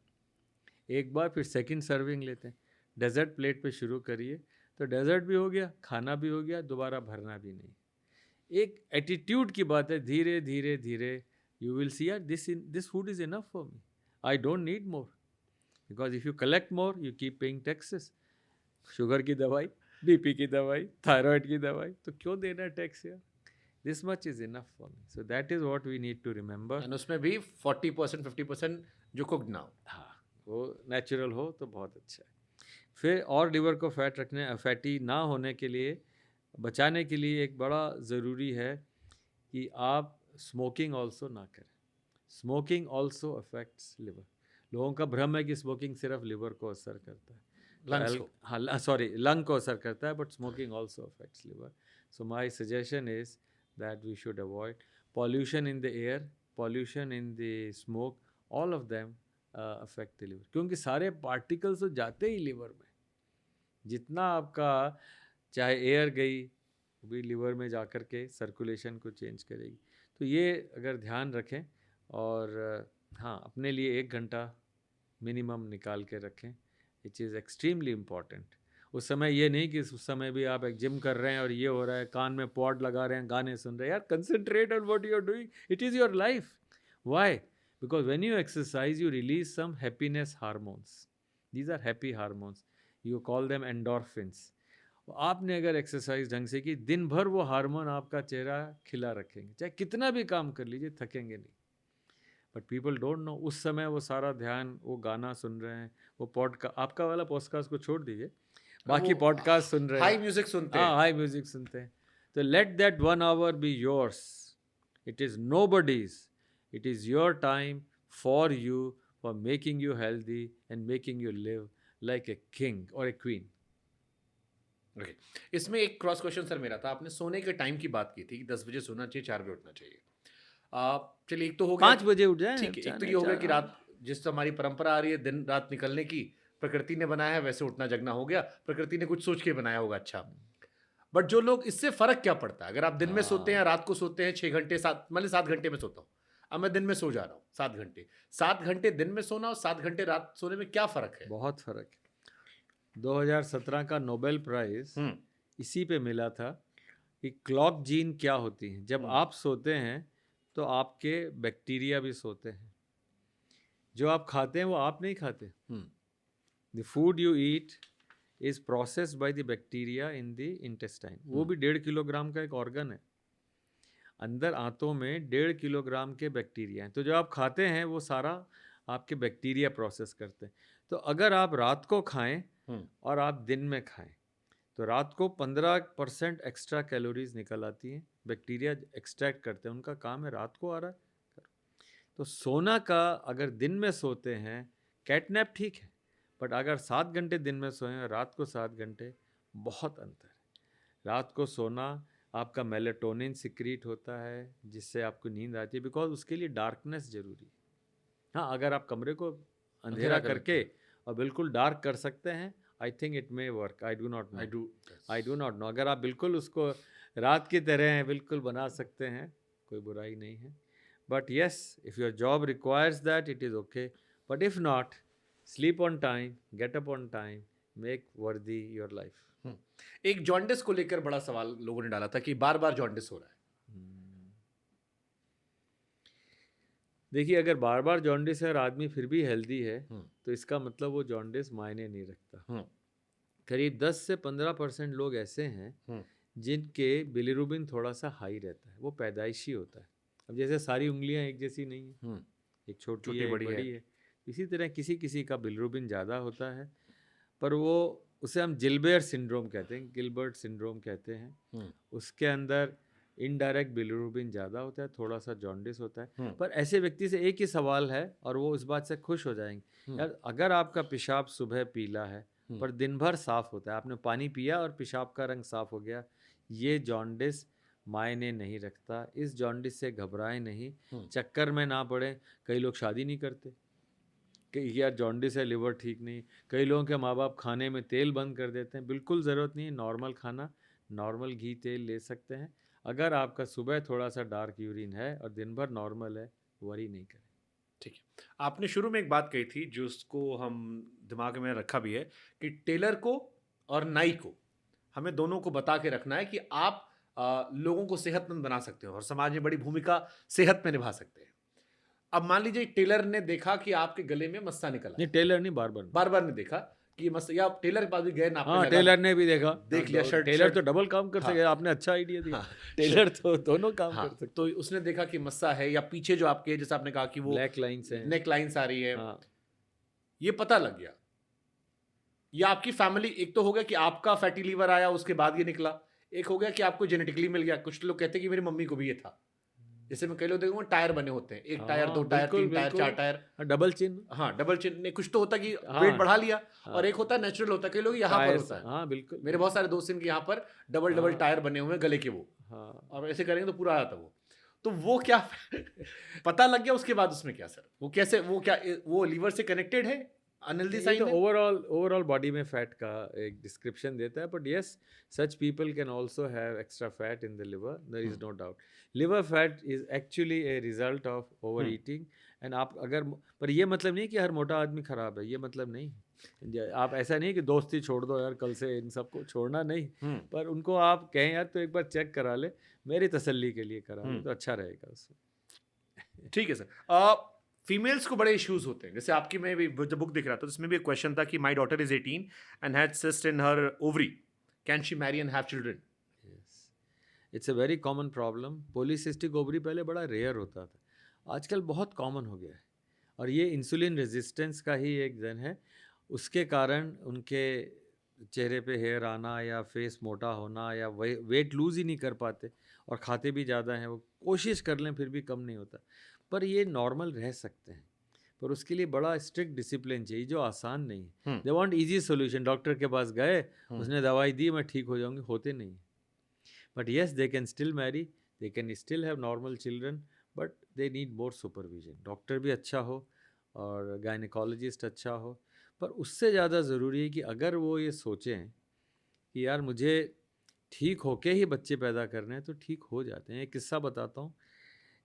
[SPEAKER 2] एक बार फिर सेकंड सर्विंग लेते हैं। डेजर्ट प्लेट पे शुरू करिए, तो डेजर्ट भी हो गया, खाना भी हो गया, दोबारा भरना भी नहीं। एक एटीट्यूड की बात है, धीरे धीरे धीरे यू विल सी यार this food is enough for me, I don't need more, because if you collect more you keep paying taxes. Sugar की दवाई, बीपी की दवाई, थायराइड की दवाई, तो क्यों देना टैक्स यार? This much is enough for me. So that is what we need to remember.
[SPEAKER 1] And उसमें भी 40% 50% जो कुक्ड ना हो।
[SPEAKER 2] हाँ, वो नेचुरल हो तो बहुत अच्छा है। फिर और लिवर को फैट रखने, फैटी ना होने के लिए, बचाने के लिए एक बड़ा ज़रूरी है कि आप स्मोकिंग ऑल्सो ना करें। Smoking also affects liver. लोगों का भ्रम है कि स्मोकिंग सिर्फ लिवर को असर करता है,
[SPEAKER 1] लंग्स को।
[SPEAKER 2] हाँ सॉरी, लंग को असर करता है, but smoking also affects liver. So my suggestion is that we should avoid pollution in the air, pollution in the smoke, all of them affect the liver, क्योंकि सारे पार्टिकल्स तो जाते ही लिवर में। जितना आपका चाहे एयर गई, भी लिवर में जा कर के सर्कुलेशन को चेंज करेगी। तो ये अगर ध्यान रखें, और हाँ, अपने लिए 1 घंटा मिनिमम निकाल के रखें, विच इज़ एक्सट्रीमली इम्पॉर्टेंट। उस समय ये नहीं कि उस समय भी आप एक जिम कर रहे हैं और ये हो रहा है, कान में पॉड लगा रहे हैं, गाने सुन रहे हैं। यार concentrate on what you are doing, it is your life. Why? Because when you exercise you release some happiness hormones, these are happy hormones, you call them endorphins. आपने अगर एक्सरसाइज ढंग से की, दिन भर वो हार्मोन आपका चेहरा खिला रखेंगे, चाहे कितना भी काम कर लीजिए, थकेंगे नहीं। बट पीपल डोंट नो, उस समय वो सारा ध्यान वो गाना सुन रहे हैं, वो पॉडकास्ट, आपका वाला पॉडकास्ट को छोड़ दीजिए, बाकी
[SPEAKER 1] वो
[SPEAKER 2] पॉडकास्ट सुन रहे
[SPEAKER 1] हाई
[SPEAKER 2] हैं,
[SPEAKER 1] म्यूजिक सुनते
[SPEAKER 2] हाँ
[SPEAKER 1] हैं।
[SPEAKER 2] हाई म्यूजिक सुनते हैं। तो let that 1 hour be yours, it is nobody's, it is your time for you, for making you healthy and making you live like a king और a queen.
[SPEAKER 1] Okay, इसमें एक cross question sir मेरा था, आपने सोने के time की बात की थी कि 10 बजे सोना चाहिए, 4 बजे उठना चाहिए। चलिए, एक तो हो गया
[SPEAKER 2] 5 बजे उठ जाए,
[SPEAKER 1] ठीक है, एक तो ये हो गया कि रात, जिस हमारी परंपरा आ रही है दिन रात निकलने की, प्रकृति ने बनाया है वैसे उठना जगना हो गया, प्रकृति ने कुछ सोच के बनाया होगा अच्छा। बट जो लोग, इससे फर्क क्या पड़ता है अगर आप दिन में सोते हैं, रात को सोते हैं 6 घंटे, 7 मान ली 7 घंटे में सोता हूँ, अब मैं दिन में सो जा रहा हूँ 7 घंटे, 7 घंटे दिन में सोना और 7 घंटे रात सोने में क्या फर्क है?
[SPEAKER 2] बहुत फर्क है। 2017 का नोबेल प्राइज इसी पे मिला था कि क्लॉक जीन क्या होती है। जब आप सोते हैं तो आपके बैक्टीरिया भी सोते हैं, जो आप खाते हैं वो आप नहीं खाते। The food you eat is processed by the bacteria in the intestine. वो भी 1.5 किलोग्राम का एक ऑर्गन है, अंदर आंतों में 1.5 किलोग्राम के बैक्टीरिया हैं। तो जो आप खाते हैं वो सारा आपके बैक्टीरिया प्रोसेस करते हैं। तो अगर आप रात को खाएं और आप दिन में खाएं तो रात को 15% एक्स्ट्रा कैलोरीज निकल आती हैं, बैक्टीरिया एक्सट्रैक्ट करते हैं, उनका काम है रात को आ रहा है। तो सोना का, अगर दिन में सोते हैं कैटनैप ठीक है, बट अगर 7 घंटे दिन में सोएं और रात को 7 घंटे, बहुत अंतर है। रात को सोना आपका मेलेटोनिन सिक्रीट होता है जिससे आपको नींद आती है, बिकॉज उसके लिए डार्कनेस जरूरी है। हाँ, अगर आप कमरे को अंधेरा करके और बिल्कुल डार्क कर सकते हैं, I think it may work, I do not no. अगर आप बिल्कुल उसको रात की तरह हैं बिल्कुल बना सकते हैं, कोई बुराई नहीं है। But yes, if your job requires that, it is okay, but if not, sleep on time, get up on time, make वर्दी योर लाइफ।
[SPEAKER 1] एक जॉन्डिस को लेकर बड़ा सवाल लोगों ने डाला था कि बार बार जॉन्डिस हो रहा है।
[SPEAKER 2] देखिए, अगर बार बार जॉन्डिस है और आदमी फिर भी हेल्दी है तो इसका मतलब वो जॉन्डिस मायने नहीं रखता। करीब 10 से 15% लोग ऐसे हैं जिनके बिलिरुबिन थोड़ा सा हाई रहता है, वो पैदाइशी होता है। अब जैसे सारी उंगलियां एक जैसी नहीं है, एक छोटी है, एक बड़ी है, इसी तरह किसी किसी का बिलिरुबिन ज़्यादा होता है, पर वो, उसे हम जिल्बेयर सिंड्रोम कहते हैं, गिलबर्ट सिंड्रोम कहते हैं। उसके अंदर इनडायरेक्ट बिलिरुबिन ज़्यादा होता है, थोड़ा सा जॉन्डिस होता है। पर ऐसे व्यक्ति से एक ही सवाल है और वो इस बात से खुश हो जाएंगे, यार अगर आपका पेशाब सुबह पीला है पर दिन भर साफ होता है, आपने पानी पिया और पेशाब का रंग साफ हो गया, ये जॉन्डिस मायने नहीं रखता। इस जॉन्डिस से घबराएं नहीं, चक्कर में ना पड़े। कई लोग शादी नहीं करते कि यार जॉन्डिस है, लिवर ठीक नहीं। कई लोगों के माँ बाप खाने में तेल बंद कर देते हैं, बिल्कुल ज़रूरत नहीं है। नॉर्मल खाना, नॉर्मल घी तेल ले सकते हैं। अगर आपका सुबह थोड़ा सा डार्क यूरिन है और दिन भर नॉर्मल है, वरी नहीं करें।
[SPEAKER 1] ठीक है, आपने शुरू में एक बात कही थी जो उसको हम दिमाग में रखा भी है कि टेलर को और नाई को, हमें दोनों को बता के रखना है कि आप लोगों को सेहतमंद बना सकते हो और समाज में बड़ी भूमिका सेहत में निभा सकते हैं। अब मान लीजिए टेलर ने देखा कि आपके गले में मस्सा निकला,
[SPEAKER 2] नहीं, टेलर नहीं, बार बार
[SPEAKER 1] ने देखा कि मस्सा, या टेलर के पास भी गए, नापने
[SPEAKER 2] हाँ,
[SPEAKER 1] लगा,
[SPEAKER 2] टेलर ने भी देखा,
[SPEAKER 1] देख लिया शर्ट,
[SPEAKER 2] टेलर तो डबल काम कर सके। आपने अच्छा आइडिया दिया, टेलर तो दोनों काम कर सकते।
[SPEAKER 1] तो उसने देखा कि मस्सा है, या पीछे जो आपके, जैसे आपने कहा कि वो
[SPEAKER 2] ब्लैक लाइन्स हैं,
[SPEAKER 1] नेक लाइन्स आ रही है, ये पता लग गया। या आपकी फैमिली, एक तो हो गया कि आपका फैटी लीवर आया उसके बाद ये निकला, एक हो गया कि आपको जेनेटिकली मिल गया। कुछ लोग कहते हैं कि मेरी मम्मी को भी ये था। जैसे मैं कई लोग देखूंगा टायर बने होते हैं, एक tyre, 2 tyre, 3 tyre, 4 tyre,
[SPEAKER 2] double chin.
[SPEAKER 1] हाँ, डबल चिन। कुछ तो होता है कि वेट बढ़ा लिया, और एक होता है नेचुरल होता है, कई लोग यहाँ पर होता है।
[SPEAKER 2] हाँ बिल्कुल,
[SPEAKER 1] मेरे बहुत सारे दोस्त इनके यहाँ पर डबल टायर बने हुए गले के, वो और ऐसे करेंगे तो पूरा आता वो। तो वो क्या पता लग गया उसके बाद उसमें क्या सर, वो कैसे, वो क्या, वो लीवर से कनेक्टेड है, अनहेल्दी साइन है?
[SPEAKER 2] ओवरऑल बॉडी में फैट का एक डिस्क्रिप्शन देता है, but yes, such people can also have extra fat in the liver, there is no doubt. Liver fat is actually a result of over eating. And आप अगर, पर ये मतलब नहीं कि हर मोटा आदमी खराब है, ये मतलब नहीं। आप ऐसा नहीं कि दोस्ती छोड़ दो यार कल से, इन सबको छोड़ना नहीं, पर उनको आप कहें यार तो एक बार चेक करा ले, मेरी तसल्ली के लिए करा ले, तो अच्छा रहेगा उसमें।
[SPEAKER 1] ठीक है सर। फीमेल्स को बड़े इश्यूज होते हैं, जैसे आपकी, मैं भी जब बुक दिख रहा था उसमें भी एक क्वेश्चन था कि my daughter is 18 and had cyst in her ovary, can she marry and have children?
[SPEAKER 2] It's a very common problem. Polycystic ovary पहले बड़ा रेयर होता था, आजकल बहुत कॉमन हो गया है, और ये इंसुलिन रेजिस्टेंस का ही एक जन है। उसके कारण उनके चेहरे पे हेयर आना या फेस मोटा होना या वेट लूज़ ही नहीं कर पाते, और खाते भी ज़्यादा हैं, वो कोशिश कर लें फिर भी कम नहीं होता। पर ये नॉर्मल रह सकते हैं, पर उसके लिए बड़ा स्ट्रिक्ट डिसिप्लिन चाहिए, जो आसान नहीं है। They want easy solution. Doctor के पास गए, उसने दवाई दी, मैं ठीक हो जाऊंगी, होते नहीं। But yes, they can still marry, they can still have normal children, but they need more supervision. Doctor भी अच्छा हो और गायनेकोलॉजिस्ट अच्छा हो। पर उससे ज़्यादा ज़रूरी है कि अगर वो ये सोचें कि यार मुझे ठीक होके ही बच्चे पैदा करने हैं, तो ठीक हो जाते हैं। एक किस्सा बताता हूँ।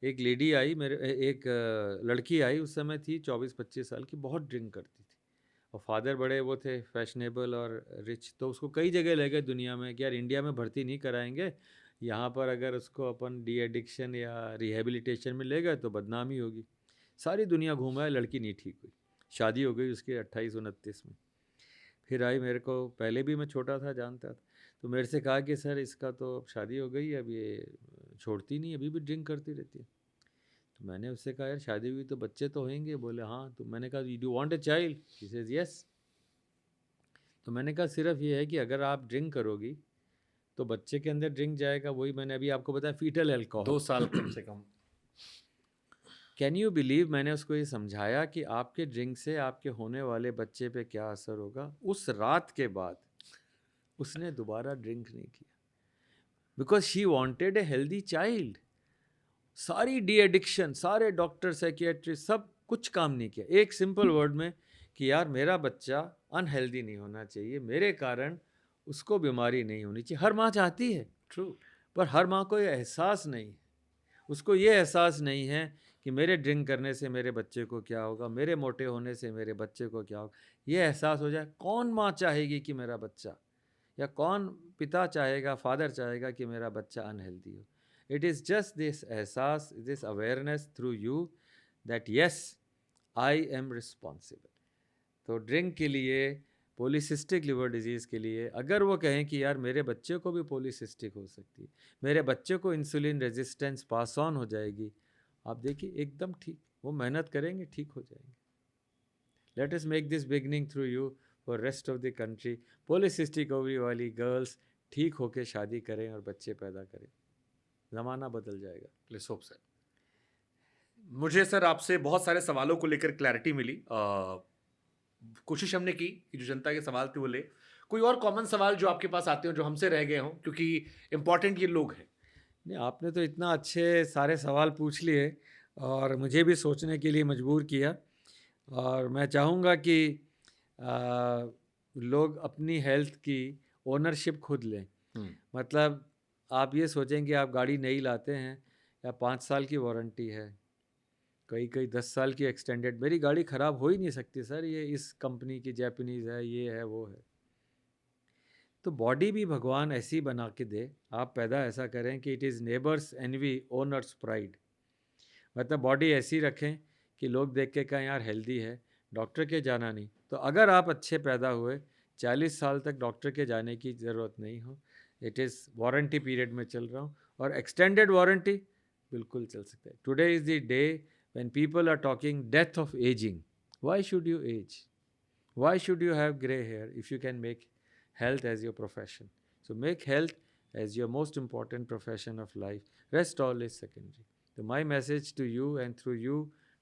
[SPEAKER 2] एक लेडी आई मेरे, एक लड़की आई, उस समय थी 24-25 साल की, बहुत ड्रिंक करती थी, और फादर बड़े वो थे फैशनेबल और रिच, तो उसको कई जगह ले गए दुनिया में कि यार इंडिया में भर्ती नहीं कराएंगे, यहाँ पर अगर उसको अपन डी एडिक्शन या रिहेबिलिटेशन में ले गए तो बदनामी होगी। सारी दुनिया घूमा है, लड़की नहीं ठीक हुई। शादी हो गई उसकी 28-29 में। फिर आई मेरे को, पहले भी मैं छोटा था, जानता था, तो मेरे से कहा कि सर इसका तो अब शादी हो गई है, अब ये छोड़ती नहीं, अभी भी ड्रिंक करती रहती है। तो मैंने उससे कहा यार शादी हुई तो बच्चे तो होंगे? बोले हाँ। तो मैंने कहा you do want a child? She says yes. तो मैंने कहा सिर्फ ये है कि अगर आप ड्रिंक करोगी तो बच्चे के अंदर ड्रिंक जाएगा, वही मैंने अभी आपको बताया, फीटल
[SPEAKER 1] 2
[SPEAKER 2] अल्कोहल।
[SPEAKER 1] साल कम से कम।
[SPEAKER 2] कैन यू बिलीव, मैंने उसको ये समझाया कि आपके ड्रिंक से आपके होने वाले बच्चे पे क्या असर होगा। उस रात के बाद उसने दोबारा ड्रिंक नहीं किया, because she wanted a healthy child. सारी डी एडिक्शन, सारे डॉक्टर, साइकियाट्रिस्ट, सब कुछ काम नहीं किया। एक सिंपल वर्ड में कि यार मेरा बच्चा अनहेल्दी नहीं होना चाहिए, मेरे कारण उसको बीमारी नहीं होनी चाहिए। हर माँ चाहती है,
[SPEAKER 1] ट्रू।
[SPEAKER 2] पर हर माँ को ये एहसास नहीं है। उसको ये एहसास नहीं है कि मेरे ड्रिंक करने से मेरे बच्चे को क्या होगा, मेरे मोटे होने से मेरे बच्चे को क्या होगा। ये एहसास हो जाए, कौन माँ चाहेगी कि मेरा बच्चा, या कौन पिता चाहेगा, फादर चाहेगा कि मेरा बच्चा अनहेल्दी हो। इट इज़ जस्ट दिस एहसास, this awareness through you that yes I am responsible. तो ड्रिंक के लिए, पॉलीसिस्टिक लिवर डिजीज़ के लिए, अगर वो कहें कि यार मेरे बच्चे को भी पॉलीसिस्टिक हो सकती है, मेरे बच्चे को इंसुलिन रेजिस्टेंस पास ऑन हो जाएगी, आप देखिए एकदम ठीक, वो मेहनत करेंगे, ठीक हो जाएंगे। Let us make this beginning through you for rest of the country. Polycystic ovary वाली गर्ल्स ठीक होके शादी करें और बच्चे पैदा करें, ज़माना बदल जाएगा।
[SPEAKER 1] Let's hope sir. मुझे सर आपसे बहुत सारे सवालों को लेकर क्लैरिटी मिली। कोशिश हमने की कि जो जनता के सवाल थे वो ले। कोई और कॉमन सवाल जो आपके पास आते हो जो हमसे रह गए हों, क्योंकि इम्पोर्टेंट ये लोग हैं।
[SPEAKER 2] नहीं, आपने तो इतना अच्छे सारे सवाल पूछ लिए और मुझे भी सोचने के लिए मजबूर किया, और मैं चाहूँगा कि लोग अपनी हेल्थ की ओनरशिप खुद लें। मतलब आप ये सोचें कि आप गाड़ी नई लाते हैं या 5 साल की वारंटी है, कई 10 साल की एक्सटेंडेड, मेरी गाड़ी ख़राब हो ही नहीं सकती सर, ये इस कंपनी की जैपनीज़ है, ये है वो है। तो बॉडी भी भगवान ऐसी बना के दे, आप पैदा ऐसा करें कि it is neighbour's envy owner's pride. मतलब बॉडी ऐसी रखें कि लोग देख के कहें यार हेल्दी है, डॉक्टर के जाना नहीं। तो अगर आप अच्छे पैदा हुए, 40 साल तक डॉक्टर के जाने की ज़रूरत नहीं हो, इट इज़ वारंटी पीरियड में चल रहा हूँ, और एक्सटेंडेड वारंटी बिल्कुल चल सकता है। Today is the day when people are talking death of ageing. Why should you age? Why should you have gray hair if you can make health as your profession? So make health as your most important profession of life. Rest all is secondary. So my message to you and through you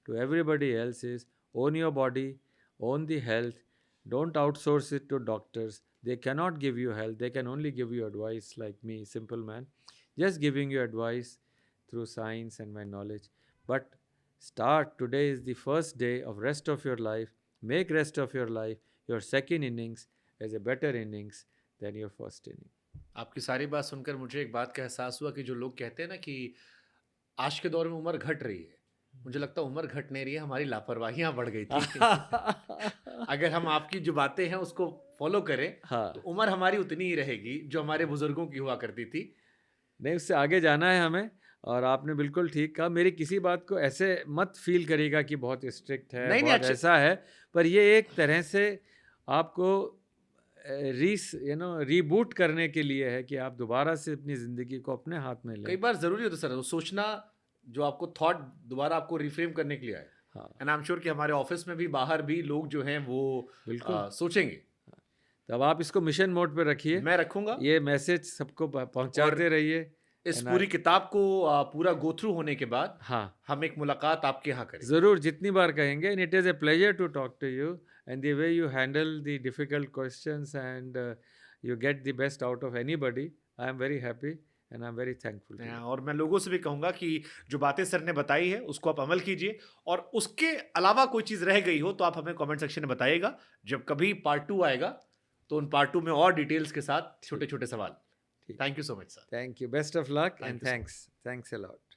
[SPEAKER 2] to everybody else is own your body, own the health. Don't outsource it to doctors. They cannot give you health. They can only give you advice like me, simple man. Just giving you advice through science and my knowledge. But start. Today is the first day of rest of your life. Make rest of your life, your second innings, as a better innings than your first inning.
[SPEAKER 1] आपकी सारी बात सुनकर मुझे एक बात का एहसास हुआ कि जो लोग कहते हैं ना कि आज के दौर में उम्र घट रही है, मुझे लगता है उम्र घट नहीं रही है, हमारी लापरवाहियां बढ़ गई थी। अगर हम आपकी जो बातें हैं उसको फॉलो करें
[SPEAKER 2] हाँ,
[SPEAKER 1] तो उम्र हमारी उतनी ही रहेगी जो हमारे बुजुर्गों की हुआ करती थी।
[SPEAKER 2] नहीं, उससे आगे जाना है हमें। और आपने बिल्कुल ठीक कहा, मेरी किसी बात को ऐसे मत फील करिएगा कि बहुत स्ट्रिक्ट है,
[SPEAKER 1] नहीं,
[SPEAKER 2] बहुत
[SPEAKER 1] अच्छे-
[SPEAKER 2] ऐसा है, पर ये एक तरह से आपको रीबूट करने के लिए है कि आप दोबारा से अपनी ज़िंदगी को अपने हाथ में
[SPEAKER 1] कई
[SPEAKER 2] लें।
[SPEAKER 1] बार जरूरी होता है सर वो सोचना जो आपको थॉट दोबारा आपको रिफ्रेम करने के लिए आए।
[SPEAKER 2] हाँ
[SPEAKER 1] एंड आई एम श्योर कि हमारे ऑफिस में भी बाहर भी लोग जो हैं वो
[SPEAKER 2] बिल्कुल।
[SPEAKER 1] सोचेंगे।
[SPEAKER 2] तो अब आप इसको मिशन मोड पे रखिए,
[SPEAKER 1] मैं रखूंगा
[SPEAKER 2] ये मैसेज सबको पहुंचाते रहिए।
[SPEAKER 1] इस
[SPEAKER 2] And
[SPEAKER 1] पूरी किताब को पूरा गो थ्रू होने के बाद
[SPEAKER 2] हाँ
[SPEAKER 1] हम एक मुलाकात आपके यहाँ करेंगे।
[SPEAKER 2] ज़रूर, जितनी बार कहेंगे। And it is a pleasure to talk to you and the way you handle the difficult questions and you get the best out of anybody. I am very happy and I am very thankful to you.
[SPEAKER 1] और मैं लोगों से भी कहूंगा कि जो बातें sir ने बताई है उसको आप अमल कीजिए, और उसके अलावा कोई चीज रह गई हो तो आप हमें कमेंट सेक्शन में बताइएगा। जब कभी पार्ट 2 आएगा तो उन पार्ट 2 में और डिटेल्स के साथ छोटे छोटे सवाल।
[SPEAKER 2] ठीक।
[SPEAKER 1] Thank you so much sir.
[SPEAKER 2] Thank you, best of luck
[SPEAKER 1] Thank
[SPEAKER 2] and
[SPEAKER 1] you so much.
[SPEAKER 2] Thanks a lot.